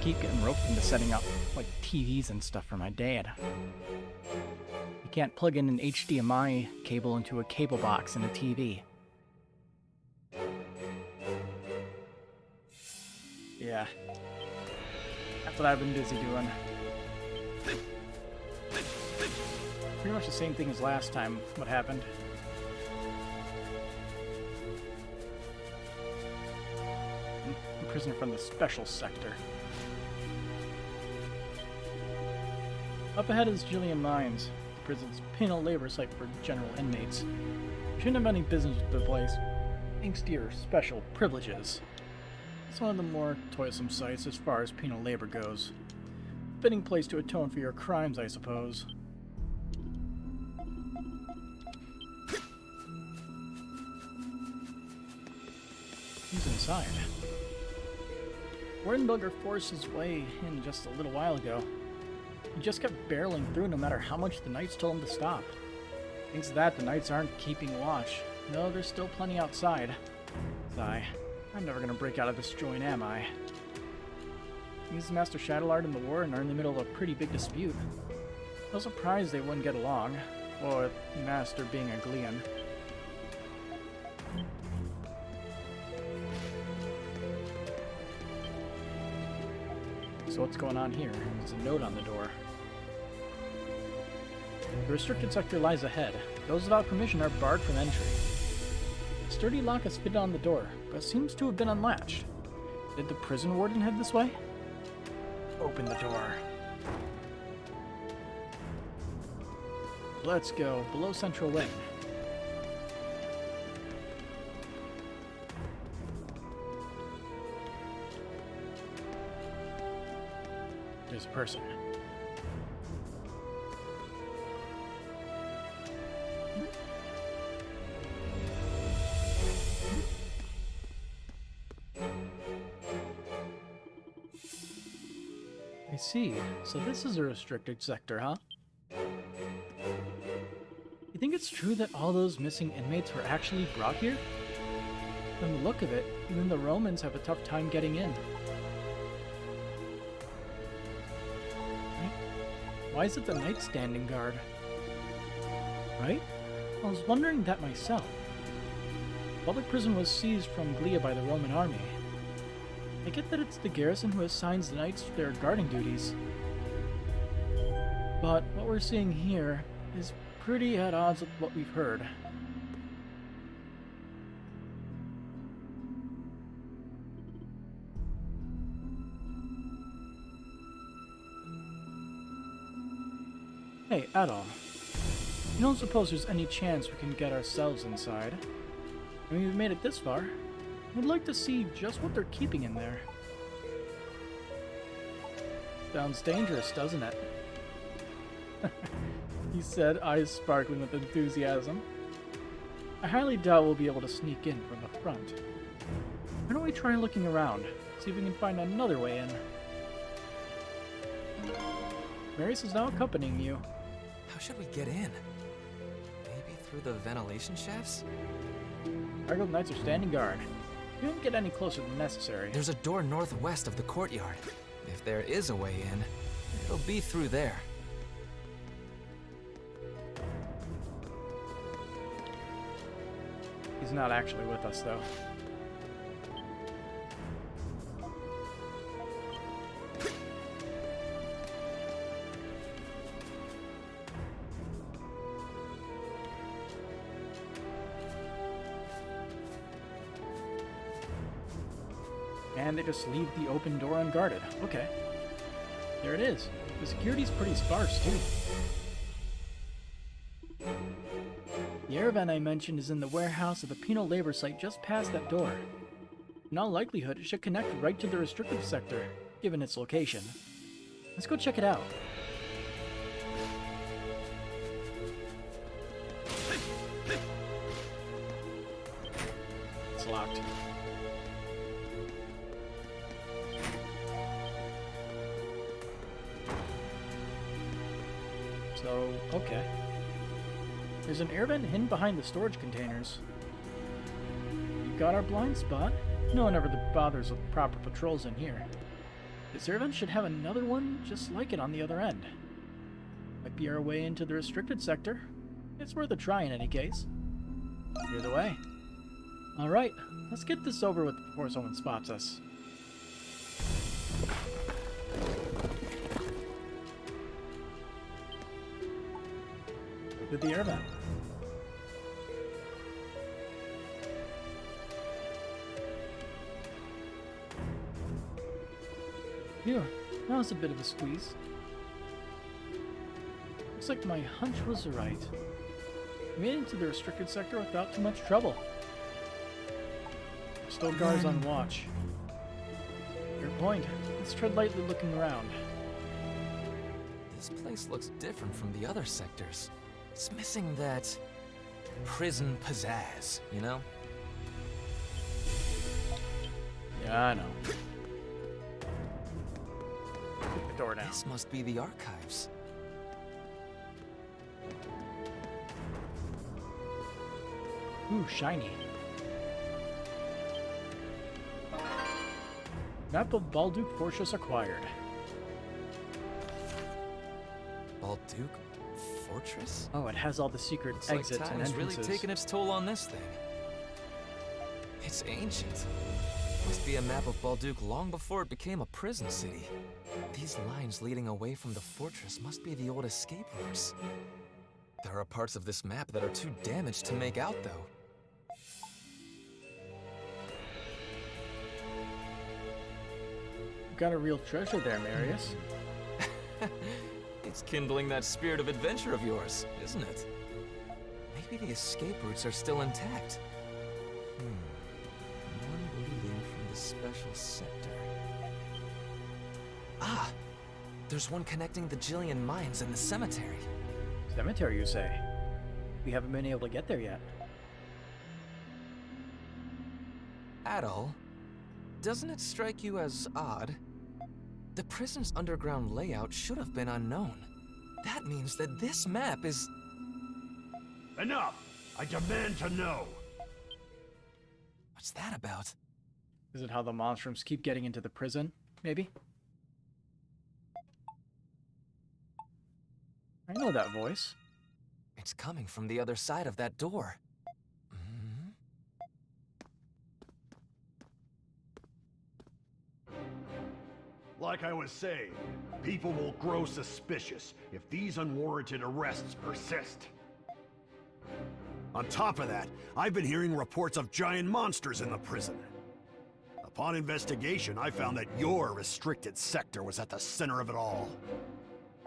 Keep getting roped into setting up like TVs and stuff for my dad. You can't plug in an HDMI cable into a cable box in a TV. Yeah. That's what I've been busy doing. Pretty much the same thing as last time, what happened. A prisoner from the special sector. Up ahead is Julian Mines, the prison's penal labor site for general inmates. You shouldn't have any business with the place, thanks to your special privileges. It's one of the more toilsome sites as far as penal labor goes. Fitting place to atone for your crimes, I suppose. Who's inside? Wardenbugger forced his way in just a little while ago. He just kept barreling through no matter how much the knights told him to stop. Thanks to that, the knights aren't keeping watch. No, there's still plenty outside. Sigh. I'm never gonna break out of this joint, am I? He's Master Shadowlord in the war and are in the middle of a pretty big dispute. I was surprised they wouldn't get along. Or with Master being a Glean. So what's going on here? There's a note on the door. The restricted sector lies ahead. Those without permission are barred from entry. A sturdy lock is fitted on the door, but seems to have been unlatched. Did the prison warden head this way? Open the door. Let's go. Below Central Wing. There's a person. see. So this is a restricted sector, huh? You think it's true that all those missing inmates were actually brought here? From the look of it, even the Romans have a tough time getting in. Right? Why is it the knights standing guard? Right? I was wondering that myself. Public prison was seized from Glia by the Roman army. I get that it's the garrison who assigns the knights their guarding duties. But what we're seeing here is pretty at odds with what we've heard. Hey, Adol. You don't suppose there's any chance we can get ourselves inside? I mean, we've made it this far. I'd like to see just what they're keeping in there. Sounds dangerous, doesn't it? He said, eyes sparkling with enthusiasm. I highly doubt we'll be able to sneak in from the front. Why don't we try looking around, see if we can find another way in? Marius is now accompanying you. How should we get in? Maybe through the ventilation shafts? Argyle Knights are standing guard. You won't get any closer than necessary. There's a door northwest of the courtyard. If there is a way in, it'll be through there. He's not actually with us, though. And they just leave the open door unguarded. Okay. There it is. The security's pretty sparse, too. The air vent I mentioned is in the warehouse of the penal labor site just past that door. In all likelihood, it should connect right to the restricted sector, given its location. Let's go check it out. It's locked. So, okay. There's an air vent hidden behind the storage containers. We've got our blind spot. No one ever bothers with proper patrols in here. This air vent should have another one just like it on the other end. Might be our way into the restricted sector. It's worth a try in any case. Clear the way. Alright, let's get this over with before someone spots us. With the air vent. Phew, that was a bit of a squeeze. Looks like my hunch was right. We made it into the restricted sector without too much trouble. Still guards on watch. Fair point. Let's tread lightly looking around. This place looks different from the other sectors. It's missing that prison pizzazz, you know? Yeah, I know. Kick the door down. This must be the archives. Ooh, shiny. Map of Balduke Fortress acquired. Balduke Fortress? Oh, it has all the secret Looks exits like and time's entrances. really taking its toll on this thing. It's ancient. Must be a map of Balduke long before it became a prison city. These lines leading away from the fortress must be the old escape routes. There are parts of this map that are too damaged to make out, though. Got a real treasure there, Marius. It's kindling that spirit of adventure of yours, isn't it? Maybe the escape routes are still intact. One leading from the special sector. Ah! There's one connecting the Jillian mines and the cemetery. Cemetery, you say? We haven't been able to get there yet. Adol, doesn't it strike you as odd The prison's underground layout should have been unknown. That means that this map is... Enough! I demand to know! What's that about? Is it how the Monstrums keep getting into the prison? Maybe? I know that voice. It's coming from the other side of that door. Like I was saying, people will grow suspicious if these unwarranted arrests persist. On top of that, I've been hearing reports of giant monsters in the prison. Upon investigation, I found that your restricted sector was at the center of it all.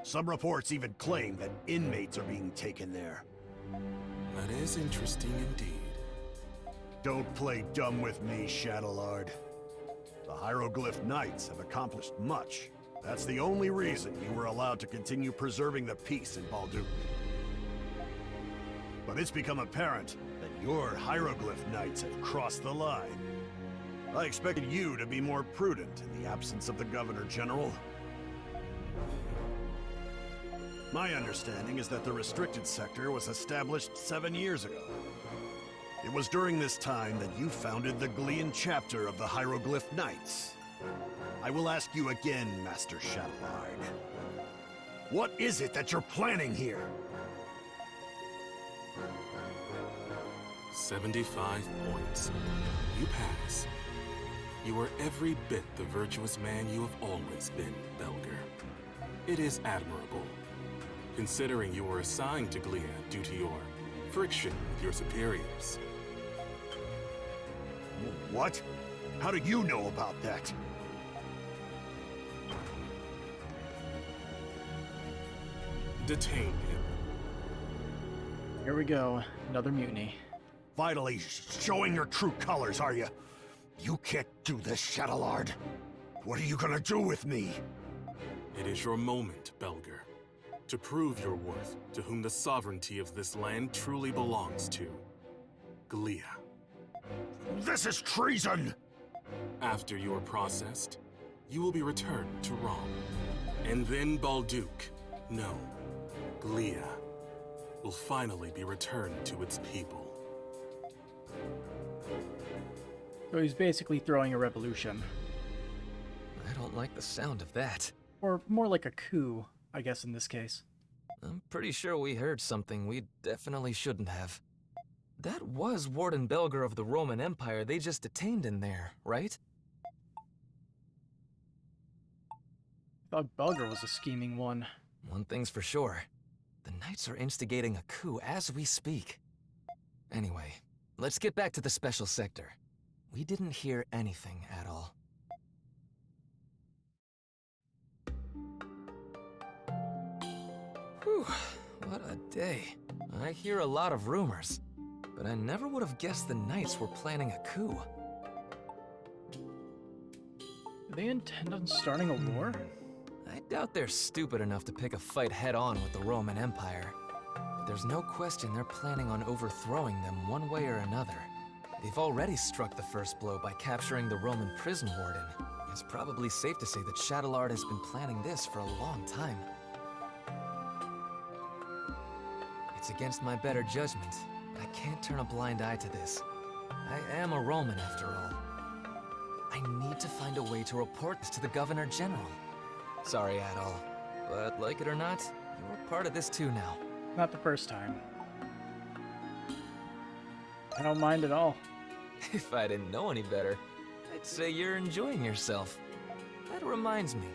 Some reports even claim that inmates are being taken there. That is interesting indeed. Don't play dumb with me, Shadowlord. The Hieroglyph Knights have accomplished much. That's the only reason you were allowed to continue preserving the peace in Balduc. But it's become apparent that your Hieroglyph Knights have crossed the line. I expected you to be more prudent in the absence of the Governor General. My understanding is that the restricted sector was established 7 years ago. It was during this time that you founded the Glean chapter of the Hieroglyph Knights. I will ask you again, Master Shadowlord. What is it that you're planning here? 75 points. You pass. You are every bit the virtuous man you have always been, Belger. It is admirable, considering you were assigned to Glia due to your friction with your superiors. What? How do you know about that? Detain him. Here we go. Another mutiny. Finally showing your true colors, are you? You can't do this, Shadowlord. What are you gonna do with me? It is your moment, Belger. To prove your worth to whom the sovereignty of this land truly belongs to. Glia. This is treason! After you are processed, you will be returned to Rom. And then Balduc, no, Glia, will finally be returned to its people. So he's basically throwing a revolution. I don't like the sound of that. Or more like a coup, I guess in this case. I'm pretty sure we heard something we definitely shouldn't have. That was Warden Belger of the Roman Empire they just detained in there, right? I thought Belger was a scheming one. One thing's for sure. The Knights are instigating a coup as we speak. Anyway, let's get back to the special sector. We didn't hear anything at all. Whew, what a day. I hear a lot of rumors, but I never would have guessed the Knights were planning a coup. Do they intend on starting a war? I doubt they're stupid enough to pick a fight head-on with the Roman Empire. But there's no question they're planning on overthrowing them one way or another. They've already struck the first blow by capturing the Roman prison warden. It's probably safe to say that Shadowlord has been planning this for a long time. It's against my better judgment, but I can't turn a blind eye to this. I am a Roman after all. I need to find a way to report this to the Governor General. Sorry, Adol, but like it or not, you're part of this too now. Not the first time. I don't mind at all. If I didn't know any better, I'd say you're enjoying yourself. That reminds me,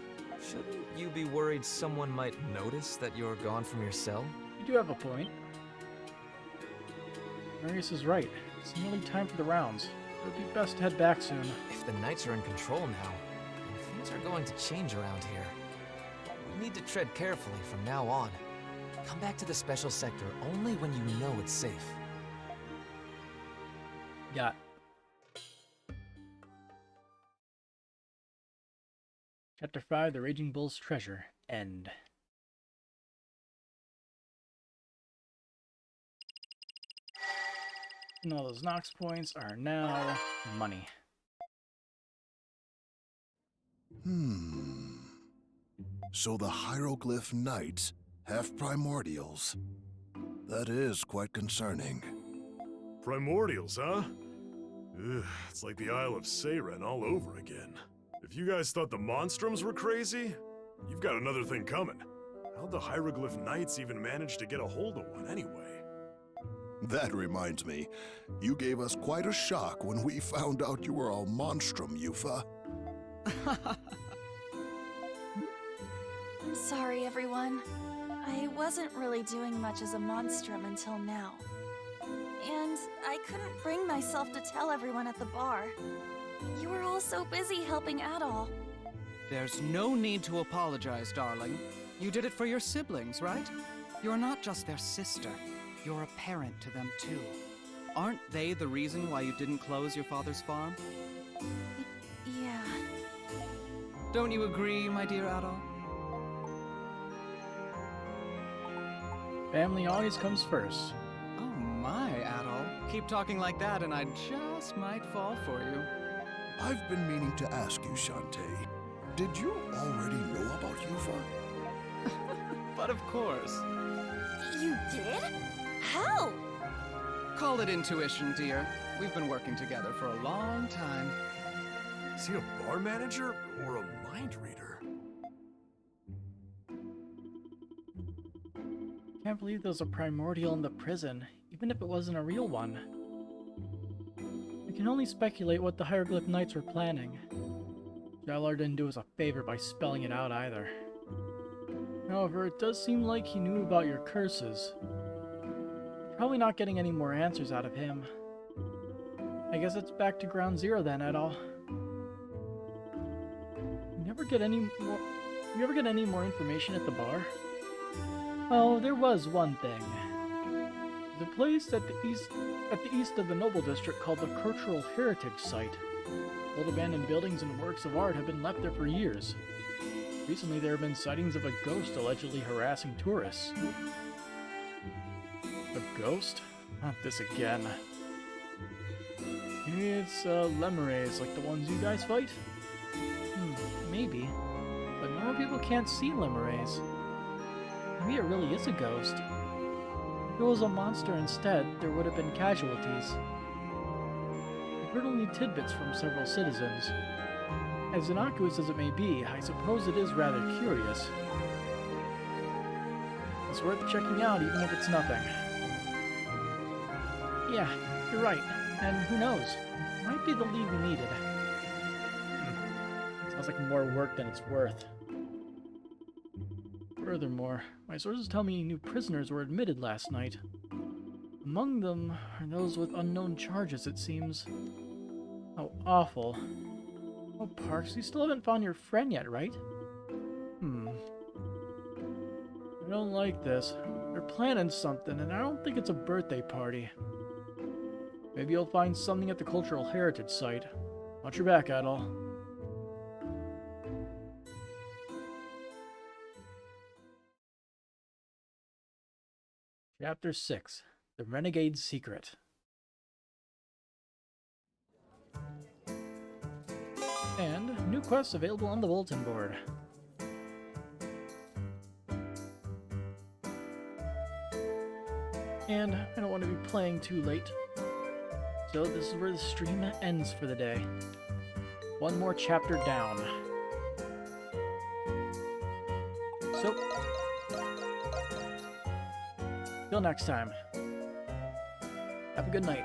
shouldn't you be worried someone might notice that you're gone from your cell? You do have a point. Marius is right. It's nearly time for the rounds. It would be best to head back soon. If the Knights are in control now, then things are going to change around here. We need to tread carefully from now on. Come back to the special sector only when you know it's safe. Got. Chapter 5, The Raging Bull's Treasure, End. And all those Nox points are now money. So the Hieroglyph Knights have primordials. That is quite concerning. Primordials, huh? Ugh, it's like the Isle of Seiren all over again. If you guys thought the Monstrums were crazy, you've got another thing coming. How'd the Hieroglyph Knights even manage to get a hold of one anyway? That reminds me, you gave us quite a shock when we found out you were a Monstrum, Yufa. I'm sorry, everyone. I wasn't really doing much as a Monstrum until now. And I couldn't bring myself to tell everyone at the bar. You were all so busy helping Adol. There's no need to apologize, darling. You did it for your siblings, right? You're not just their sister. You're a parent to them, too. Aren't they the reason why you didn't close your father's farm? Yeah. Don't you agree, my dear Adol? Family always comes first. Oh my, Adol. Keep talking like that and I just might fall for you. I've been meaning to ask you, Shantae. Did you already know about Yufa? But of course. You did? How? Call it intuition, dear. We've been working together for a long time. Is he a bar manager or a mind reader? Can't believe there was a primordial in the prison, even if it wasn't a real one. I can only speculate what the Hieroglyph Knights were planning. Jalar didn't do us a favor by spelling it out either. However, it does seem like he knew about your curses. Probably not getting any more answers out of him. I guess it's back to ground zero then, Adol. You ever get any more information at the bar? Oh, there was one thing. The place at the east of the Noble District called the Cultural Heritage Site. Old abandoned buildings and works of art have been left there for years. Recently, there have been sightings of a ghost allegedly harassing tourists. A ghost? Not this again. Maybe it's lemures like the ones you guys fight? Maybe. But normal people can't see lemures. Maybe it really is a ghost. If it was a monster instead, there would have been casualties. I've heard only tidbits from several citizens. As innocuous as it may be, I suppose it is rather curious. It's worth checking out even if it's nothing. Yeah, you're right. And who knows? Might be the lead we needed. Sounds like more work than it's worth. Furthermore, my sources tell me new prisoners were admitted last night. Among them are those with unknown charges, it seems. How awful. Oh, Parks, you still haven't found your friend yet, right? I don't like this. They're planning something, and I don't think it's a birthday party. Maybe you'll find something at the Cultural Heritage Site. Watch your back, Adol. Chapter 6. The Renegade's Secret. And new quests available on the bulletin board. And I don't want to be playing too late. So this is where the stream ends for the day. One more chapter down. So, till next time. Have a good night.